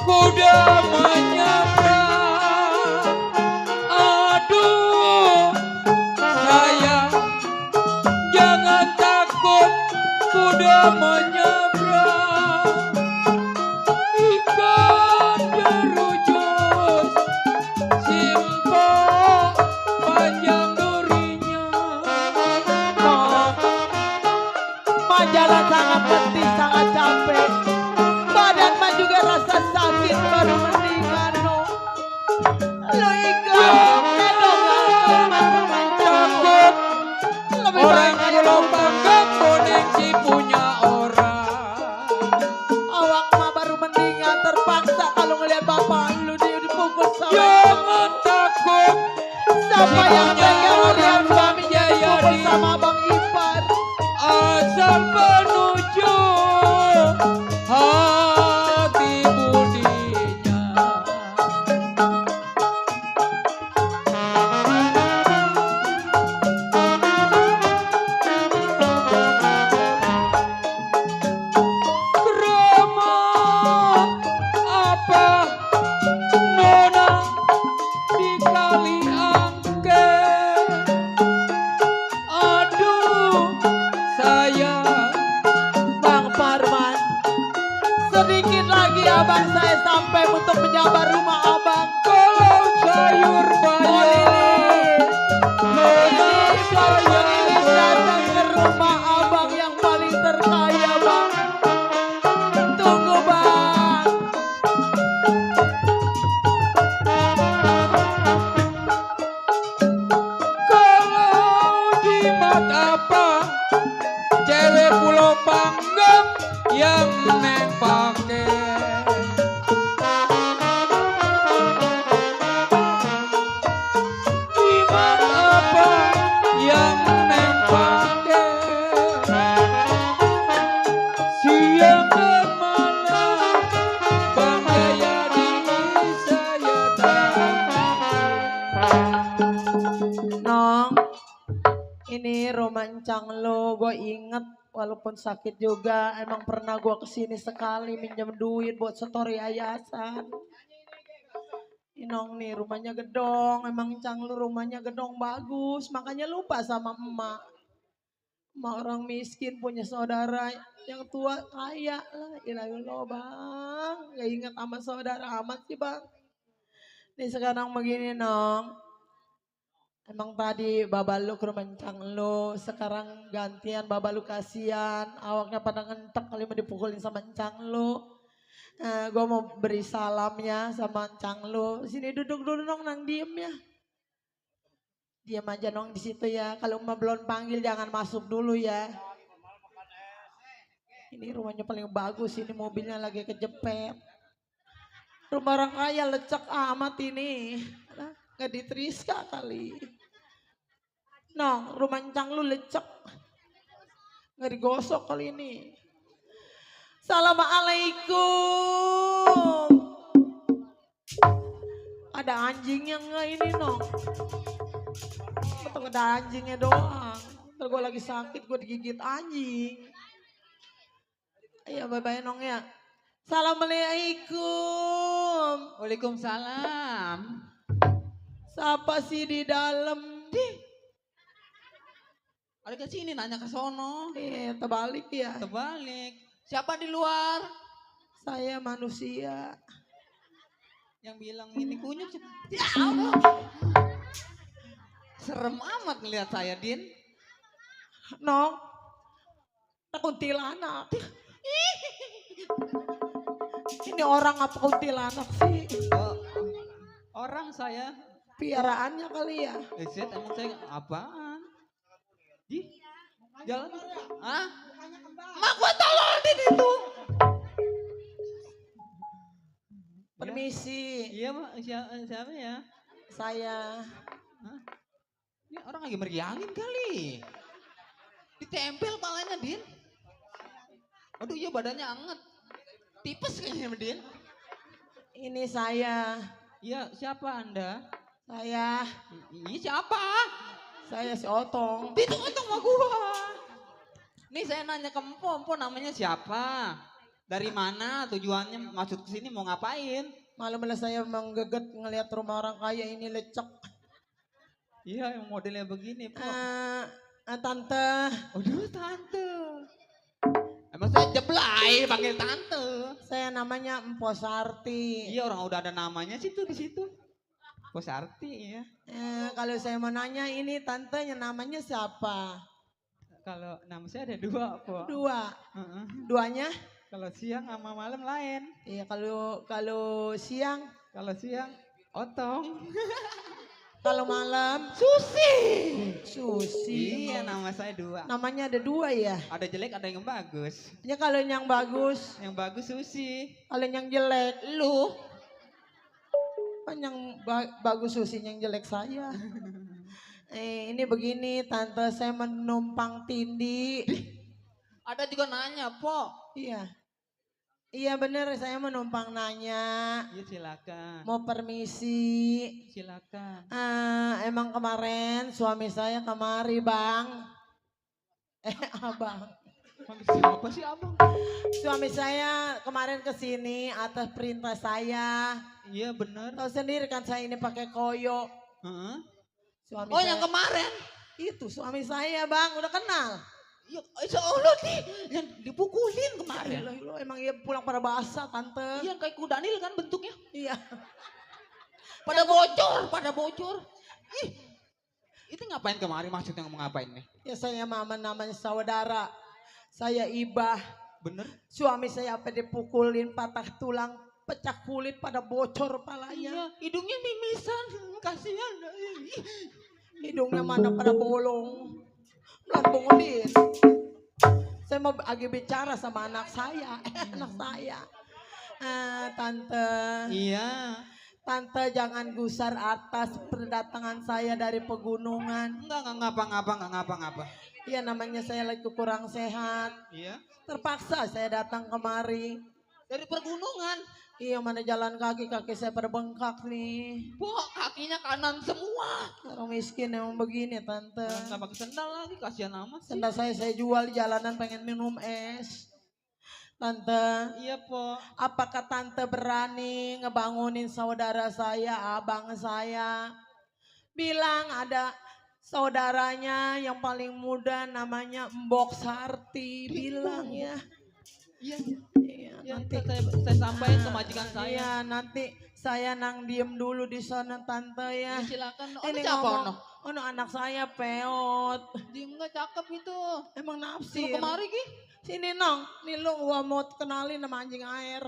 kuda menyeberang, aduh sayang, jangan takut kuda menyeberang, ikan derujus, simpok panjang durinya. Majalah sangat letih, sangat capek. Badan mah juga rasa sakit baru mendingan no. Lo ikan, takut orang gelombang bonek si punya orang. awak mah baru mendingan terpaksa kalau ngelihat bapak lu dia dipukul sama Jangan takut siapa yang tega ngelihat suami Jaya dipukul di sama bang ipar. asal menuju hati budinya. Krama apa nona di kali angke, aduh sayang Bang Parman, sedikit lagi abang saya sampai untuk menyabar rumah abang. kalau sayur bayar Ini sayur ini datang ke rumah abang yang paling terkaya bang. Tunggu bang. kalau di mata apa cewek pulau Panggang yang neng pake. Di mata apa yang neng pake. Siang dan malam Bang Jayadi saya Nong, ini romancang lo, gue inget walaupun sakit juga, emang pernah gue kesini sekali minjem duit buat setor yayasan. Nong nih rumahnya gedong, emang cang lu rumahnya gedong bagus, makanya lupa sama emak. Emak orang miskin punya saudara yang tua kaya lah, ilah bang, gak inget sama saudara amat sih bang. Nih sekarang begini nong, emang tadi baba lu ke rumah encang lu, sekarang gantian baba lu kasihan, awaknya pada ngentek kali mau dipukulin sama encang lu. Gue mau beri salamnya sama encang lu. Sini duduk dulu nong, nang diem ya. Diam aja nong di situ ya. Kalau emak belum panggil jangan masuk dulu ya. Ini rumahnya paling bagus, ini mobilnya lagi kejepit. Rumah orang kaya lecek amat ini. Gak diteriska kali. Nong, rumah encang lu lecek. Gak digosok kali ini. Assalamualaikum. Ada anjingnya nggak ini nong? Atau ada anjingnya doang? Ntar gue lagi sakit gue digigit anjing. Iya bye-bye nong ya. Assalamualaikum. Waalaikumsalam. Siapa sih di dalam? Ada ke sini nanya ke sono. Terbalik ya. Terbalik. Siapa di luar? Saya manusia. Yang bilang ini kunyit. Ya Allah. Serem amat ngeliat saya, Din. Nong, kuntilanak. Ini orang apa kuntilanak sih? Oh, orang saya. Piaraannya kali ya. Set, emang saya apaan? Di jalan. Hah? Mak gua tolol di situ. Permisi. Iya, Mak. Siapa ya? Saya. Hah? Ini orang lagi meriangin kali. Ditempel palanya, Din. Aduh, iya badannya anget. Tipes kayaknya, Din. Ini saya. Iya, siapa Anda? Saya. Iya, siapa? Saya si Otong. Itu untung sama gua. Nih saya nanya ke Empo namanya siapa? Dari mana? Tujuannya maksud kesini mau ngapain? Malam-malam saya menggeget ngelihat rumah orang kaya ini lecek. Iya, yang modelnya begini, Po. Tante. Aduh, Tante. Emang saya jeblay panggil Tante. Saya namanya Empo Sarti. Iya, orang udah ada namanya situ di situ. Pos Arti ya. Kalau saya mau nanya ini tantenya namanya siapa? Kalau nama saya ada 2, Po. 2. Duanya? Kalau siang sama malam lain. Iya, kalau siang? Kalau siang Otong. Kalau malam? Susi. Susi. Iya, nama saya 2. Namanya ada 2 ya? Ada jelek, ada yang bagus. Ya kalau yang bagus? Yang bagus Susi. Kalau yang jelek? Lu. Kan yang bagus Susi, yang jelek saya. Ini begini, tante saya menumpang tindi. Ada juga nanya, Po. Iya. Iya bener, saya menumpang nanya. Iya, silakan. Mau permisi. Silakan. Emang kemarin suami saya kemari, Bang. Abang. Siapa sih, Abang? Suami saya kemarin kesini atas perintah saya. Iya, bener. Tahu sendiri kan saya ini pakai koyo. Suami Oh, saya, yang kemarin? Itu suami saya, Bang, udah kenal. Ya, insya Allah yang dipukulin kemarin. Lo emang iya pulang pada basah, tante. Iya, kayak kudanil kan bentuknya. Iya. Pada bocor. Ih, itu ngapain kemarin, maksudnya mau ngapain nih? Ya saya mama namanya saudara. Saya Ibah. Bener? Suami saya apa dipukulin, patah tulang, pecah kulit, pada bocor palanya. Iya, hidungnya mimisan, kasihan. Hidungnya mana pada bolong. Melambungin. Saya mau lagi bicara sama anak saya. Anak saya. Tante. Iya. Tante jangan gusar atas perdatangan saya dari pegunungan. Enggak ngapa-ngapa. Iya, namanya saya lagi kurang sehat. Iya. Terpaksa saya datang kemari. Dari pergunungan. Iya, mana jalan kaki saya pada bengkak nih. Po, kakinya kanan semua. Orang miskin emang begini, tante. Nggak pakai sendal lagi, kasihan amat sih. Sendal saya jual di jalanan, pengen minum es. Tante. Iya, Po. Apakah tante berani ngebangunin saudara saya, abang saya? Bilang ada saudaranya yang paling muda namanya Mbok Sarti. Bilang ya. Iya. Ya, Nanti saya sampaikan ke majikan saya. Iya, nanti saya nang diem dulu di sana, tante ya. Silakan. Ini siapa ngomong, anak saya peot. Diem nggak, cakep itu. Emang nafsir. Suruh kemari Ki. Sini nong, nih lu gua mau kenalin sama anjing air.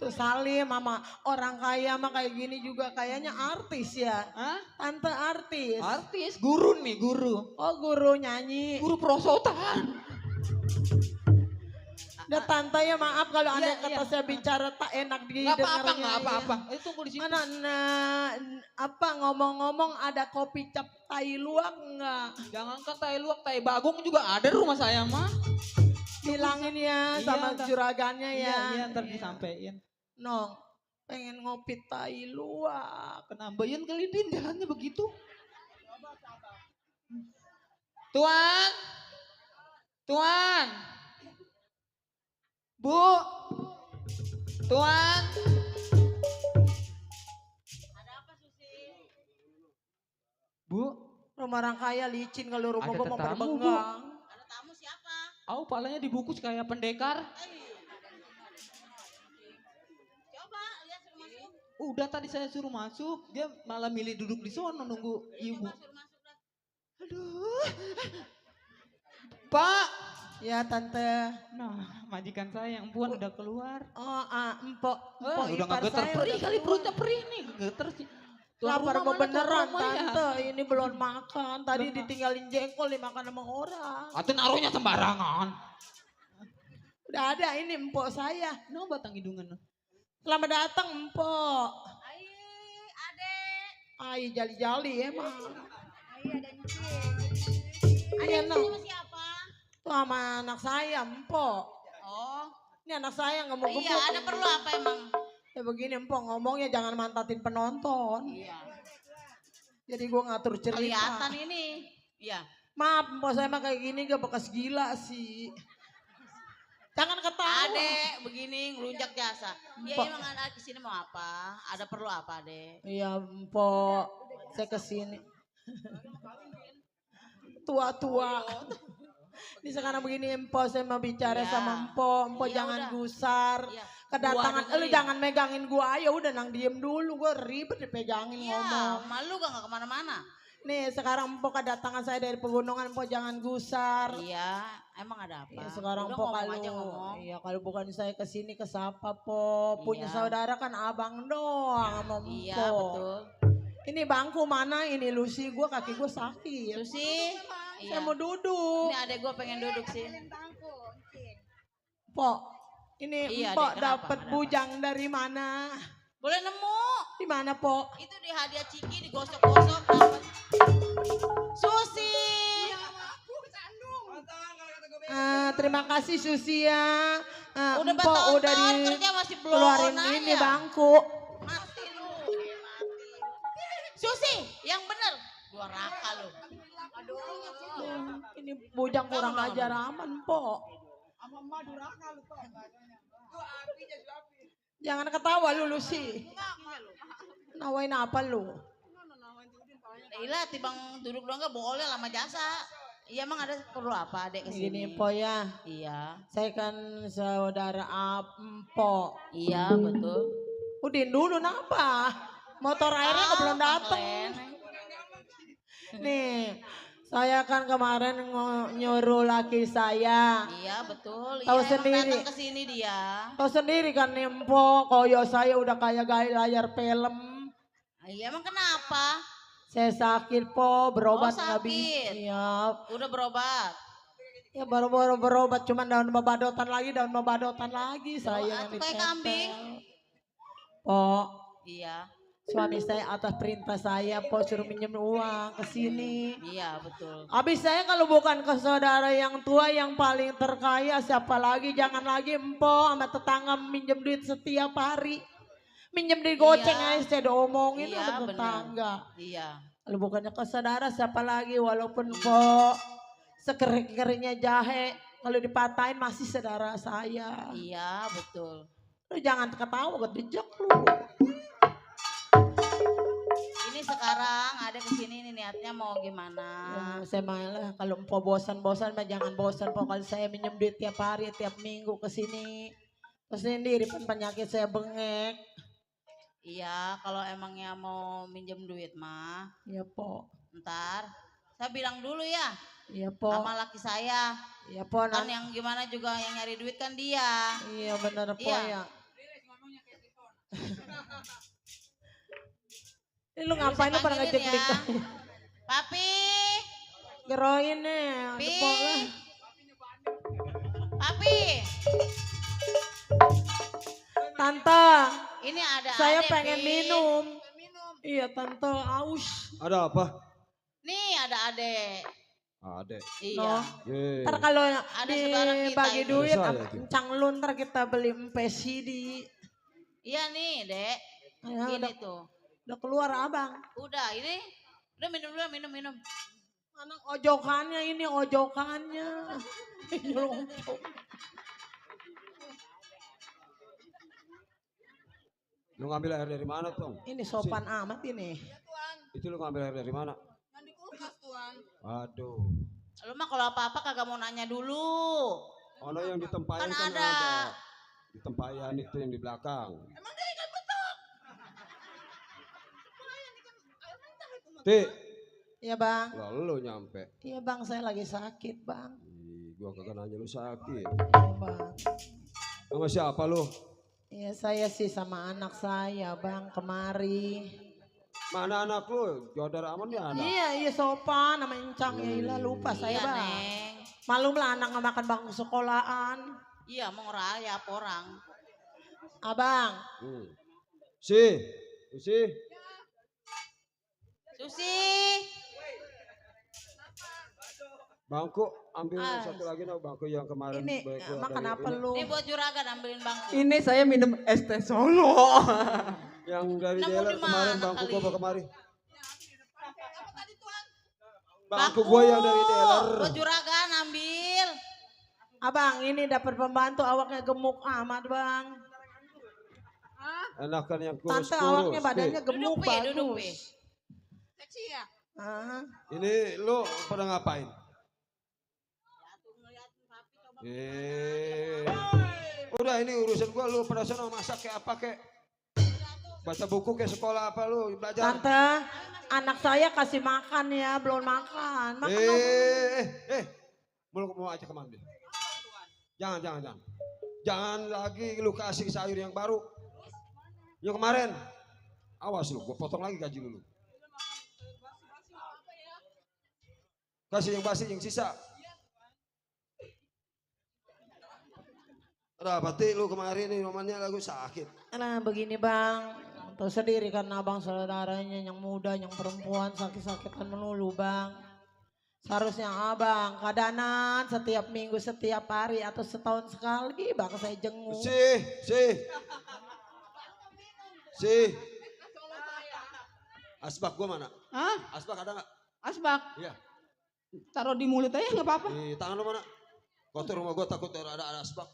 Tuh Salim mama, orang kaya mah kayak gini juga kayaknya artis ya. Hah? Tante artis. Artis, guru nih, guru. Oh, guru nyanyi. Guru perosotan. Udah tante ya, maaf kalau Iya, ada kata iya. saya bicara tak enak Nggak apa-apa, didengarnya. nggak apa-apa. Ya. Tunggu di sini. Apa ngomong-ngomong ada kopi cap tai luwak enggak? Jangan kan tai luwak, tai bagong juga ada di rumah saya mah. Bilangin ya Iya, sama ntar. juragannya ya. Iya, ntar disampein. Nong, pengen ngopi tai luwak. Penambahin kali Din, jalannya begitu. Tuan. Tuan. Bu. Tuan. Bu. Rumah orang kaya licin kalau rumah Ada gua mau tetamu, Bu. berbenggang. Ada tamu siapa? Palanya dibungkus kayak pendekar. Coba lihat suruh masuk. Udah tadi saya suruh masuk, dia malah milih duduk di sono nunggu ibu. Coba suruh masuk dah. Aduh. Pak. Ya tante. Nah, majikan saya yang Puan udah keluar. Oh, empok. Empok Udah ipar nggak getar saya perih udah kali keluar. perutnya perih nih, getar sih. Tuan Lapar rumah mau mana, tuan beneran rumah ya? tante. Ini belum makan. Tadi Belum ditinggalin jengkol dimakan sama orang. Atau naruhnya sembarangan. Udah ada ini empok saya. No batang hidungan. Selamat datang empok. Ai, adek. Ay jali-jali emang. Ai, ada nyuci. Iya Adek no. sama siapa? Tuh sama anak saya empok. Oh, Ini anak saya nggak mau iya ada perlu apa emang? Ya begini empok ngomongnya jangan mantatin penonton. Iya. Jadi gue ngatur cerita. Kelihatan ini. Iya. Maaf empok saya mah kayak gini gak bekas gila sih. Jangan ketawa. Adek, begini ngelunjak jasa. Ya Empok. emang ada kesini mau apa? Ada perlu apa, Dek? Iya empok. Saya kesini. Tua-tua. Ini sekarang begini empok saya mau bicara Iya. sama empok. Empok Iya, jangan udah. gusar. Iya. Kedatangan Gua lu dengerin. jangan megangin gua aja udah nang diem dulu gua ribet dipegangin Iya, ngomong. malu gak kemana-mana? Nih sekarang empok kedatangan saya dari pegunungan empok jangan gusar. Iya, emang ada apa? Ya, sekarang Udah po ngomong kalau aja ngomong. iya kalau bukan saya kesini ke siapa po punya Iya. saudara kan abang doang sama Iya, empo. betul. Ini bangku mana ini Lucy gua kaki gua sakit. Susi, Saya iya. mau duduk. Ini adek gue pengen duduk sih. Po ini Iya, empok Dek, kenapa? dapat Ada apa? bujang dari mana? Boleh nemu? Di mana po? Itu di hadiah Ciki digosok-gosok dapat. Susi. Terima kasih Susi ya. Udah Empok bertahun udah kerja masih belum keluarin nanya. ini bangku. Mati lu. Susi, yang bener. Gua raka lu. Ini bujang kurang ajar aman po. Jangan ketawa lu Lucy. Nawain apa lu? Ila tibang duduk doang gak boleh lama jasa. Iya emang ada perlu apa adek kesini? Gini po ya. Iya. Saya kan saudara Empo. Iya betul. Udin dulu napa? Motor airnya kok belum datang. Nih, saya kan kemarin nyuruh laki saya. Iya betul. Tahu Iya, sendiri. Emang datang kesini dia. Tahu sendiri kan nih Empo, koyo saya udah kayak gaya layar film. Iya emang kenapa? Saya sakit po, berobat Oh, nggak sakit. bisa. Iya, Udah berobat. ya baru-baru berobat cuman daun babadotan lagi saya yang atuh kayak ditempel. kambing. Po, Iya. suami saya atas perintah saya po suruh minjem uang ke sini. Iya betul. Habis saya kalau bukan ke saudara yang tua yang paling terkaya siapa lagi? Jangan lagi empo sama tetangga minjem duit setiap hari. Minjem duit goceng Iya. aja saya udah omongin Iya, sama bener. tetangga. Iya. Kalau bukannya ke saudara siapa lagi? Walaupun po sekering-keringnya jahe kalau dipatahin masih saudara saya. Iya betul. Lu jangan ketawa gedejek lu. Ini sekarang ada kesini nih niatnya mau gimana? Ya, saya malah kalau empo bosan-bosan mah jangan bosan po kalau saya minjem duit tiap hari tiap minggu ke sini. Terus sendiri pun penyakit saya bengek. Iya kalau emangnya mau minjem duit mah Iya po. ntar saya bilang dulu ya Iya po. sama laki saya. Iya po. Kan yang gimana juga yang nyari duit kan dia. Iya bener po Iya. ya. Ini lu ngapain lu pada Panggilin ngecek ya. dik? Papi, Geroin nih. Pi. Po lah. Papi. Tante, Ini ada saya Ade, pengen Pi. minum. Iya tante aus. Ada apa? Nih ada Ade. Ada. Iya. No. Ye. Ntar kalau saudara kita dibagi ini. duit, Saya itu. kencang lu ntar kita beli empesidi. Iya nih, Dek. Ya, Ini tuh. udah keluar abang. Udah, ini. Udah minum dulu, minum. Mana ojokannya ini ojokannya. Nyelonjok. Lu ngambil air dari mana, Tong? Ini sopan amat ini. Itu lu ngambil air dari mana? Mandi kulkas, Tuan. Aduh. Lu mah kalau apa-apa kagak mau nanya dulu. Ono yang di tempayan Kan kan ada. ada. Di tempayan itu yang di belakang. Emang dia ikan betok. Ti, Iya bang. lalu lu nyampe. Iya bang, saya lagi sakit bang. Ih, Gua kagak nanya lu sakit. Iya bang. Sama siapa lu? Iya saya sih sama anak saya bang kemari. Mana anak lu? Jodar aman ya anak? Iya sopan nama Encang ya ilah lupa saya Iya, bang. Neng. Malum lah anak nggak makan bangku sekolahan. Iya, mau ngerayap orang. Abang. Si. Susi. Bangku ambil Ah. satu lagi nah bangku yang kemarin. Ini baik gua makan dari apa ini. lu? Ini buat juragan ambilin bangku. Ini saya minum es teh Solo. Yang dari Nemu dealer di kemarin mana bangku kali? gua bawa kemari. Bangku gua yang dari dealer. Buat juragan ambil. Abang ini dapat pembantu awaknya gemuk amat bang. Enakan yang Tante kurus-kurus. awaknya badannya Pi. gemuk Duduk, Pi. bagus. Seksi ya? Ah, Ini lu pada ngapain? Udah ini urusan gua, lu pada sana masak kayak apa kayak? Baca buku kayak sekolah apa lu belajar? Tante, anak saya kasih makan ya, belum makan. Makan dong. Mau aja kemana dia? Jangan. Jangan lagi lu kasih sayur yang baru. Yang kemarin. Awas lu, gua potong lagi gaji lu. Kasih yang basi, yang sisa. Ada pati lu kemarin nih romannya lagu sakit. Nah begini bang, tahu sendiri kan abang saudaranya yang muda, yang perempuan sakit-sakitan melulu bang. Seharusnya abang kadanan setiap minggu, setiap hari atau setahun sekali bang saya jenguk. Si. Asbak gua mana? Hah? Asbak ada nggak? Asbak? Iya. Taruh di mulut aja nggak apa-apa. Di tangan lu mana? Kotor rumah gua takut ada asbak,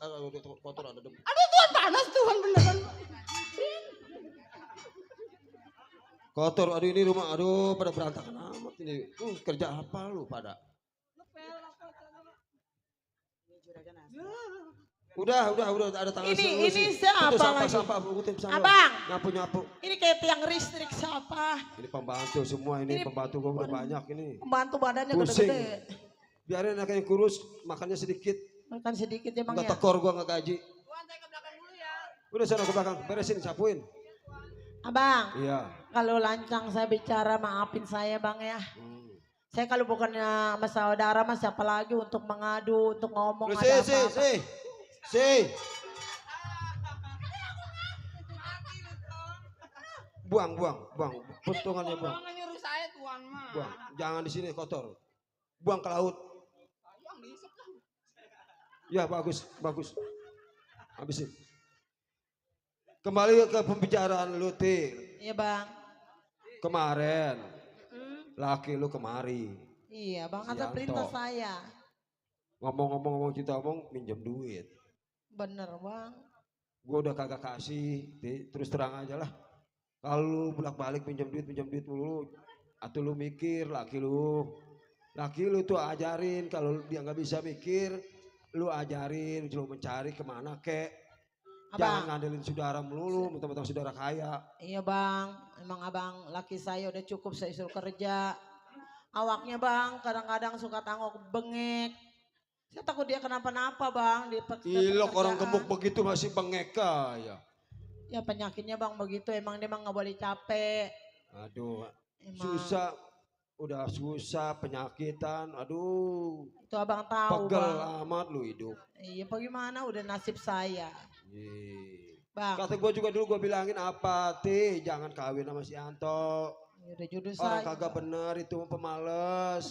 kotor ada debu. Aduh Tuhan panas Tuhan beneran. Kotor, aduh ini rumah, aduh pada berantakan amat ini. Kerja apa lu pada? Udah ada tangan Ini sih. siapa Itu lagi? sampah, bukutin sampah. Abang. Nyapu. Ini kayak tiang listrik siapa? Ini pembantu semua ini, pembantu gua udah banyak ini. Pembantu badannya Pusing. gede-gede. Biarin anaknya kurus, makannya sedikit. Makan sedikit ya bang Nggak ya. tekor gua nggak gaji. Udah sana ke belakang, beresin, sapuin. Abang, Iya. kalau lancang saya bicara maafin saya bang ya. Saya kalau bukannya sama saudara mas siapa lagi untuk mengadu, untuk ngomong Lu ada apa-apa. si. Buang. Potongannya buang. Jangan nyuruh saya Tuhan mah. Buang. Jangan di sini kotor. Buang ke laut. Ya bagus. Habisin. Kembali ke pembicaraan lu, Ti. Iya bang. Kemarin. Laki lu kemari. Iya bang, ada Sianto. perintah saya. Ngomong kita minjem duit. Bener bang. Gue udah kagak kasih, Ti. Terus terang aja lah. Kalau lu bolak-balik pinjam duit mulu, atau lu mikir laki lu tuh ajarin kalau dia nggak bisa mikir, lu ajarin, lu mencari kemana kek. Jangan ngandelin saudara melulu, mentang-mentang saudara kaya. Iya bang, emang abang laki saya udah cukup saya suruh kerja. Awaknya bang, kadang-kadang suka tangok bengek. Saya takut dia kenapa-napa bang. Ilok orang gemuk begitu masih bengek ya. Ya penyakitnya bang begitu, emang dia nggak boleh capek. Aduh, Emang. udah susah penyakitan, aduh. Itu abang tahu Pegel bang. amat lu hidup. Iya bagaimana udah nasib saya. Bang. Kata gue juga dulu gue bilangin apa, Ti, jangan kawin sama si Anto. Ya udah jodoh Orang saya. kagak bener itu pemalas.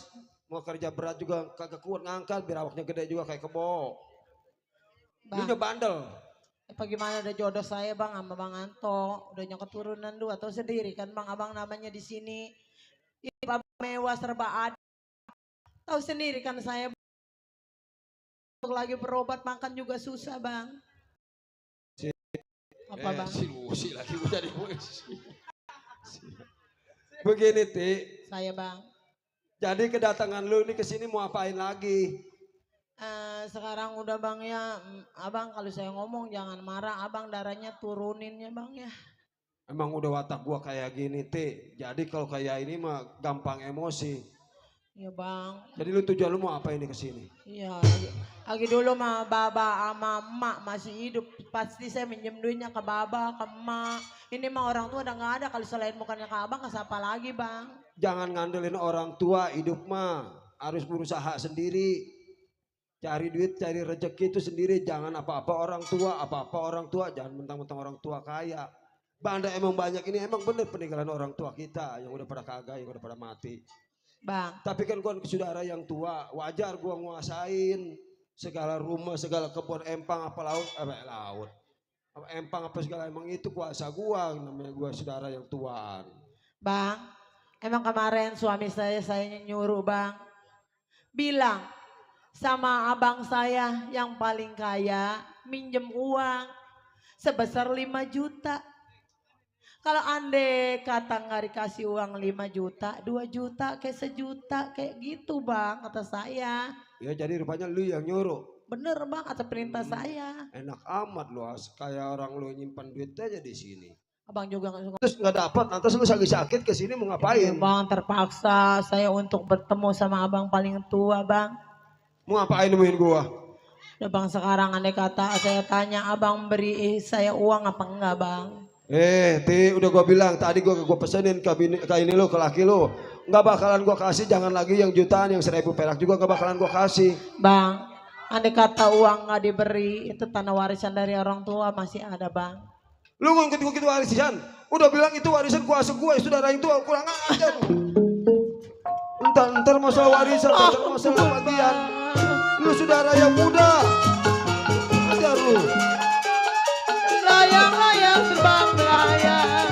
Mau kerja berat juga kagak kuat ngangkat biar awaknya gede juga kayak kebo. Bang. Dia bandel. Bagaimana udah jodoh saya bang sama bang Anto. Udah keturunan dua atau sendiri kan bang abang namanya di sini. Ini mewah serba ada. Tahu sendiri kan saya lagi berobat makan juga susah bang. Apa bang? Si lagi udah di Begini Ti. Saya bang. Jadi kedatangan lu ini kesini mau apain lagi? Sekarang udah bang ya, abang kalau saya ngomong jangan marah, abang darahnya turunin ya bang ya. Emang udah watak gua kayak gini Ti. Jadi kalau kayak ini mah gampang emosi. Iya bang. Jadi lu tujuan lu mau apa ini ke sini? Iya. Lagi dulu mah baba sama emak masih hidup. Pasti saya minjem duitnya ke baba, ke emak. Ini mah orang tua udah gak ada. Kalau selain bukannya ke abang, ke siapa lagi bang? Jangan ngandelin orang tua, hidup mah harus berusaha sendiri. Cari duit, cari rezeki itu sendiri. Jangan apa-apa orang tua, jangan mentang-mentang orang tua kaya. Banda emang banyak ini, emang bener peninggalan orang tua kita yang udah pada kagak, yang udah pada mati. Bang. Tapi kan gua saudara yang tua, wajar gua nguasain segala rumah, segala kebun empang apa laut, apa empang apa segala, emang itu kuasa gua, namanya gua saudara yang tuaan. Bang, emang kemarin suami saya nyuruh bang, bilang sama abang saya yang paling kaya minjem uang sebesar 5 juta. Kalau ande kata nggak dikasih uang 5 juta, 2 juta, kayak 1 juta, kayak gitu bang, kata saya. Ya jadi rupanya lu yang nyuruh. Bener bang, atas perintah saya. Enak amat lu, kayak orang lu nyimpan duit aja di sini. Abang juga nggak suka. Terus nggak dapat, nanti lu sakit-sakit ke sini mau ngapain? Bang terpaksa saya untuk bertemu sama abang paling tua bang. Mau ngapain nemuin gua? Udah bang sekarang andai kata saya tanya abang beri saya uang apa enggak bang? Ti, udah gua bilang tadi gua pesenin ke ini lo, ke laki lo. Nggak bakalan gua kasih, jangan lagi yang jutaan, yang 1.000 perak juga nggak bakalan gua kasih. Bang, andai kata uang nggak diberi, itu tanah warisan dari orang tua masih ada bang. Lu ngikut warisan? Udah bilang itu warisan kuasa gua, saudara itu kurang ajar. Entar masalah warisan, entar masalah bagian. Lu saudara yang muda, ajar lu. Layang-layang terbang melayang,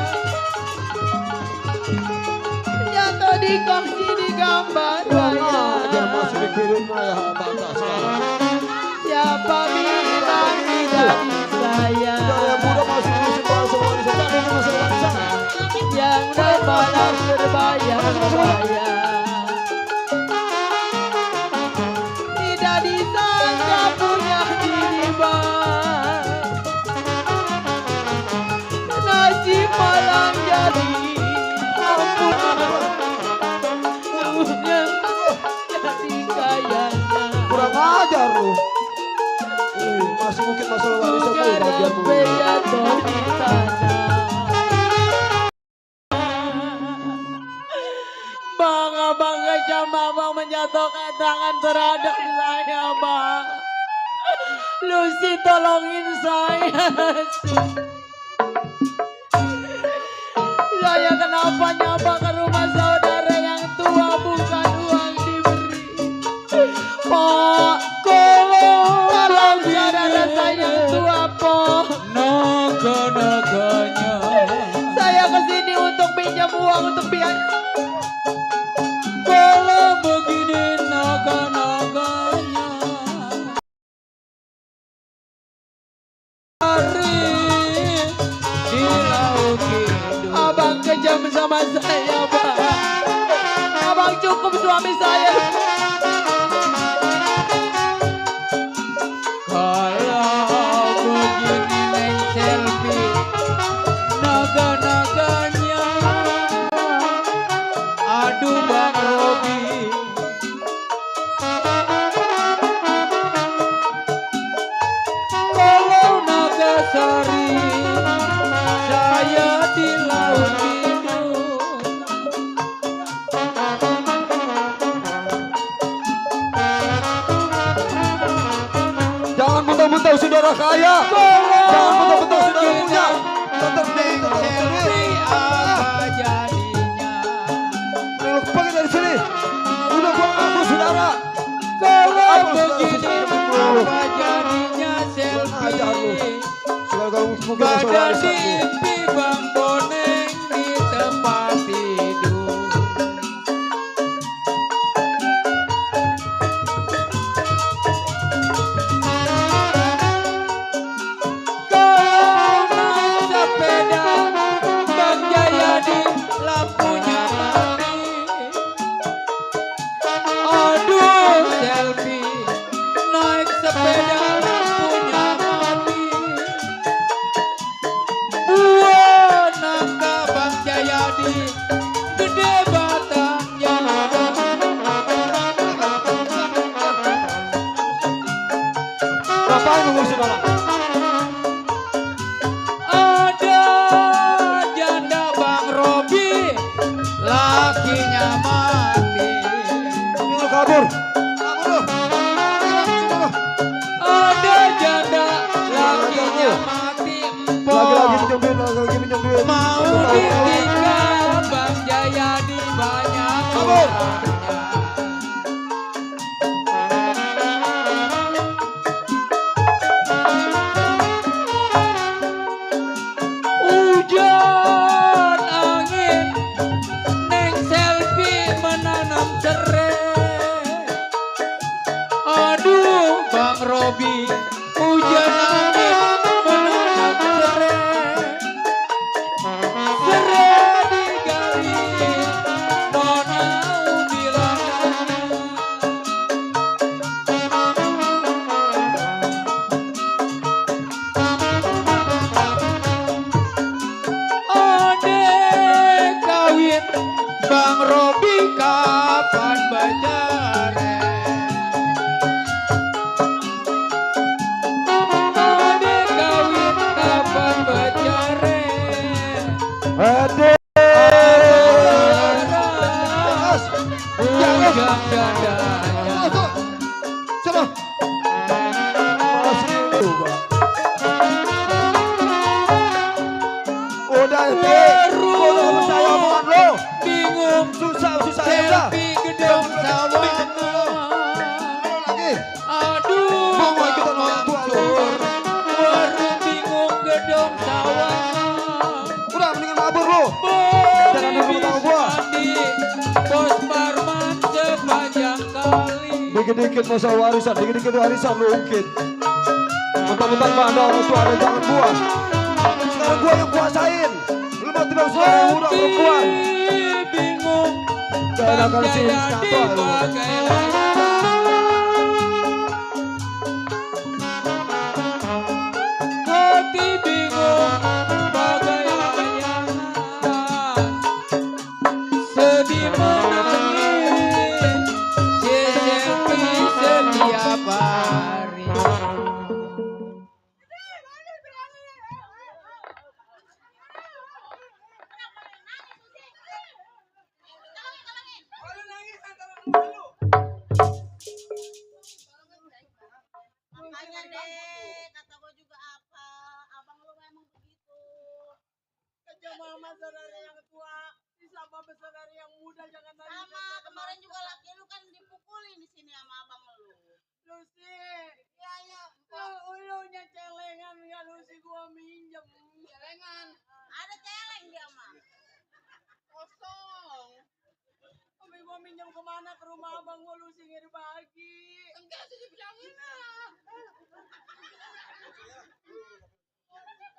jatuh di kaki di gambar wayang. Ajar masih mikirin ya batas sekarang. Siapa bilang tidak saya? Saudara yang muda masih ngurusin masalah warisan, tak ada masalah warisan. Yang dapat berbayang-bayang, tidak disangka punya diri bang. Nasib malang jadi punya jadi kayanya. Kurang ajar lu. Masih mungkin masalah warisan lu bagian lu. Jatuh di tanah. Bang, abang kejam, abang menjatuhkan tangan terhadap saya, bang. Lucy, tolongin saya. Saya kenapa nyapa ke rumah saudara yang tua bukan uang diberi. Pak, tolong saudara saya yang tua, Pak. Naga-naganya. Saya kesini untuk pinjam uang untuk biaya. Kalau begini naga-naganya. Hari di laut hidup. Abang kejam sama saya, bang. Abang cukup suami saya. Kalau begini neng selfie, naga-naganya. Aduh Bang Robi. Kalau Nagasari, saya di laut hidup. Jangan mentang-mentang saudara kaya. Jangan mentang-mentang saudara punya. Tetap Selfie apa jadinya? lu pergi dari sini. Udah gua ngaku saudara. Kalau Aku begini saudara. apa jadinya Ajar lu. selfie? Segala kamu mungkin masalah Badan warisan lu. mimpi Bang Boneng di tempat tidur. Kau naik sepeda Bang Jayadi, lampunya mati. Aduh selfie, naik sepeda lampunya mati. Buah naga gedung sawangan. Udah mendingan mabur lu. Jangan dulu tahu gua. Bos Parman sepanjang kali. Dikit-dikit masalah warisan, dikit-dikit warisan lu ungkit. Mentang-mentang mana orang tua ada jangan gua. Sekarang gua yang kuasain. Lu mau tiba semua yang muda perempuan. Bingung. Jangan akan sih Jadi kata lu. bagai hati bingung bagai layangan, sedih menangis sesepi setiap hari. Makanya deh, kata gue juga apa, abang lu memang begitu. Kerja mama saudara yang tua, sama saudara yang muda jangan nangis. Sama kemarin juga laki lu kan dipukulin di sini sama abang lu. Lucy, ya, ulunya celengan ya Lucy gua minjem. Celengan? Ada celeng dia mah. Kosong. Tapi gua minjem kemana ke rumah abang gua Lucy nggak dibagi. Enggak sih dibilangin lah.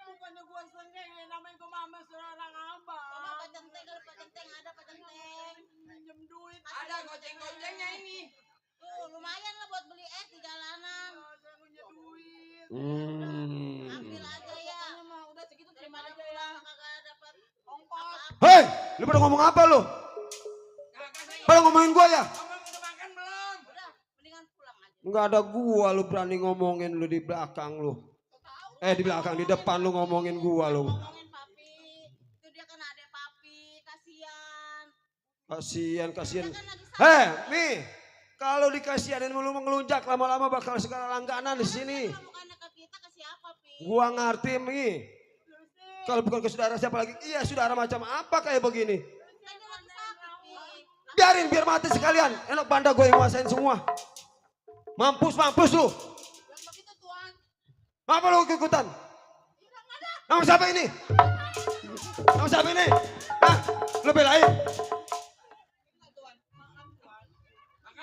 Bukannya gua seneng ya namanya gua mama seorang abang. Coba pacenteng kalau pacenteng ada pacenteng. Minjem duit. Ada goceng-gocengnya ini. Tuh lumayan lah buat beli es di jalanan. Saya punya duit. Ambil aja ya. Udah segitu terima Daripada aja ya. pulang kagak dapat ongkos. Hei, lu pada ngomong apa lu? Pada ngomongin gua ya? Udah makan belum? Udah, mendingan pulang aja. Enggak ada gua lu berani ngomongin lu di belakang lu. Di belakang, di depan lu ngomongin gua lu. Ngomongin papi. Itu dia kan adek papi, kasihan. Kasian. Dia kan lagi sakit. Nih, kalau dikasihanin lu mengelunjak lama-lama bakal segala langganan di sini. Kalau bukannya ke kita ke siapa, Pi? Gua ngerti nih. Kalau bukan ke saudara siapa lagi? Iya, saudara macam apa kayak begini? Kan dia lagi sakit, Pi. Biarin biar mati sekalian. Enak banda gue yang nguasain semua. Mampus lu. Apa lu ikutan? Nama siapa ini? Hah? Lu belain?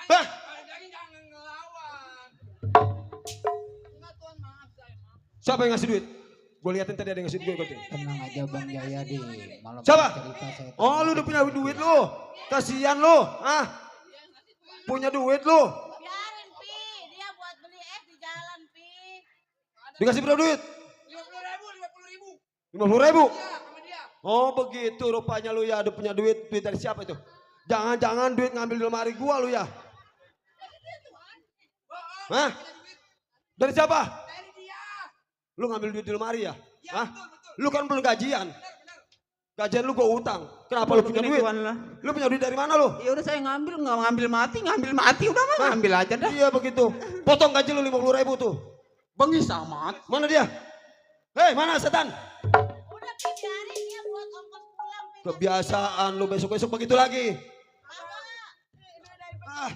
Hah? Jangan ngelawan. Siapa yang ngasih duit? Gue liatin tadi ada yang ngasih duit. Tenang aja Bang Jaya di malam Siapa? cerita saya. Oh, lu udah punya duit lu. Kasihan lu. Punya duit lu. Biarin, Pi. Dia buat beli es di jalan, Pi. Dikasih berapa duit? 50.000. 50.000. Iya, sama dia. Oh begitu rupanya lu ya, ada punya duit dari siapa itu? Jangan-jangan duit ngambil di lemari gua lu ya? Hah? Dari siapa? Dari dia. Lu ngambil duit di lemari ya? Iya, Hah? betul. Lu kan belum gajian. Gajian lu gua utang. Kenapa lu punya duit? Lu punya duit dari mana lu? Ya udah saya ngambil, nggak ngambil mati udah mah ngambil aja dah. Iya begitu. Potong gaji lu 50.000 tuh. Bengis amat. Mana dia? Hei, mana setan? Udah, Pi, biarin dia buat ongkos pulang, Pi. Kebiasaan lu besok-besok begitu lagi. Ah.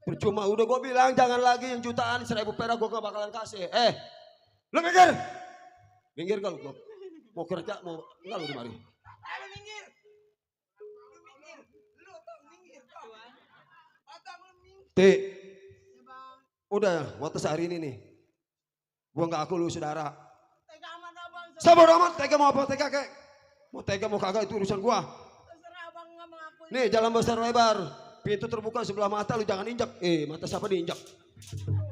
Percuma udah gue bilang jangan lagi yang jutaan 1.000 perak gue gak bakalan kasih. Lu minggir. Minggir kalau gue mau kerja mau enggak lu di mari. Ayo minggir. Lu tuh minggir. Ti. Udah, waktu hari ini nih. Gua nggak aku lu saudara. Tega amat abang. Sabar amat, tega mau apa tega kek? Mau tega mau kagak itu urusan gua. Terserah abang nggak mengakui. Nih jalan besar lebar. Pintu terbuka sebelah mata lu jangan injak. Mata siapa diinjak?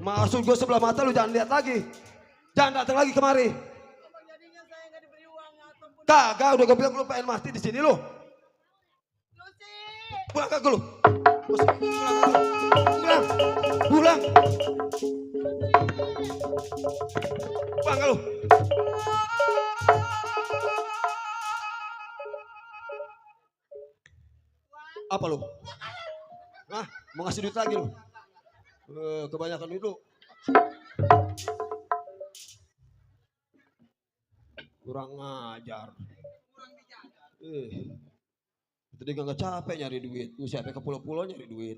Maksud gua sebelah mata lu jangan lihat lagi. Jangan datang lagi kemari. Abang jadinya saya nggak diberi uang ataupun. Kagak udah gua bilang lu pengen mati di sini lu. Lucy. Pulang kagak lu? Pulang. Pulang. Pulang kagak lu? Apa lu? Hah? Mau ngasih duit lagi lu? Kebanyakan duit lu. Kurang ngajar. Tadi gak capek nyari duit. Lu siapa ke pulau-pulau nyari duit.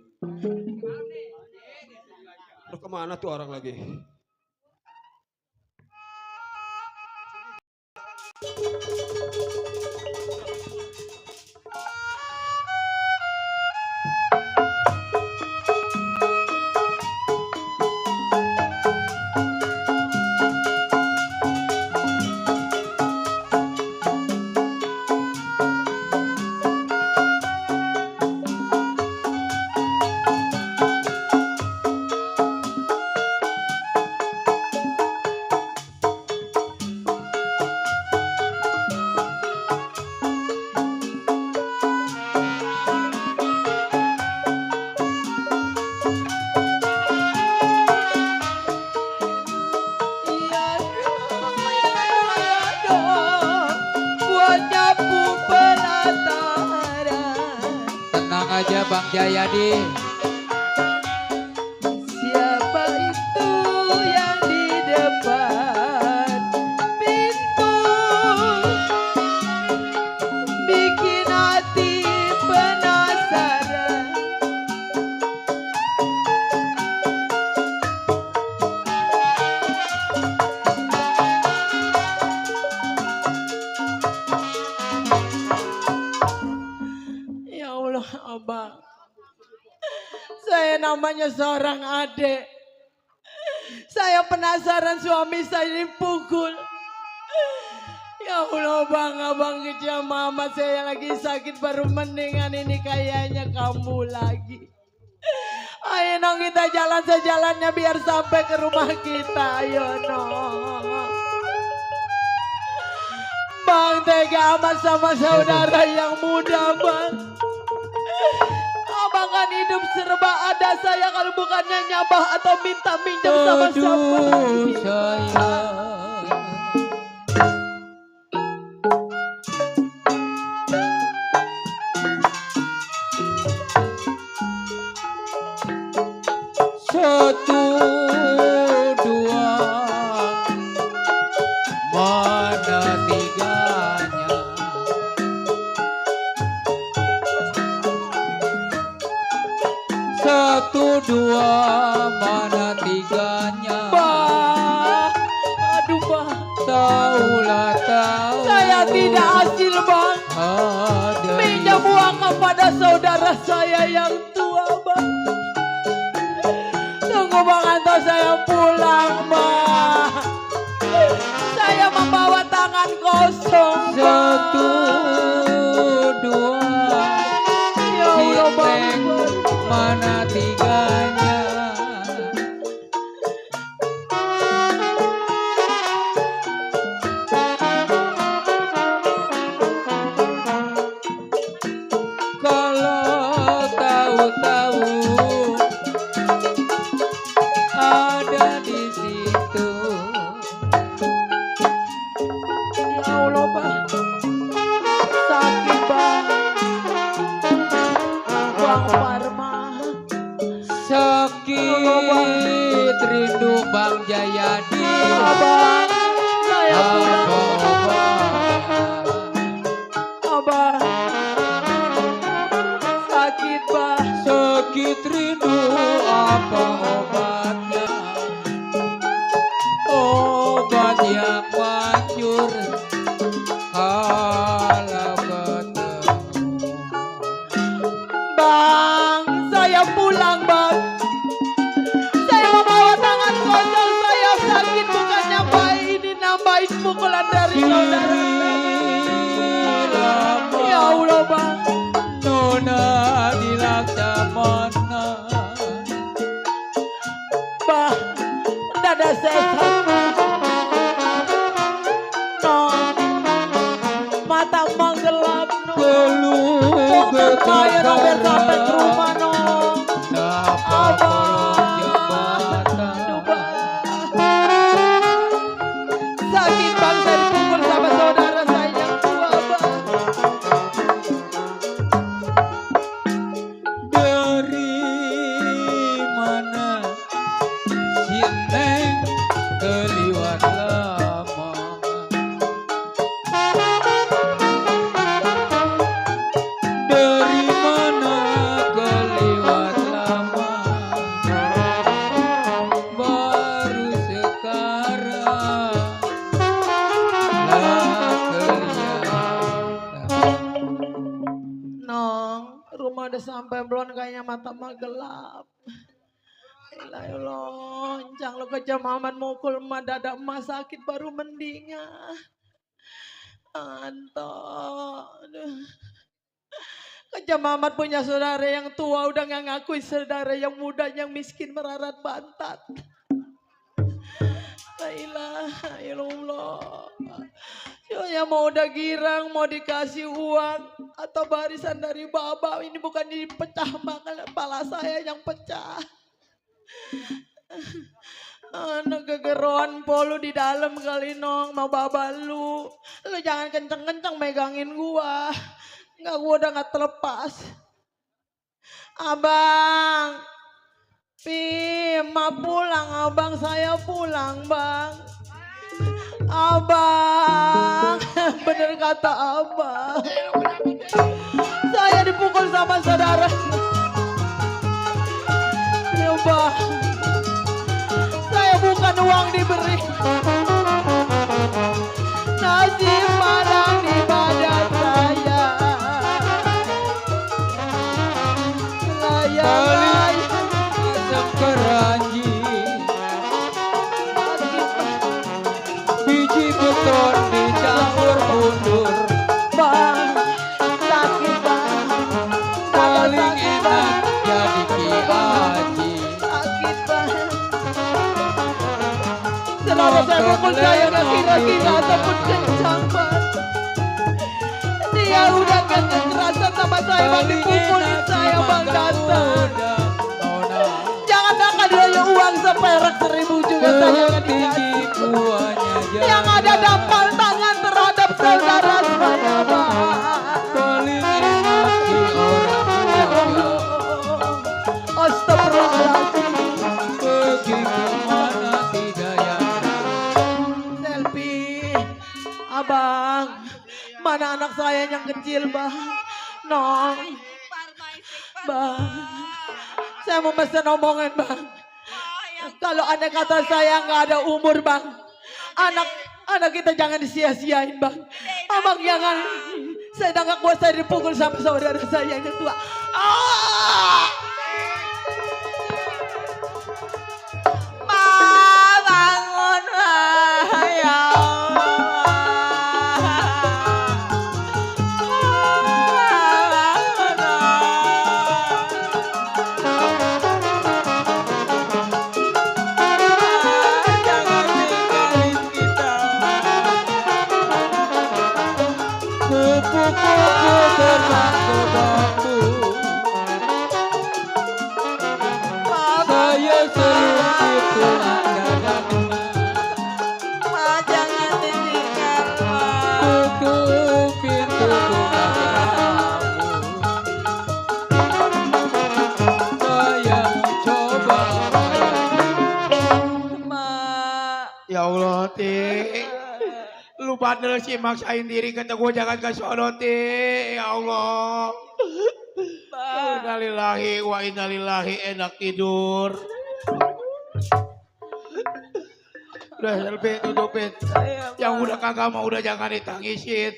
Terus kemana tuh orang lagi? Tenang aja Bang Jayadi. Siapa itu yang di depan pintu bikin hati penasaran. Ya Allah, Abang. Saya namanya seorang adik. Saya penasaran suami saya dipukul. Ya Allah Bang, abang kejam mama saya lagi sakit baru mendingan ini kayaknya kamu lagi. Ayo nong kita jalan sejalannya biar sampai ke rumah kita. Ayo nong. Bang tega amat sama saudara yang muda bang. Abang kan hidup serba ada, saya kalau bukannya nyabah atau minta minjem sama siapa. Aduh sayang. Satu dua mana tiganya. Satu dua mana tiganya. Bah, aduh bah. Taulah tahu. Saya tidak hasil bang. Ada Minjam uang kepada saudara saya yang tua bang. Tunggu bang antar saya pulang bang. Saya membawa tangan kosong bang. satu dua. Ya Allah bang. Sinteng mana tiganya. Kalau tahu-tahu ada di situ. Ya Allah bang. Sakit bang. Bang Parma. Sakit rindu Bang Jayadi. Abang, saya pulang. Apa Abang, sakit bang. sakit rindu apa obatnya? Obat yang manjur kalau ketemu. Bang, saya pulang bang. Saya membawa tangan kosong, saya sakit bukannya baik ini nambahin pukulan dari saudara saya. Ya Allah bang. Nona di Laksamana. Bang, dada saya sakit. Nong, mata menggelap nong. Keluh Saya nong biar sampai ke rumah nong. dapat tolong jembatan. Sakit bang, saya dipukul sama saudara saya yang tua bang. Dari mana si Neng keliwat lama. Dari mana sampai belum kayaknya mata mah gelap. Ilah ya Allah, encang lo kejam amat mukul emak dada emak sakit baru mendingnya. Anto, kejam amat punya saudara yang tua udah nggak ngakui saudara yang muda yang miskin merarat bantat. La ilaha illallah. Ya mau udah girang, mau dikasih uang atau barisan dari baba, ini bukan dipecah makan kepala saya yang pecah. Anak gegeroan polu di dalam kali nong mau baba lu jangan kenceng-kenceng megangin gua, nggak gua udah nggak terlepas. Abang, Pima pulang abang, saya pulang bang. Abang, bener kata abang, saya dipukul sama saudara. Ya bang, saya bukan uang diberi, nasi padang di badan saya. Layang-layang asam keranji, biji beton dicampur mundur. bang, sakit bang, Paling enak jadi Ki Haji. sakit bang. Saudara saya pukul saya nggak kira-kira ataupun kencang bang. Dia udah gak kekerasan sama saya bang, dipukulin saya bang datang. Jangan akan dia uang seperak 1000 juga saya nggak dikasih. Yang ada dampal tangan terhadap saudara saya bang. Paling enak di orang tua. Astagfirullahaladzim. Pergi kemana tidak yang Selfie, abang, mana anak saya yang kecil bang? Nong, bang, saya mau pesan omongan bang. Kalau anda kata saya nggak ada umur bang, anak kita jangan disia-siain bang. Abang jangan, saya udah nggak kuat, saya dipukul sama saudara saya yang tua. Ma, bangun ma, ya kupu-kupu terbang ke bambu. Saya selupit tulang dadamu. Ma, jangan ditinggal ma. Tutup pintu buka kamu. Saya coba Ma. Ya Allah, Ti. Lu bandel sih maksain diri kata gue jangan ke sono, Ti. Ya Allah. Innalillahi wa innalillahi, enak tidur. Udah selfie tutupin. Yang udah kagak mau udah jangan ditangisin.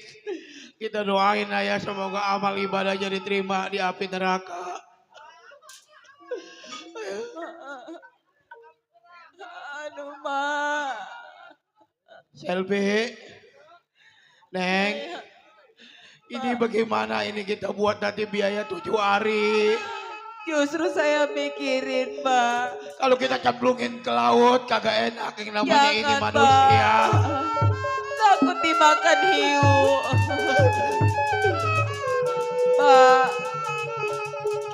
Kita doain ya semoga amal ibadahnya diterima di api neraka. Aduh ma. Selfie. Neng. Ini bagaimana ini kita buat nanti biaya 7 hari. Justru saya mikirin Mbak. Kalau kita cemplungin ke laut kagak enak yang namanya ini Jangan, manusia. Takut dimakan hiu. Pak,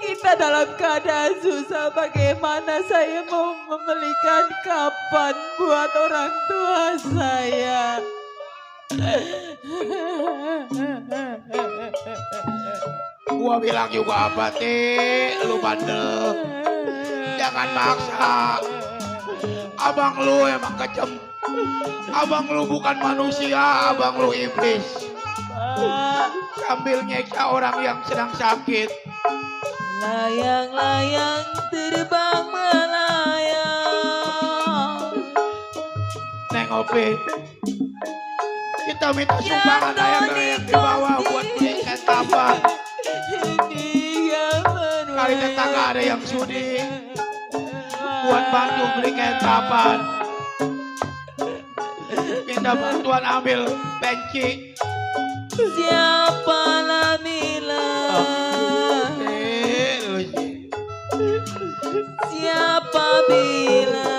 kita dalam keadaan susah. Bagaimana saya mau membelikan kapan buat orang tua saya? Gua bilang juga apa Ti, lu bandel. Jangan maksa. Abang lu emang kejem. Abang lu bukan manusia, abang lu iblis. Sambil nyeksa orang yang sedang sakit. Layang-layang terbang melayang. Neng Opi, kita minta sumbangan ayam yang di bawah buat beli ikan tapa. Dia Barangkali tetangga ada yang sudi buat bantu beli kain kapan. Minta bantuan ambil penci. Siapa Lamila? Siapa bila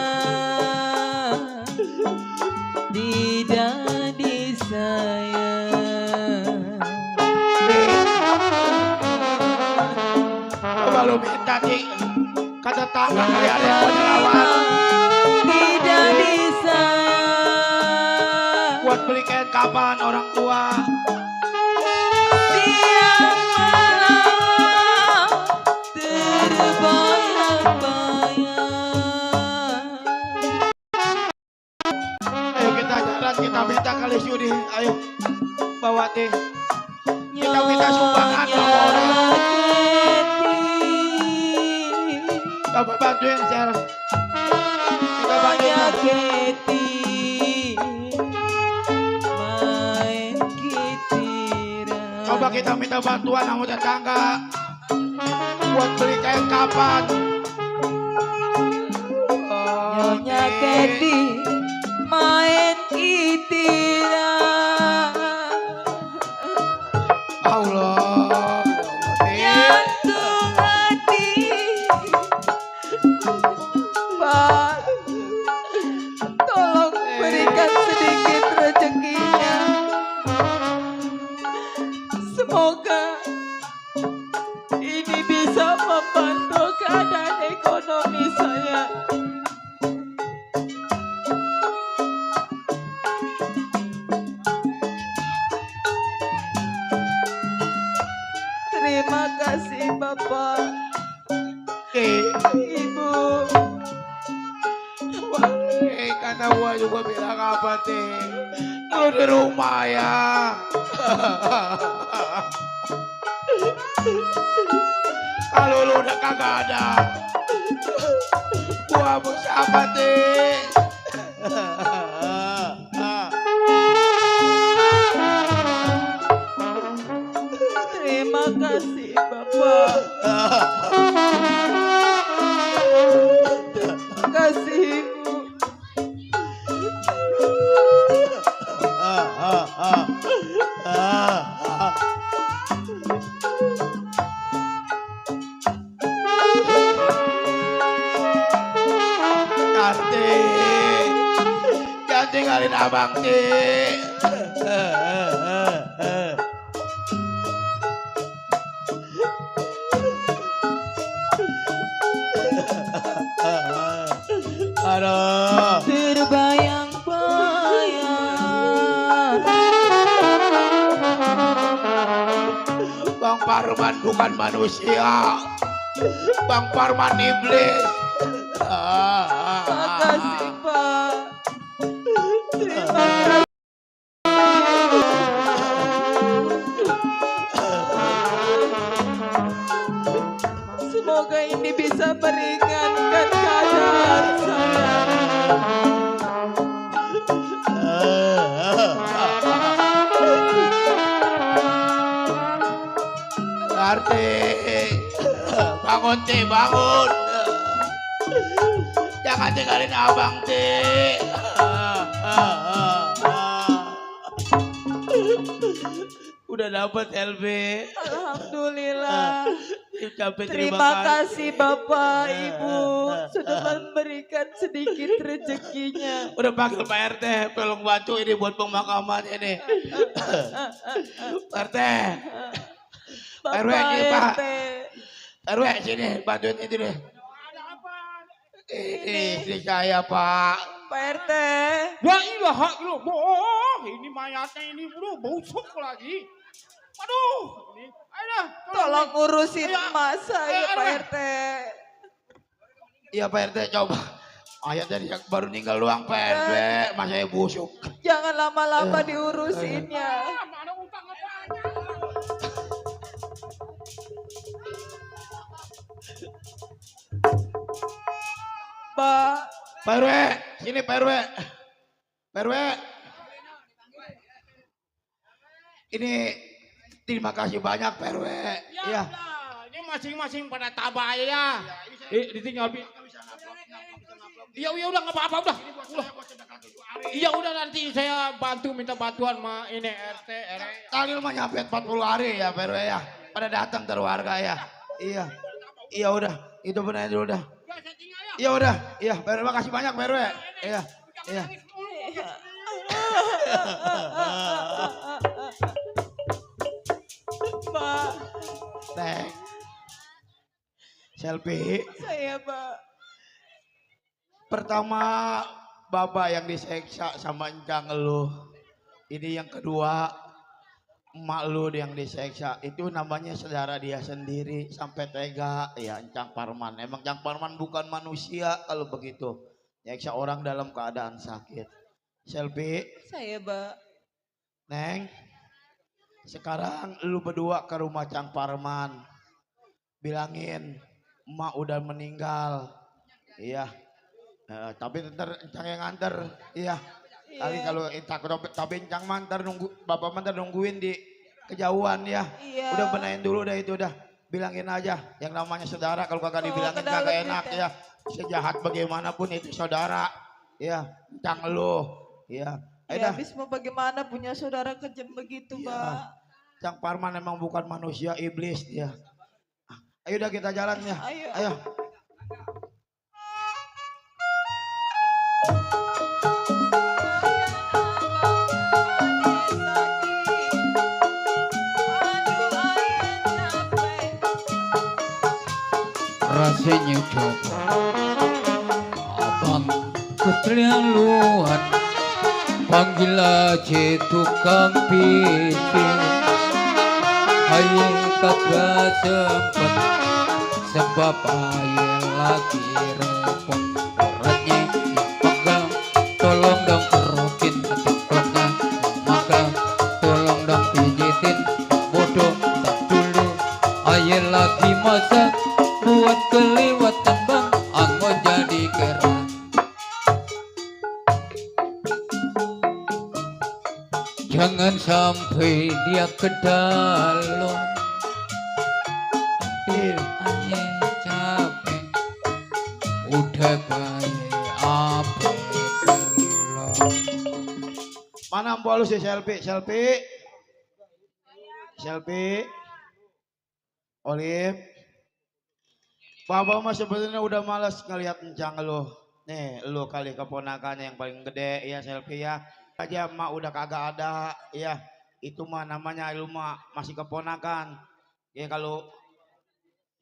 tidak disayang? Coba lu minta Ci, kata tangga kali ada yang mau nyelawan. Tidak disayang. Buat beli kain kapan orang tua. Siang malam terbayang-bayang. Ayo kita jalan, kita minta kali sudi. Ayo bawa Ti. Kita minta sumbangan sama orang. Bapak bantuin Sel. Kita bantuin. Keti main kitiran. Coba kita minta bantuan sama tetangga buat beli kain kapan. Nyonya Keti main kitiran. Allah. Jantung hati Pak, tolong berikan sedikit rezekinya. Semoga ini bisa membantu keadaan ekonomi saya. Terima kasih Bapak, Ibu. Karena gua juga bilang apa Ti? Lu di rumah ya. Kalau lu udah kagak ada, gua mau siapa Ti? Terima kasih Bapak. Terima kasih Ibu. Jangan tinggalin abang Ti. Aduh. Terbayang-bayang. Bang Parman bukan manusia. Bang Parman iblis. Makasih Pak. Terima kasih. Semoga ini bisa meringankan keadaan saya. Arti, bangun Ti, bangun. Jangan tinggalin abang Ti. Udah dapat LB. Alhamdulillah. Ucapin Terima kasih Bapak Ibu sudah memberikan sedikit rezekinya. Udah panggil Pak RT, tolong bantu ini buat pemakaman ini. Pak RT. Bapak RW ini Pak. RT. RW sini bantuin itu deh. Ini istri saya Pak. Pak RT. La ilaha illallah. Ini mayatnya ini busuk lagi. Aduh, ini ayo Tolong urusin emak saya Pak RT. Iya Pak RT coba. Ayah dari yang baru meninggal doang Pak RT, masanya busuk. Jangan lama-lama diurusinnya. Pak. Pak RW, sini Pak RW. Pak RW. Ini terima kasih banyak Pak RW. Ya, Ya. ini masing-masing pada tabah ya. Ditinggal. Iya udah nggak apa-apa udah. Iya udah nanti saya minta bantuan sama ini RT RW. Kali mah nyampe 40 hari ya PRW ya. Pada datang ter warga ya. Iya. Iya udah, itu benar dulu udah. Iya udah, iya PRW makasih banyak PRW. Iya. Iya. Pak, Teh. Selfie. saya Pak. Pertama Bapak yang diseksa sama encang lu. Ini yang kedua emak lu yang diseksa. Itu namanya saudara dia sendiri sampai tega ya Encang Parman. Emang Encang Parman bukan manusia kalau begitu. Nyeksa orang dalam keadaan sakit. Selfie. Saya Pak. Neng. Sekarang lu berdua ke rumah Cang Parman. Bilangin emak udah meninggal. Iya. Tapi ntar Encang yang nganter. Iya. Kali kalau takut tapi Encang mantar Bapak mantar nungguin di kejauhan ya. Iya. Udah benain dulu dah itu udah. Bilangin aja yang namanya saudara kalau kagak dibilangin kagak enak ya. Sejahat bagaimanapun itu saudara. Ya, Encang lu. Ya. Ya habis mau bagaimana punya saudara kejam begitu Pak. Cang Parman emang bukan manusia, iblis dia. Ayo udah kita jalan ya. Ayo. Rasanya coba abang keterlaluan, panggil aja tukang pijit. Aye kagak sempet sebab aye lagi repot. Orangnya yang pegang tolong dong kerukin tengkotnya, maka tolong dong pijitin bodoh tak dulu. Aye lagi masak buat kelewatan bang, angon jadi keras. Jangan sampai dia ke dalam. Aye capek, udah baik apa belum. Mana mbak lu si Selfie? Olive. Bapak mah sebenarnya udah malas ngelihat Encang lu. Nih, lu kali keponakannya yang paling gede ya Selfie ya. Aja emak udah kagak ada ya. Itu mah namanya lu mah masih keponakan. Ya kalau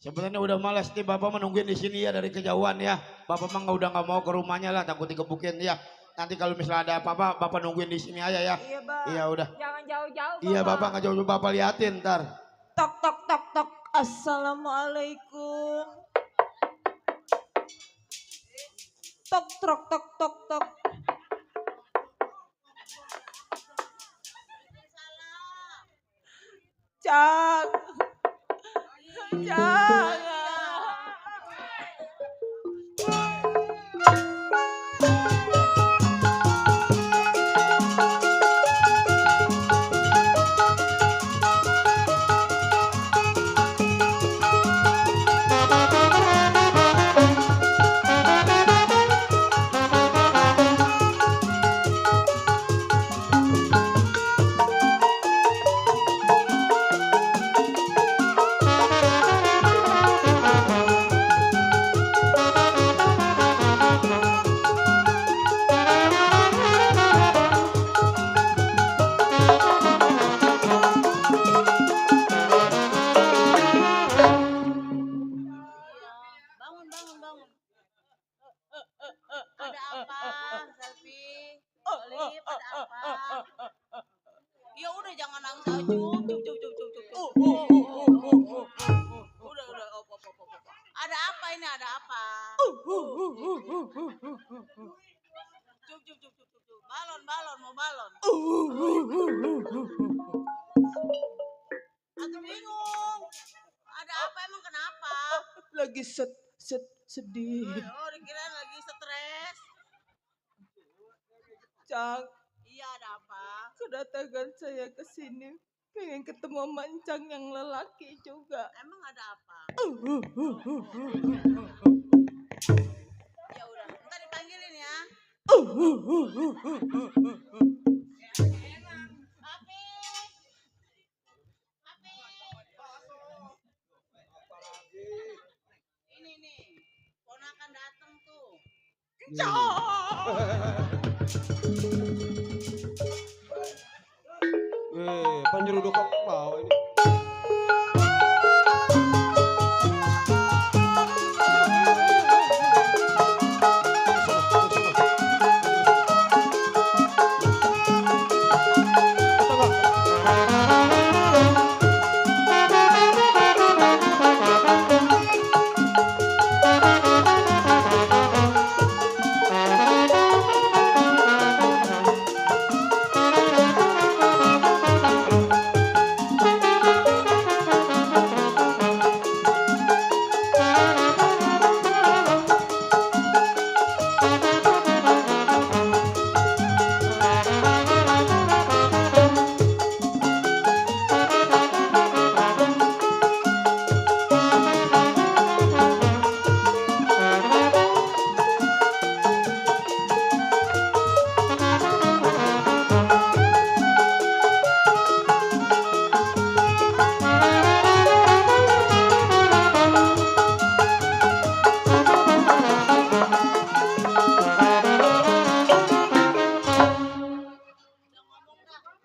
sebenarnya udah malas nih Bapak menungguin di sini ya dari kejauhan ya. Bapak mah udah nggak mau ke rumahnya lah, takut dikebukin ya. Nanti kalau misalnya ada apa-apa Bapak nungguin di sini aja ya. Iya Pak. Iya udah. Jangan jauh-jauh Bapak. Iya Bapak nggak jauh-jauh Bapak liatin ntar. Tok tok tok tok. Assalamualaikum. Tok tok tok tok tok. Cang. Ada apa, Selfie? Olive, ada apa? Ya udah jangan nangis aja. Cuk. Udah, apa. Ada apa ini? Ada apa? Cuk. Balon, mau balon. Aku bingung. Ada apa emang kenapa? Lagi sedih. Oh, dikira lagi stres. Cang, Iya, ada apa? kedatangan saya ke sini Pengen ketemu mancang yang lelaki juga. Emang ada apa? Ya udah, ntar dipanggilin ya. Papi. Papi. Ini nih, ponakan datang tuh. Penyeruduk ke bawah ini.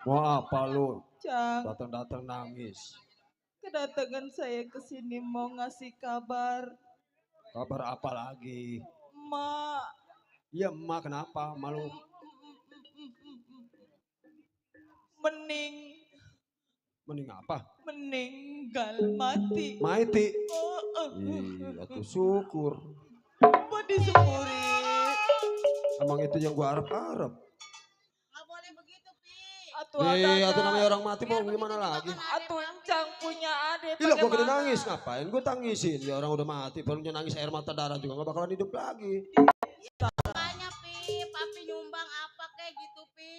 Mau apa lu? Cang, Datang-datang nangis. kedatangan saya ke sini mau ngasih kabar. Kabar apa lagi? Mak, Iya emak kenapa? Malu. mening, Mending apa? meninggal mati. Maiti. Oh, Iya tuh syukur. apa disyukuri? Emang itu yang gua harap-harap. Nggak boleh begitu, Pi. Atuh ada. Atau namanya orang mati mau gimana lagi? Atuh Cang punya adik. Iya gua kena bagaimana? nangis ngapain? Gua tangisin. Ya orang udah mati, barunya nangis air mata darah juga nggak bakalan hidup lagi. Makanya, Pi, Papi nyumbang apa kayak gitu, Pi.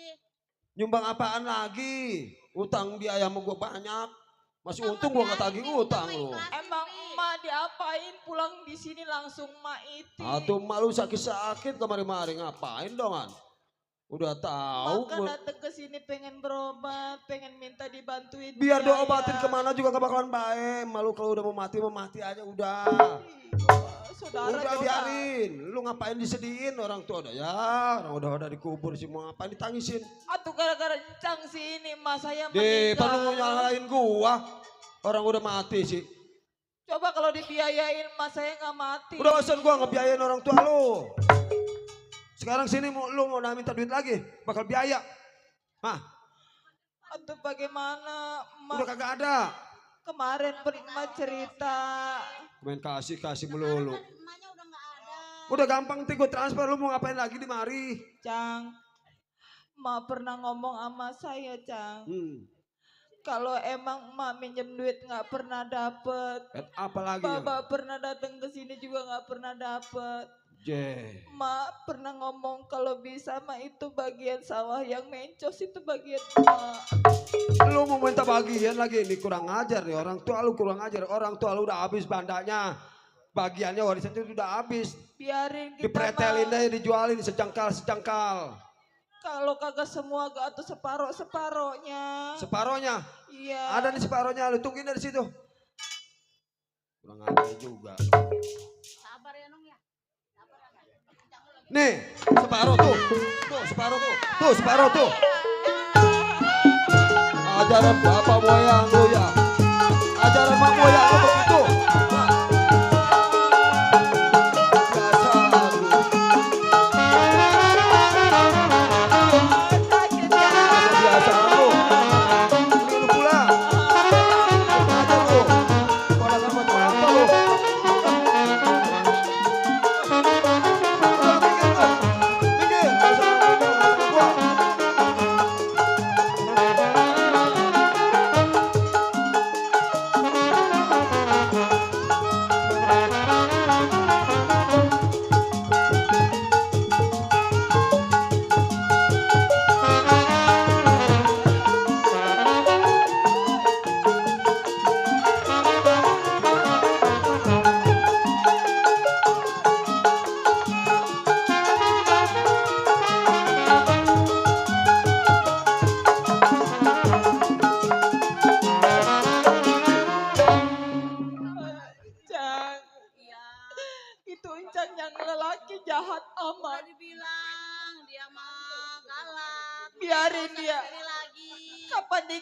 Nyumbang apaan lagi? Utang biaya sama gua banyak. Masih untung gua nggak tagih utang lu. Emang emak diapain pulang di sini langsung mak itu? Atau malu sakit-sakit kemari-mari ngapain dongan? Udah tahu Maka gua. datang ke sini pengen berobat, pengen minta dibantuin. Biar biaya. diobatin kemana juga gak bakalan baik. Malu kalau udah mau mati aja udah. Saudara Udah juga. biarin. Lu ngapain disedihin orang tua udah ya. Orang udah dikubur semua ngapain ditangisin. Atuh gara-gara Cang sini mas saya Deh, meninggal. perlu nyalahin gua. Orang udah mati sih. Coba kalau dibiayain mas saya nggak mati. Udah bosan gua ngebiayain orang tua lu. Sekarang sini lu mau minta duit lagi, bakal biaya. Hah, Atuh bagaimana udah emak kagak ada. kemarin pernah cerita. Main kasih melulu. Emaknya udah nggak ada. Udah gampang nanti gua transfer, lu mau ngapain lagi di mari? Cang, emak pernah ngomong sama saya Cang. Kalau emang emak minjem duit nggak pernah dapet. Apa lagi ya? Bapak pernah datang ke sini juga nggak pernah dapet. Mak pernah ngomong kalau bisa mak itu bagian sawah yang mencos itu bagian mak. Lu mau minta bagian lagi, ini kurang ajar nih, orang tua lu kurang ajar. Orang tua lu udah habis bandanya, bagiannya warisan itu udah habis. Biarin kita Dipretelin Mak. aja, dijualin secangkal. Kalau kagak semua gak atau separohnya. Separohnya, Iya. ada nih separohnya, lu tungguin dari situ. Kurang ajar juga. Sabar ya, Nong ya. Nih, separoh tuh. Tuh, separoh tuh. Tuh, separoh tuh. Ajaran bapak moyang lu ya. Ajaran mak moyang lu begitu. Nah. Dasar lu. Kebiasaan lu. Mending lu pulang. Ajar lu. Ponakan macam apa lu? Minggir, nggak usah ngomong sama gua.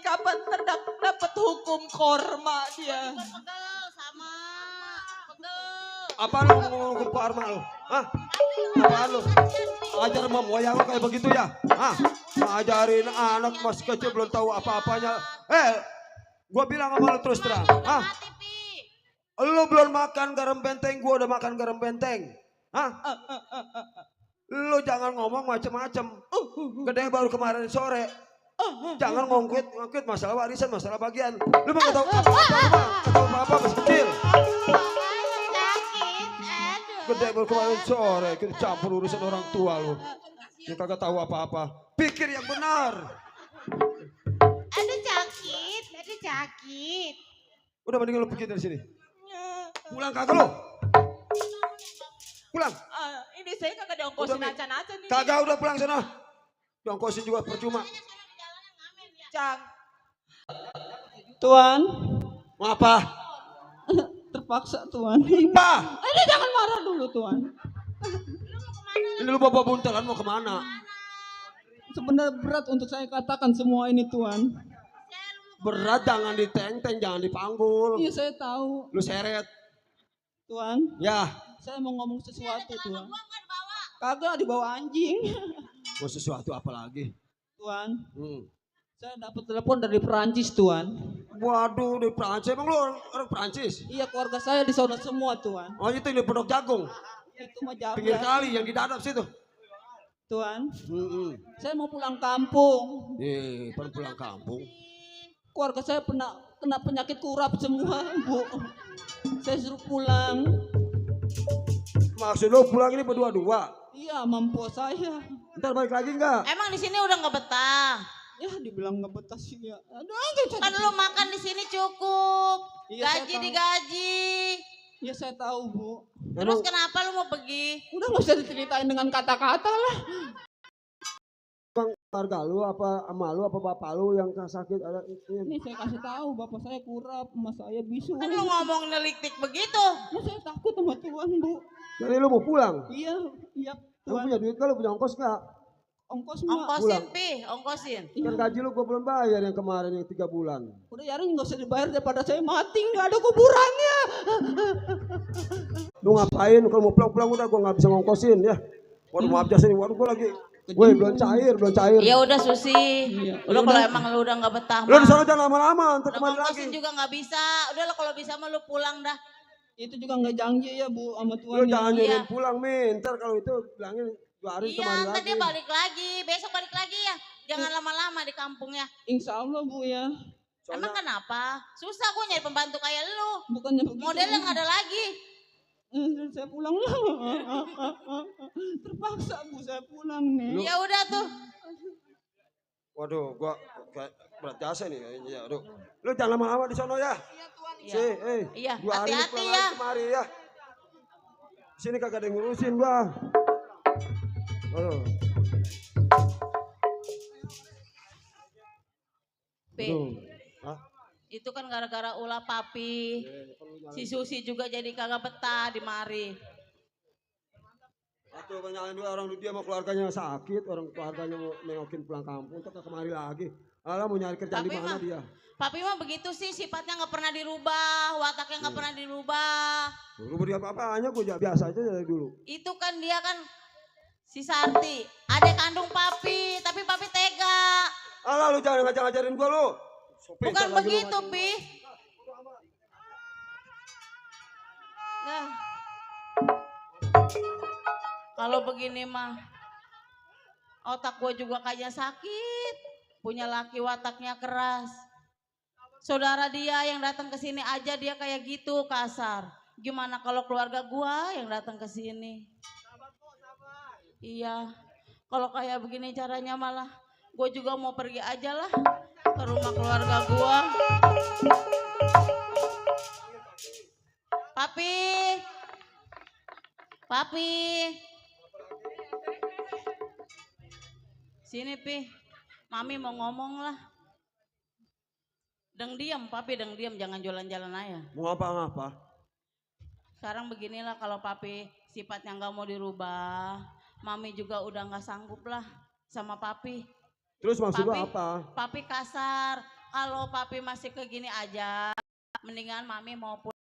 kapan terdapat hukum korma dia. Pegel sama. Pegel. Apa lu ngomong ke Pak Arma lu? Hah? Apaan lu? Ajar sama moyang lu kayak begitu ya? Hah? Ngajarin anak masih kecil belum tahu apa-apanya. Gua bilang sama lu terus terang. Hah? Lu belum makan garam benteng, gua udah makan garam benteng. Hah? Lu jangan ngomong macem-macem. Gede baru kemarin sore. Jangan ngongkit masalah warisan, masalah bagian. Lu mah gak tahu apa-apa masih kecil. Gede baru kemarin sore, kita campur urusan orang tua lu. Yang kagak tahu apa-apa. Pikir yang benar. Aduh sakit. Udah mending lu pergi dari sini. Pulang kagak lu? Pulang. Ini saya kagak diongkosin acan-acan nih. Kagak, udah pulang sana. Diongkosin juga percuma. Cang. Tuan. Mau apa? Terpaksa Tuan. Apa? Ini jangan marah dulu Tuan. Ini lu bawa buntelan mau kemana? Sebenarnya berat untuk saya katakan semua ini Tuan. Berat jangan diteng-teng, jangan dipanggul. Iya saya tahu. Lu seret. Tuan. Ya. Saya mau ngomong sesuatu Tuan. Kagak dibawa anjing. Mau sesuatu apa lagi? Tuan. Saya dapat telepon dari Perancis Tuan. Waduh, di Perancis. Emang lu orang Perancis? Iya, keluarga saya di sana semua Tuan. Oh itu di Pondok Jagung. Itu mah jauh. Pinggir kali yang di dadap situ. Tuan. Saya mau pulang kampung. Pulang kampung. Keluarga saya kena penyakit kurap semua, Bu. Saya suruh pulang. Maksud lu pulang ini berdua-dua? Iya, mampu saya. Ntar balik lagi enggak? Emang di sini udah nggak betah? Ya, dibilang nggak betah sih ya. Kan lu makan di sini cukup. Iya, Gaji digaji. Ya saya tahu Bu. Terus kenapa lu mau pergi? Udah nggak usah diceritain dengan kata-kata lah. Bang, keluarga lu apa ama lu apa bapak lu yang sakit ada ini saya kasih tahu bapak saya kurap, emas saya bisu. Kan lu ngomong neliktik begitu. Ya, saya takut sama Tuhan Bu. Jadi lu mau pulang? Iya Lu Tuhan. punya duit gak? Lu punya ongkos gak? Ongkosin ongkosin. Kan gaji lu gua belum bayar yang kemarin yang 3 bulan. Udah yarin nggak usah dibayar daripada saya mati nggak ada kuburannya. Lu ngapain? Kalau mau pulang udah gua nggak bisa ngongkosin ya. Waduh maaf jasa nih, waduh gua lagi. Woi belum cair. Ya udah Susi. Udah kalau emang lu udah nggak betah. Lu di sana jangan lama-lama, ntar kembali lagi. Ngongkosin juga nggak bisa. Udah lo kalau bisa mah lu pulang dah. Itu juga nggak janji ya Bu sama Tuhan. Lu jangan jangan pulang Min. Ntar kalau itu bilangin 2 hari kembali lagi. Iya, ntar dia balik lagi. Besok balik lagi ya. Jangan lama-lama di kampung ya. Insya Allah Bu ya. Emang kenapa? Susah gue nyari pembantu kayak lu. Bukannya begitu. Modelnya nggak ada lagi. Saya pulang lah. Terpaksa Bu saya pulang nih. Ya udah tuh. Waduh, gua berat jasa nih kayaknya. Aduh. Lu jangan lama-lama di sono ya. Iya, 2 hari hati-hati pulang ya. lagi kemari ya. Sini kagak ada yang ngurusin gua. Aduh. Itu kan gara-gara ulah papi. Si Susi juga jadi kagak betah di mari. Atau banyak orang dia mau keluarganya sakit, orang keluarganya mau nengokin pulang kampung, untuk kemari lagi. Alah mau nyari kerjaan di mana dia? Papi mah begitu sih, sifatnya nggak pernah dirubah, wataknya nggak pernah dirubah. Rubah dia apa-apanya, gue biasa aja dari dulu. Itu kan dia kan si Sarti, adik kandung papi, tapi papi tega. Alah lu jangan ngajarin gue lu. Bukan begitu, Pi. Nah, kalau begini mah, otak gue juga kayaknya sakit. Punya laki wataknya keras. Saudara dia yang datang ke sini aja dia kayak gitu kasar. Gimana kalau keluarga gue yang datang ke sini? Iya, kalau kayak begini caranya malah gue juga mau pergi aja lah ke rumah keluarga gue. Papi. Sini Pi, Mami mau ngomong lah. Deng diam Papi, deng diam, jangan jalan-jalan aja. Mau apa-apa? Sekarang beginilah kalau Papi sifatnya nggak mau dirubah, Mami juga udah nggak sanggup lah sama Papi. Terus maksud lu Papi, apa? Papi kasar. kalau papi masih kayak gini aja, mendingan mami mau pulang.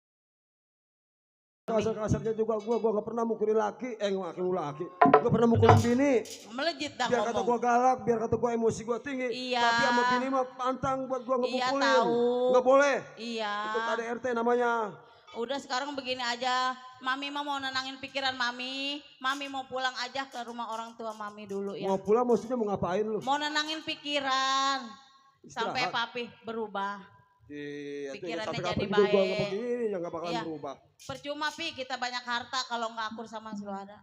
Kasar-kasarnya juga gua gak pernah mukulin laki, laki. Gua pernah mukulin bini. Melejit dah Biar kata ngomong. gua galak, biar kata gua emosi gua tinggi. Iya. Tapi sama bini mah pantang buat gua Iya ngepukulin. tahu. Gak boleh. Iya. Itu KDRT namanya. Udah sekarang begini aja, mami mah mau nenangin pikiran mami mau pulang aja ke rumah orang tua mami dulu ya. Mau pulang maksudnya mau ngapain lu? Mau nenangin pikiran, sampai Istirahat. papi berubah. Iya, Pikirannya sampai jadi kapan hidup gua baik. nggak begini, yang gak bakalan Iya. berubah. Percuma pi kita banyak harta kalau nggak akur sama si ada.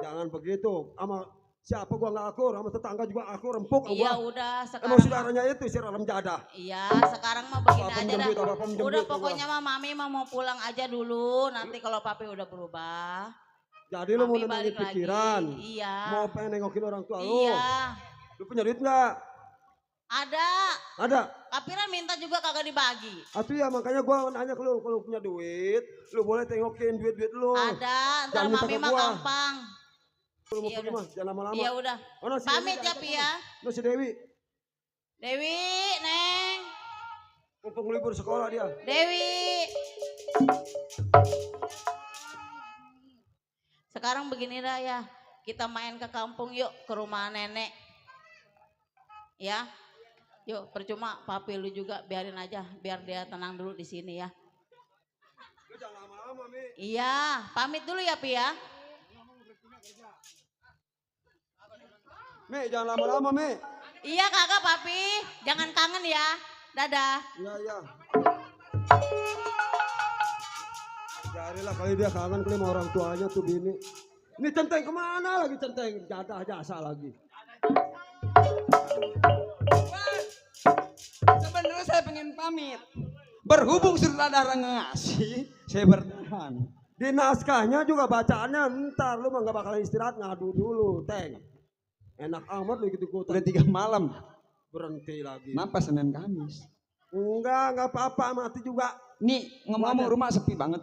Jangan begitu. Sama siapa gua nggak akur, sama tetangga juga akur, empuk sama Iya gua. udah Emang sekarang. saudaranya itu si Ralam Jadah. Iya sekarang mah begini Apa aja pinjam dah. duit, apa pinjam Udah duit, pokoknya mah mami mah mau pulang aja dulu. Nanti kalau papi udah berubah. Jadi lu mau Mami nenangin balik lagi. pikiran. Iya. Mau pengen nengokin orang tua lu. Iya. Lu punya duit nggak? Ada. Ada. Kapiran minta juga kagak dibagi. Atuh ya makanya gua nanya ke lu, kalau punya duit, lu boleh tengokin duit-duit lu. Ada, ntar Jangan minta mami ke mah gua. gampang. Lu mau Iya pergi udah. mah, jangan lama-lama. Iya udah. Oh, no, si Pamit Dewi ya jangan Pi ya. Lu si Dewi, Dewi, Neng. mumpung libur sekolah dia. Dewi. Sekarang begini dah ya. Kita main ke kampung yuk, ke rumah nenek. Ya. Yuk, percuma papi lu juga biarin aja, biar dia tenang dulu di sini ya. Lu jangan lama-lama, Mi. Iya, pamit dulu ya Pi ya. Mi, jangan lama-lama, Mi. Iya kakak papi, jangan kangen ya. Dadah. Iya, iya. Carilah kali dia kangen kali sama orang tuanya tuh bini. Ini centeng kemana lagi centeng? Jadah jasa lagi. Sebenarnya saya pengen pamit. Berhubung saudara ngasih, saya bertahan. Di naskahnya juga bacaannya ntar lu mah gak bakalan istirahat ngadu dulu, Teng. Enak amat lu ikut-ikutan. Udah 3 malam. Berhenti lagi. Kenapa Senin Kamis? Enggak apa-apa, mati juga. Nih ngomong-ngomong rumah sepi banget.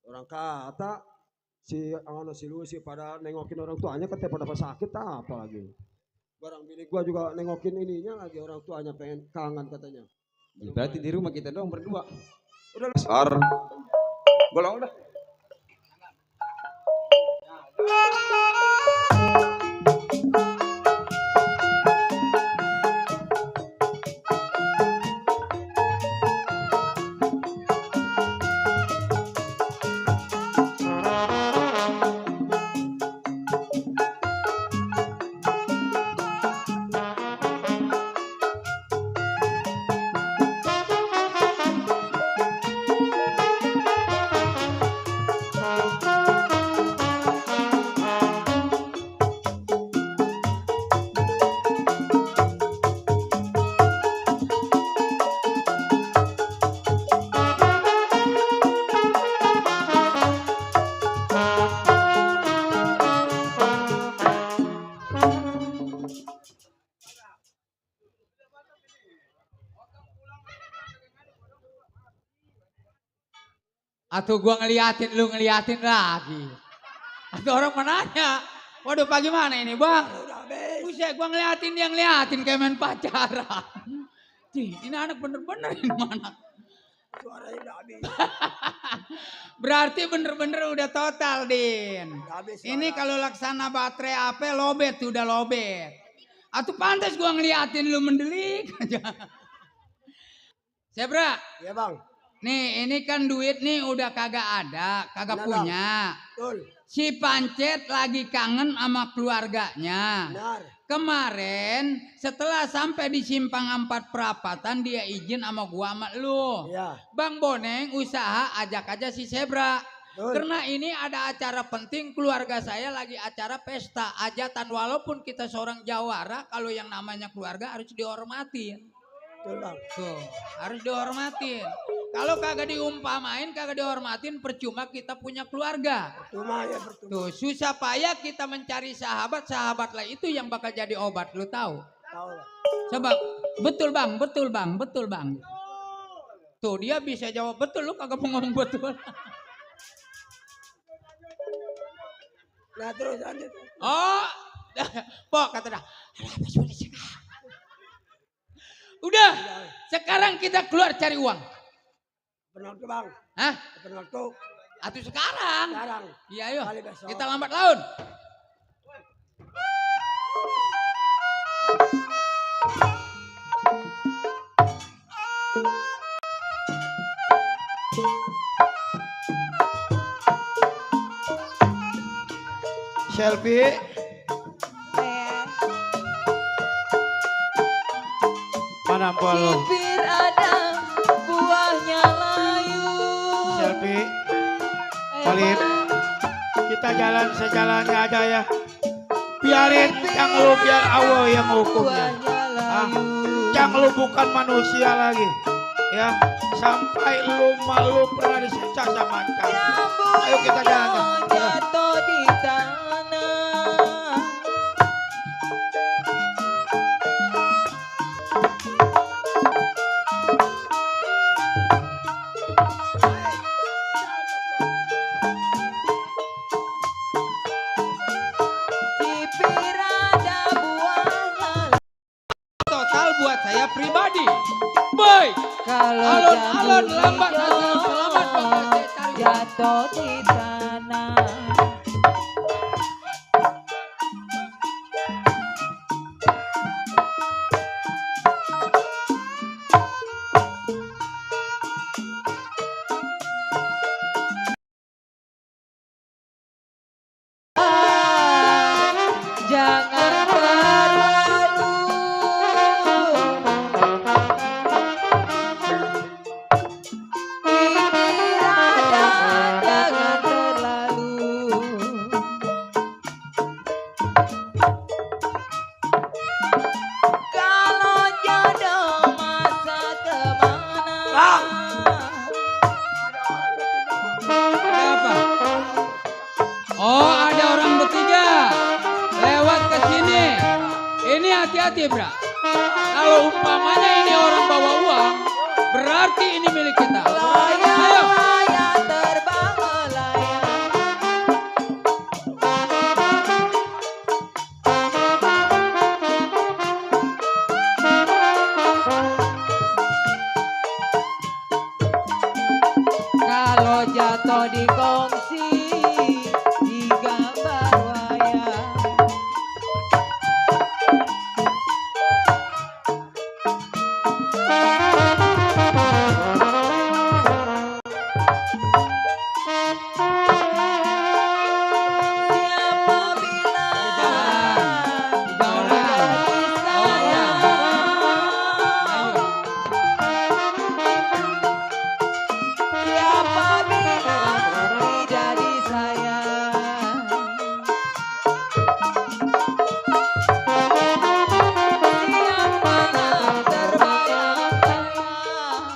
Orang kata si Lucy pada nengokin orang tuanya katanya pada sakit apa lagi. Barang bini gua juga nengokin ininya lagi orang tuanya pengen kangen katanya. Berarti di rumah kita doang berdua. Udah Sar. Golong udah. Atau gua ngeliatin lu ngeliatin lagi. Atau orang menanya, waduh pagi mana ini bang? Buset gua ngeliatin dia ngeliatin kayak main pacaran. Cih, ini anak bener-bener ini mana? suaranya udah habis. Berarti bener-bener udah total Din. Habis Ini kalau laksana baterai HP lobet udah lobet. Atau pantas gua ngeliatin lu mendelik aja. Zebra. Ya bang. Nih ini kan duit nih udah kagak ada, kagak Benar, punya. Betul. Si Pancet lagi kangen sama keluarganya. Benar. Kemarin setelah sampai di simpang 4 perapatan dia izin sama gua sama lu. Iya. Bang Boneng usaha ajak aja si Zebra. Betul. Karena ini ada acara penting keluarga saya lagi acara pesta hajatan walaupun kita seorang jawara kalau yang namanya keluarga harus dihormatin. Betul bang. Tuh, harus dihormatin. Kalau kagak diumpamain, kagak dihormatin, percuma kita punya keluarga. Percuma ya percuma. Tuh, susah payah kita mencari sahabat, sahabatlah itu yang bakal jadi obat, lu tahu? Tahu bang. Coba, betul bang, betul bang, betul bang. Tuh, dia bisa jawab betul, lu kagak mau ngomong betul. Nah terus lanjut. Oh, pok kata dah. Udah, sekarang kita keluar cari uang. Pernah tuh bang. Hah? Pernah tuh. Atau sekarang? Sekarang. Iya ayo, Kali besok. kita lambat laun. Selfie. Mana empol lu? Bibir ada buahnya layu. Selfie. Khalid. Kita jalan sejalannya aja ya. Biarin yang lu biar Allah yang hukumnya. Ah, yang lu bukan manusia lagi. Ya, sampai lu malu pernah disiksa sama Cang. Ayo kita jalan. Jatuh di tanah. Bibir ada buahnya. Total buat saya pribadi. Boy, Kalau alon-alon jatuh lambat di asal selamat bakal saya cari. jatuh di tanah. Jangan terlalu bibir ada, jangan terlalu kalau jodoh masa kemana. Ada apa? Oh, ada orang bertiga lewat ke sini. Ini hati-hati, Bra. Kalau umpamanya ini orang bawa uang, berarti ini milik kita. Ayo. Layang terbang melayang. Kalau jatuh di kongsi di gambar wayang. Siapa bilang menjadi sayang? Siapa bilang tidak disayang? Siang malam terbayang-bayang.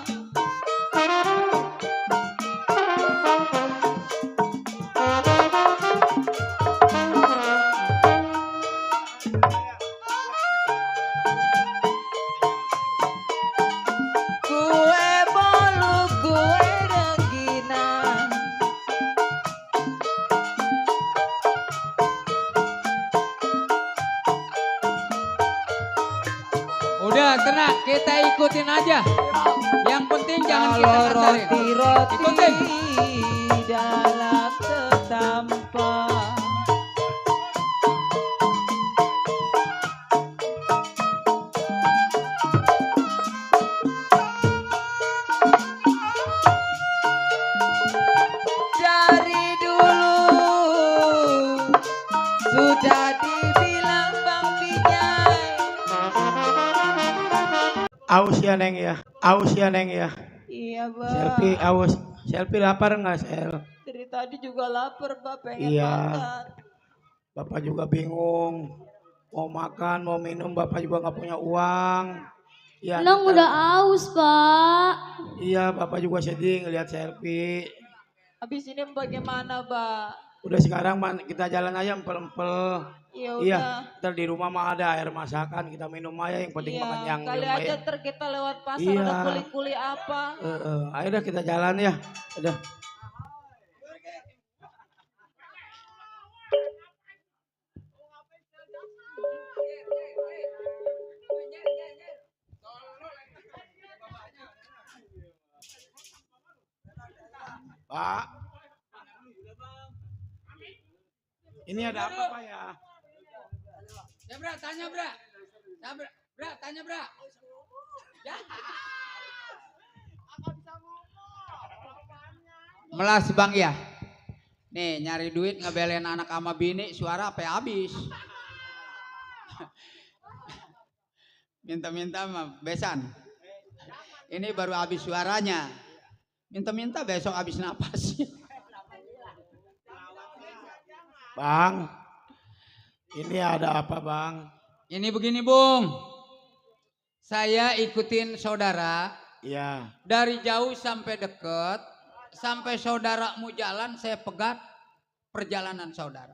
Kue bolu, kue rengginang. Udah tenang, kita ikutin aja. Yang penting jangan kita Kalau kasarin. roti-roti Ikutin. dalam setampak. Dari dulu sudah dibilang Bang Pinyai. Aus ya Neng ya. Aus ya Neng ya. Iya Bang. Selfie aus. Selfie lapar nggak Sel? Dari tadi juga lapar Bang, pengen Iya. makan. Bapak juga bingung. Mau makan, mau minum, Bapak juga nggak punya uang. Ya, Nong ntar- udah aus, Pak. Iya, Bapak juga sedih ngelihat selfie. Habis ini bagaimana Bang? Udah sekarang kita jalan aja empel-empel. Ya Iya, udah. ntar di rumah mah ada air masakan, kita minum aja yang penting makan yang kali minum aja aja. ntar kita lewat pasar Iya. ada kuli-kuli apa. Ayo dah kita jalan ya. Udah. Pak. Ini ada apa Pak ya? Ya Bra, tanya Bra. Ya, Bra, tanya Bra. Ya. Melas Bang ya. Nih nyari duit ngebelain anak sama bini suara apa habis. Minta-minta mah besan. Ini baru habis suaranya. Minta-minta besok habis napas. Bang, ini ada apa Bang? Ini begini Bung. Saya ikutin saudara. Iya. Dari jauh sampai deket. Sampai saudara mau jalan saya pegat perjalanan saudara.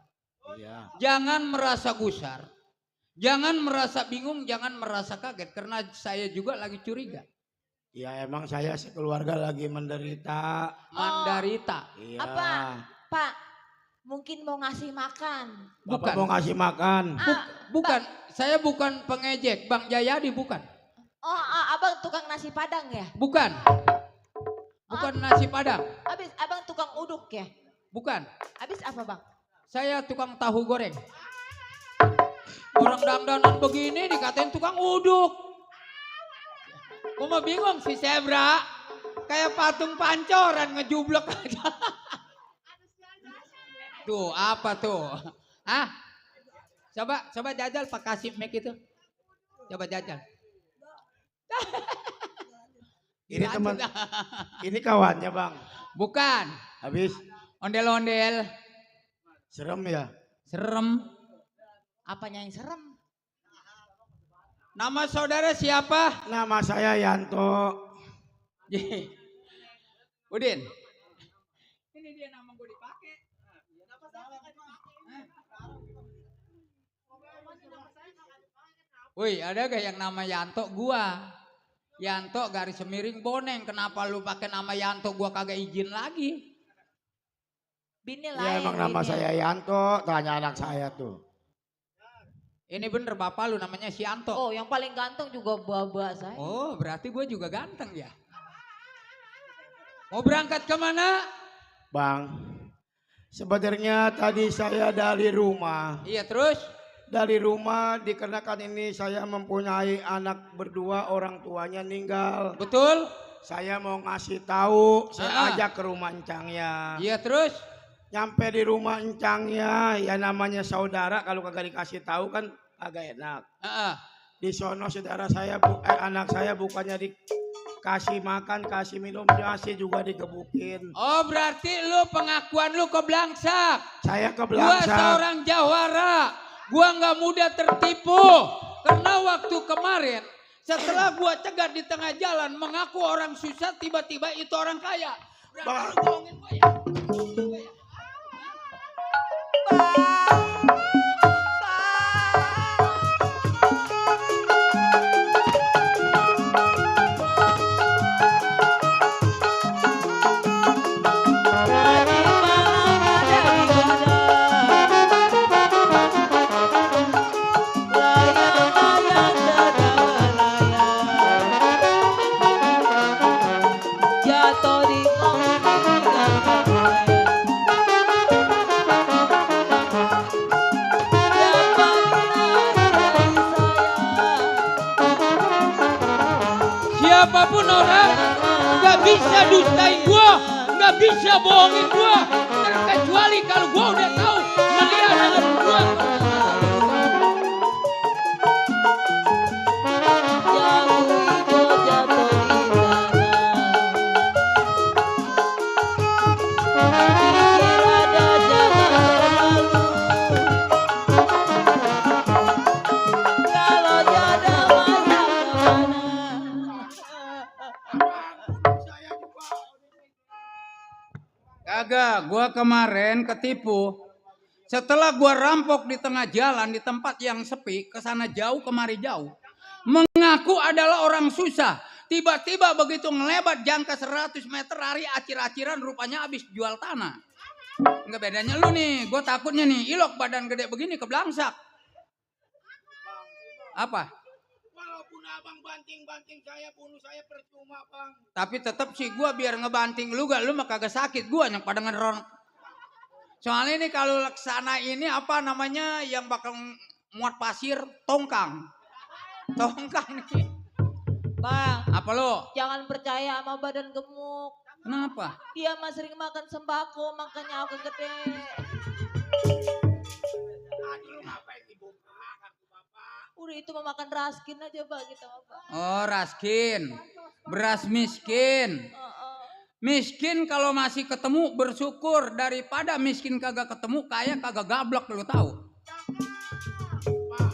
Iya. Jangan merasa gusar. Jangan merasa bingung, jangan merasa kaget. Karena saya juga lagi curiga. Ya emang saya sekeluarga lagi menderita. Menderita. Iya. Apa? Pak, mungkin mau ngasih makan. Bapak mau ngasih makan. Bukan, saya bukan pengejek. Bang Jayadi bukan. Oh, abang tukang nasi padang ya? Bukan. Bukan nasi padang. Abis abang tukang uduk ya? Bukan. Abis apa bang? Saya tukang tahu goreng. Orang dandanan begini dikatain tukang uduk. Gue mah bingung si Zebra. Kayak patung pancoran ngejublek aja. Tuh apa tuh? Hah? Coba jajal Pak Kasih mic itu. Coba jajal. Ini teman, ini kawannya Bang. Bukan. Habis. Ondel-ondel. Serem ya? Serem. Apanya yang serem? Nama saudara siapa? Nama saya Yanto. Udin. Ini dia nama gue dipakai. Woi, ada gak yang nama Yanto gua? Yanto garis miring Boneng. Kenapa lu pakai nama Yanto gua kagak izin lagi? Bini Ya lain. emang nama saya Yanto, tanya anak saya tuh. Ini bener bapak lu namanya si Yanto. Oh, yang paling ganteng juga buah-buah saya. Oh, berarti gue juga ganteng ya. Mau berangkat kemana? Bang, sebenarnya tadi saya dari rumah. Iya terus? Dari rumah dikarenakan ini saya mempunyai anak berdua, orang tuanya meninggal. Betul? Saya mau ngasih tahu, saya ajak ke rumah encangnya. Iya terus? Nyampe di rumah encangnya, ya namanya saudara kalau kagak dikasih tahu kan agak enak. Di sono saudara saya, anak saya bukannya dikasih makan, kasih minum, masih juga digebukin. Oh berarti lu pengakuan lu keblangsak. Saya Gua keblangsak. seorang jawara. Gua nggak mudah tertipu. Karena waktu kemarin setelah gua cegat di tengah jalan mengaku orang susah, tiba-tiba itu orang kaya. Berarti lu bohongin gua ya? Siapapun orang nggak bisa dustain gua, nggak bisa bohongin gua, terkecuali kalau gua udah tahu kalian ada berdua. Kagak, gua kemarin ketipu. Setelah gua rampok di tengah jalan di tempat yang sepi, kesana jauh kemari jauh, mengaku adalah orang susah. Tiba-tiba begitu ngelebat jangka 100 meter lari acir-aciran rupanya habis jual tanah. Enggak bedanya lu nih, gua takutnya nih ilok badan gede begini keblangsak. Apa? Walaupun udah abang banting-banting saya, bunuh saya percuma bang. Tapi tetap sih gua biar ngebanting lu gak, lu mah kagak sakit, gua yang pada ngeron. Soalnya ini kalau laksana ini apa namanya yang bakal muat pasir, tongkang. Tongkang nih. Bang, Apa lo? jangan percaya sama badan gemuk. Kenapa? Dia mah sering makan sembako, makanya aku gede. Aduh lu ngapain dibuka kartu bapak? Udah itu mau makan raskin aja Pak kita Bapak. Oh, raskin. Beras miskin. Miskin kalau masih ketemu bersyukur, daripada miskin kagak ketemu kaya kagak gablek, lu tahu. Pak,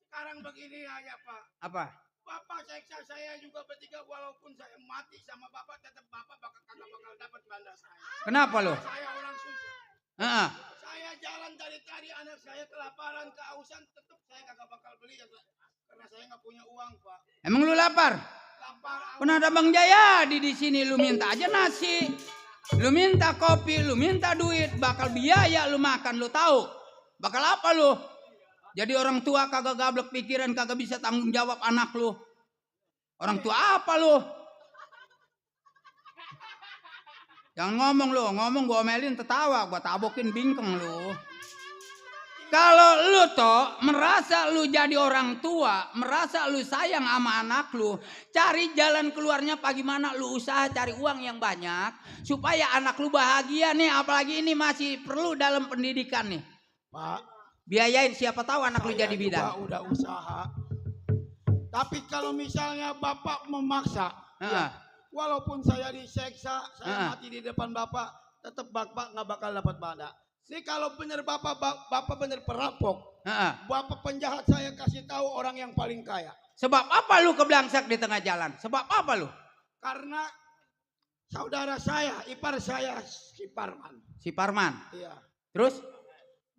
sekarang begini aja Pak. Apa? Bapak seksa saya juga bertiga, walaupun saya mati sama bapak, tetap bapak kagak bakal dapat banda saya. Kenapa lo? Saya orang susah. Heeh. Saya jalan dari tadi, anak saya kelaparan, kehausan, tetap saya kagak bakal beli karena saya nggak punya uang Pak. Emang lu lapar? Lapar. Pernah ada Bang Jayadi di sini, lu minta aja nasi, lu minta kopi, lu minta duit, bakal biaya lu makan, lu tahu? Bakal apa lu? Jadi orang tua kagak gablek pikiran, kagak bisa tanggung jawab anak lu. Orang tua apa lu? Jangan ngomong lu, ngomong gua omelin tertawa, gua tabokin bingkeng lu. Kalau lu toh merasa lu jadi orang tua, merasa lu sayang sama anak lu, cari jalan keluarnya bagaimana lu usaha cari uang yang banyak supaya anak lu bahagia nih, apalagi ini masih perlu dalam pendidikan nih. Pak, biayain, siapa tahu anak lu jadi bidan. Udah usaha. Tapi kalau misalnya bapak memaksa, ya, walaupun saya diseksa, saya mati di depan bapak, tetap bapak nggak bakal dapat banda. Sih kalau bener bapak bener perampok, bapak penjahat, saya kasih tahu orang yang paling kaya. Sebab apa lu keblangsak di tengah jalan? Sebab apa lu? Karena saudara saya, ipar saya, si Parman. Si Parman? Iya. Terus?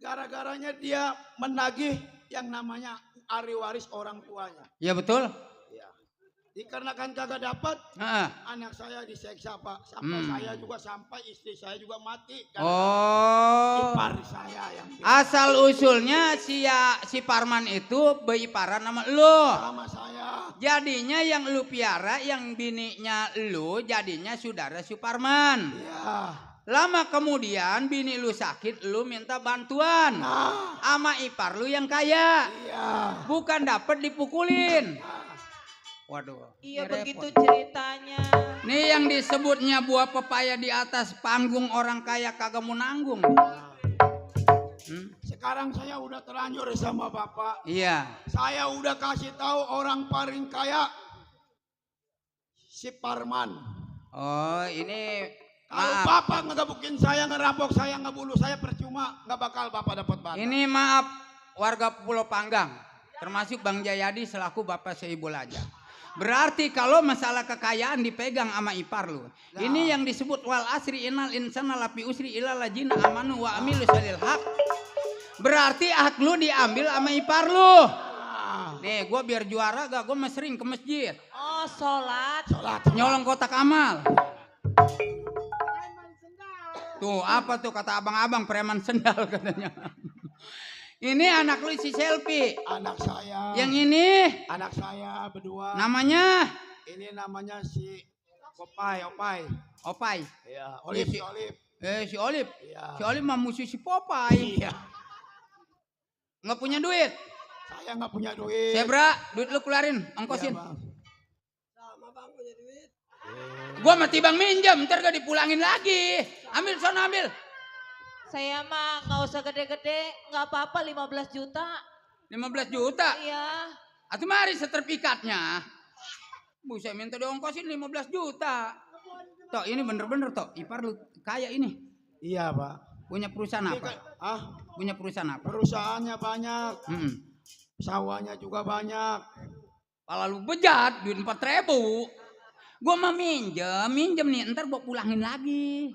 Gara-garanya dia menagih yang namanya ahli waris orang tuanya. Iya betul. Iya. Dikarenakan kagak dapat, anak saya diseksa Pak. Sampai saya juga, sampai istri saya juga mati. Oh. Ipar saya yang asal usulnya si Parman itu beiparan sama lu. Sama saya. Jadinya yang lu piara, yang bininya lu, jadinya saudara si Parman. Iya. Lama kemudian bini lu sakit, lu minta bantuan sama ipar lu yang kaya. Iya. Bukan dapet dipukulin. Waduh. Iya begitu ceritanya. Nih yang disebutnya buah pepaya di atas panggung orang kaya kagak mau nanggung. Sekarang saya udah terlanjur sama bapak. Iya. Saya udah kasih tahu orang paling kaya si Parman. Oh ini. Kalau bapak ngegebukin saya, ngerampok saya, ngebunuh saya, percuma, nggak bakal bapak dapat banda. Ini maaf warga Pulau Panggang, termasuk Bang Jayadi selaku bapak Seibul aja. Berarti kalau masalah kekayaan dipegang sama ipar lu. Ini yang disebut wal asri innal insana lafi usri illa ladzina amanu wa amilus salil haq. Berarti hak lu diambil sama ipar lu. Nih, gue biar juara gak, gue sering ke masjid. Oh, sholat. Nyolong kotak amal. Tuh apa tuh kata abang-abang, preman sendal katanya. Ini anak lu si Selfie. Anak saya. Yang ini? Anak saya berdua. Namanya? Ini namanya si Opai. Opai. Iya, Olip. Si Olip. Iya. Si Olip mah musuh si Popeye. Iya. Nggak punya duit. Saya nggak punya duit. Zebra, duit lu keluarin, ongkosin. Iya, Sama bang punya duit. Gua mati bang minjem, ntar gak dipulangin lagi. Ambil sana ambil. Saya mah nggak usah gede-gede, nggak apa-apa 15 juta. 15 juta? Iya. Atau mari sertifikatnya. Bu, saya minta diongkosin 15 juta. Tok, ini bener-bener Tok, ipar lu kaya ini. Iya Pak. Punya perusahaan apa? Punya perusahaan apa? Perusahaannya banyak. Sawahnya juga banyak. Kalau lu bejat, duit 4.000. Gua mah minjem nih, ntar gua pulangin lagi.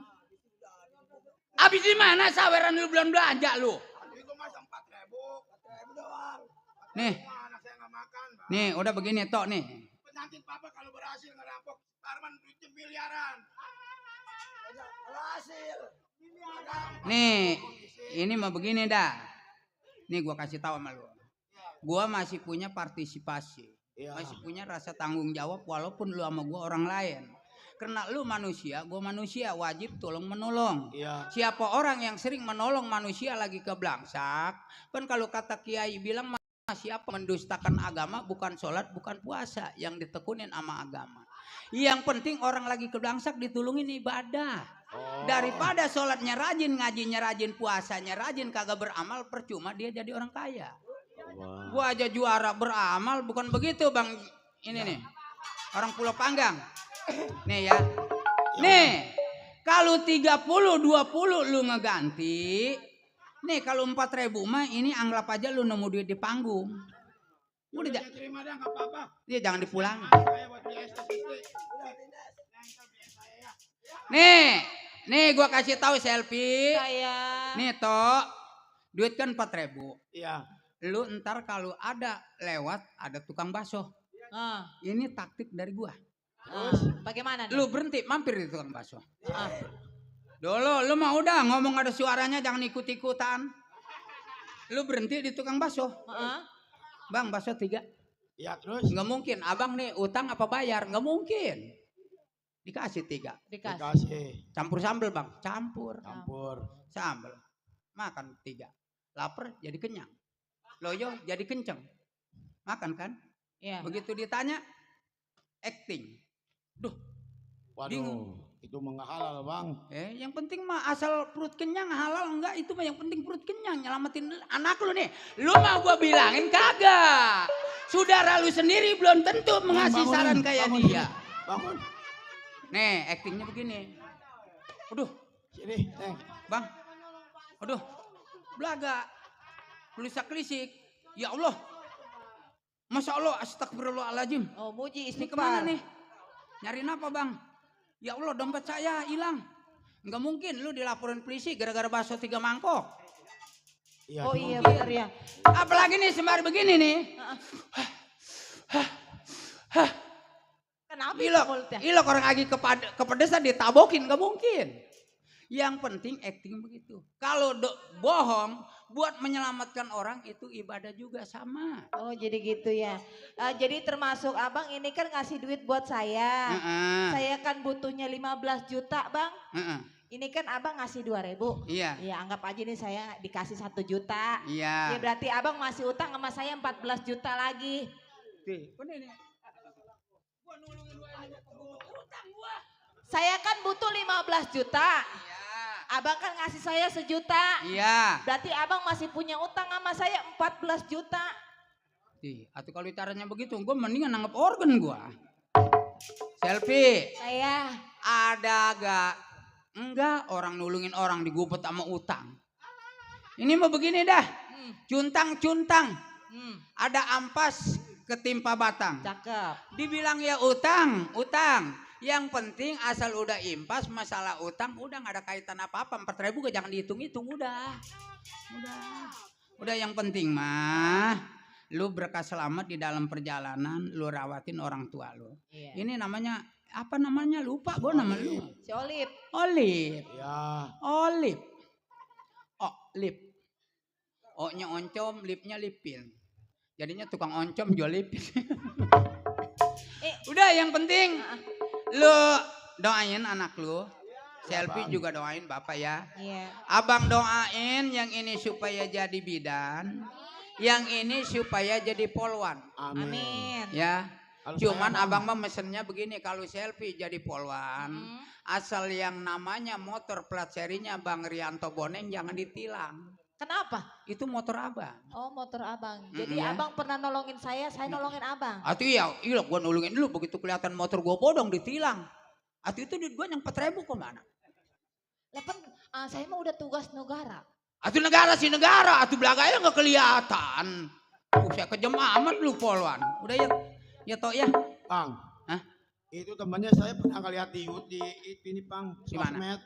Habis di mana saweran lu belum belanja lu? Itu masa 4.000 doang. Nih. Mana saya nggak makan, Bang. Nih, udah begini Tok nih. Nanti Papa kalau berhasil ngerampok Parman duitnya miliaran. Berhasil. Nih, ini mah begini dah. Nih gua kasih tahu sama lu. Gua masih punya partisipasi. Iya. Masih punya rasa tanggung jawab walaupun lu sama gua orang lain. Karena lu manusia, gua manusia, wajib tolong menolong. Iya. Siapa orang yang sering menolong manusia lagi keblangsak, kan kalau kata Kiai bilang siapa mendustakan agama bukan sholat, bukan puasa yang ditekunin sama agama. Yang penting orang lagi keblangsak ditulungin ibadah. Daripada sholatnya rajin, ngajinya rajin, puasanya rajin, kagak beramal, percuma dia jadi orang kaya. Gua aja juara beramal, bukan begitu bang. Ini nih, orang Pulau Panggang. Nih ya. Nih, kalau 30-20 lu ngeganti. Nih kalau 4.000 mah ini anggap aja lu nemu duit di panggung. Udah terima dah nggak apa-apa. Dia jangan dipulang. Nih gua kasih tahu selfie. Saya. Nih toh, duit kan 4.000. Iya. Lu ntar kalau ada lewat ada tukang bakso. Ini taktik dari gua. Bagaimana? Lu berhenti mampir di tukang bakso. Dulu lu mah udah ngomong ada suaranya jangan ikut-ikutan. Lu berhenti di tukang bakso. Bang bakso 3. Ya terus? Nggak mungkin. Abang nih utang apa bayar? Nggak mungkin. Dikasih 3. Dikasih. Campur sambel bang. Campur. Sambel. Makan 3. Lapar jadi kenyang. Loyo jadi kenceng. Makan kan? Iya. Begitu ditanya acting. Duh. Waduh. Bingung. Itu mah nggak halal bang. Yang penting mah asal perut kenyang, halal enggak itu mah yang penting perut kenyang, nyelamatin anak lu nih. Lu mau gua bilangin kagak? Saudara lu sendiri belum tentu mengasih saran kayak dia. Bangun. Nih, aktingnya begini. Aduh, Sini, bang. Aduh, belaga. Kelisik-kelisik. Ya Allah. Masya Allah, astagfirullahaladzim. Oh, muji Ini istighfar. kemana nih? Nyariin apa bang? Ya Allah dompet saya hilang. Enggak mungkin lu dilaporin polisi gara-gara bakso 3 mangkok. Iya, oh iya benar ya. Apalagi nih sembari begini nih. Kenapa Ilok orang lagi kepedesan ditabokin, nggak mungkin. Yang penting acting begitu. Kalau bohong buat menyelamatkan orang itu ibadah juga sama. Oh jadi gitu ya. Jadi termasuk abang ini kan ngasih duit buat saya. Saya kan butuhnya 15 juta bang. Ini kan abang ngasih 2.000. Iya. Ya anggap aja nih saya dikasih 1 juta. Iya. Ya berarti abang masih utang sama saya 14 juta lagi. Saya kan butuh 15 juta. Abang kan ngasih saya 1 juta. Iya. Berarti abang masih punya utang sama saya 14 juta. Atau kalau caranya begitu, gue mendingan nanggap organ gue. Selfie. Saya. Ada gak? Enggak, orang nulungin orang digubet sama utang. Ini mau begini dah. Cuntang-cuntang. Ada ampas ketimpa batang. Cakep. Dibilang ya utang. Yang penting asal udah impas masalah utang udah gak ada kaitan apa-apa. 4.000 jangan dihitung-hitung udah. Udah yang penting mah lu berkah selamat di dalam perjalanan, lu rawatin orang tua lu. Iya. Ini namanya apa namanya? Lupa gue nama lu. Si Olip. Olip. Ya. Olip. Oh, lip. O-nya oncom, lipnya lipin. Jadinya tukang oncom jual lipin. Udah yang penting lu doain anak lu. Selfie juga doain bapak ya. Iya. Abang doain yang ini supaya jadi bidan. Yang ini supaya jadi polwan. Amin. Ya. Cuman abang mah mesennya begini. Kalau selfie jadi polwan. Asal yang namanya motor plat serinya Bang Rianto Boneng jangan ditilang. Kenapa? Itu motor abang. Oh motor abang. Jadi ya. abang pernah nolongin saya nolongin abang. Atau iya gua nolongin dulu begitu kelihatan motor gua bodong ditilang. Atau itu duit gua yang 4.000 kemana? Lepas saya mah udah tugas negara. Atau negara sih negara, atau belakangnya nggak kelihatan. Saya kejem amat lu polwan. Udah ya toh ya. Bang. Hah? Itu temannya saya pernah ngeliat di ini Bang. Di mana? Sosmed.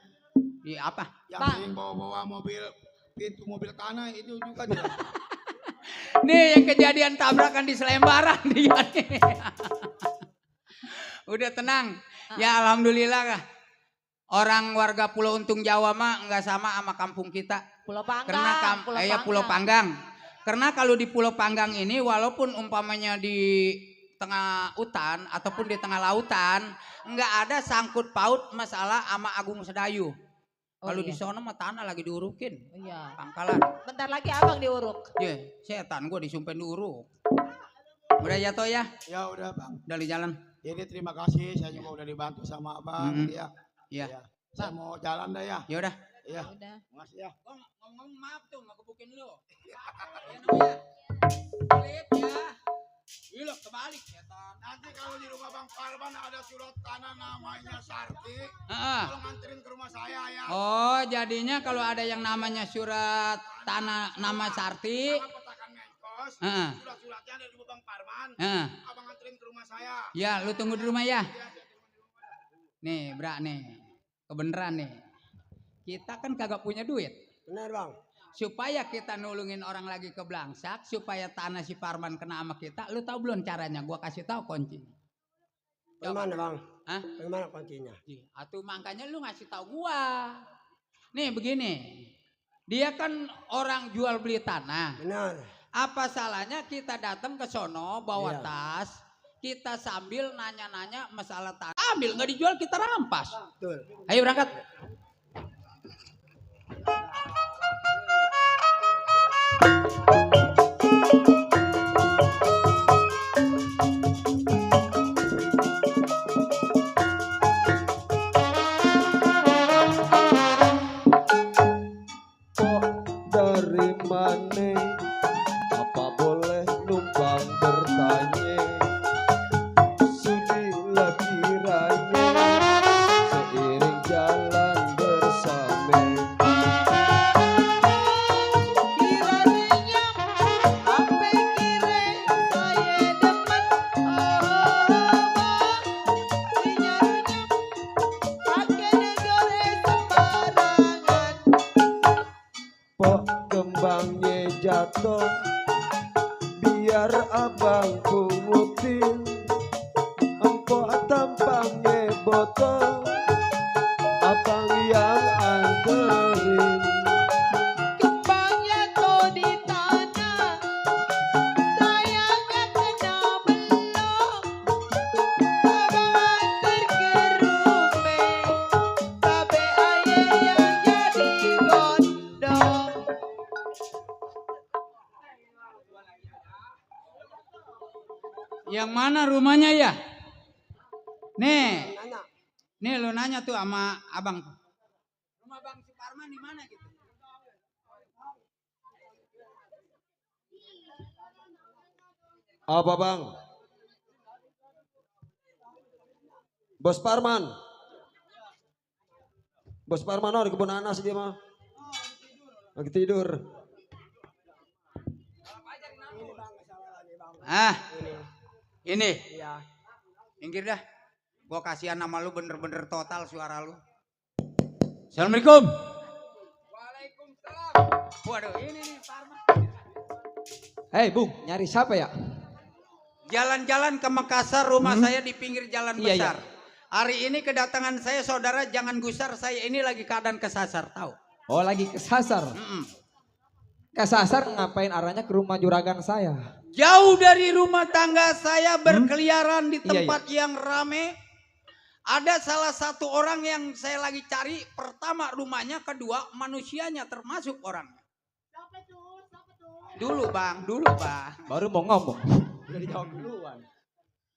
Di apa? Yang sering bawa-bawa mobil. Pintu mobil tanah itu juga dia. Nih yang kejadian tabrakan di Selembaran dia nih. Udah tenang. Ya alhamdulillah kah. Orang warga Pulau Untung Jawa mah nggak sama kampung kita. Pulau Panggang. Karena Pulau Panggang. Karena kalau di Pulau Panggang ini walaupun umpamanya di tengah hutan ataupun di tengah lautan nggak ada sangkut paut masalah sama Agung Sedayu. Oh, Kalau iya. di sono mah tanah lagi diurukin. Iya. Pangkalan. Bentar lagi abang diuruk. Setan gue disumpahin diuruk. Udah ya toh ya? Ya udah bang. Udah di jalan. Jadi terima kasih, saya juga udah dibantu sama abang. Ya. Iya. Saya mau jalan dah ya. Ya udah. Iya. Udah. Makasih ya. Ngomong maaf tuh nggak kebukin lu. Ya namanya. Klip ya. Gila kebalik setan. Nanti kalau di rumah Bang Parman ada surat tanah namanya Sarti. Heeh. Tolong anterin ke rumah saya ya. Oh, jadinya kalau ada yang namanya surat tanah nama Sarti. Sama petakan Menkos. Heeh. Surat-suratnya ada di rumah Bang Parman. Heeh. Abang anterin ke rumah saya. Ya, lu tunggu di rumah ya. Nih, Bra nih. Kebeneran nih. Kita kan kagak punya duit. Benar bang. Supaya kita nulungin orang lagi keblangsak, supaya tanah si Parman kena sama kita, lu tahu belum caranya? Gua kasih tahu kuncinya. Bagaimana bang? Hah? Bagaimana kuncinya? Atuh makanya lu ngasih tahu gua. Nih begini. Dia kan orang jual beli tanah. Benar. Apa salahnya kita datang ke sono bawa Iya. tas, kita sambil nanya-nanya masalah tanah. Ambil nggak dijual kita rampas. Betul. Ayo berangkat. Dari mana? Apa boleh numpang bertanya? Sudilah kiranya seiring jalan bersama. Kiranya sampai kira saya demen sinyarunya pakai negara sembarangan. Pok kembangnya jatuh, biar abang pungutin. Empok tampangnya botol, abang yang anterin. Kembangnya tuh di tanah, sayangnya kena belok. Abang antar ke rumah, babe ayah yang jadi gondok. Yang mana rumahnya ya? Nih, Nanya. nih lu nanya tuh sama abang. Rumah Bang Suparman di mana gitu? Apa bang? Bos Parman. Bos Parman di kebun nanas dia mah. Lagi tidur. Ah, ini. Iya. Minggir dah. Gua kasihan nama lu bener-bener total suara lu. Assalamualaikum. Waalaikumsalam. Waduh, ini nih Parman. Hei Bung, nyari siapa ya? Jalan-jalan ke Makassar, rumah saya di pinggir jalan Iya, besar. Hari ini kedatangan saya, saudara jangan gusar, saya ini lagi keadaan kesasar, tahu? Oh lagi kesasar. Kesasar ngapain arahnya ke rumah juragan saya? Jauh dari rumah tangga saya berkeliaran di Iya, tempat yang rame. Ada salah satu orang yang saya lagi cari. Pertama rumahnya, kedua manusianya termasuk orangnya. Dulu bang. Baru mau ngomong. Udah dijawab duluan.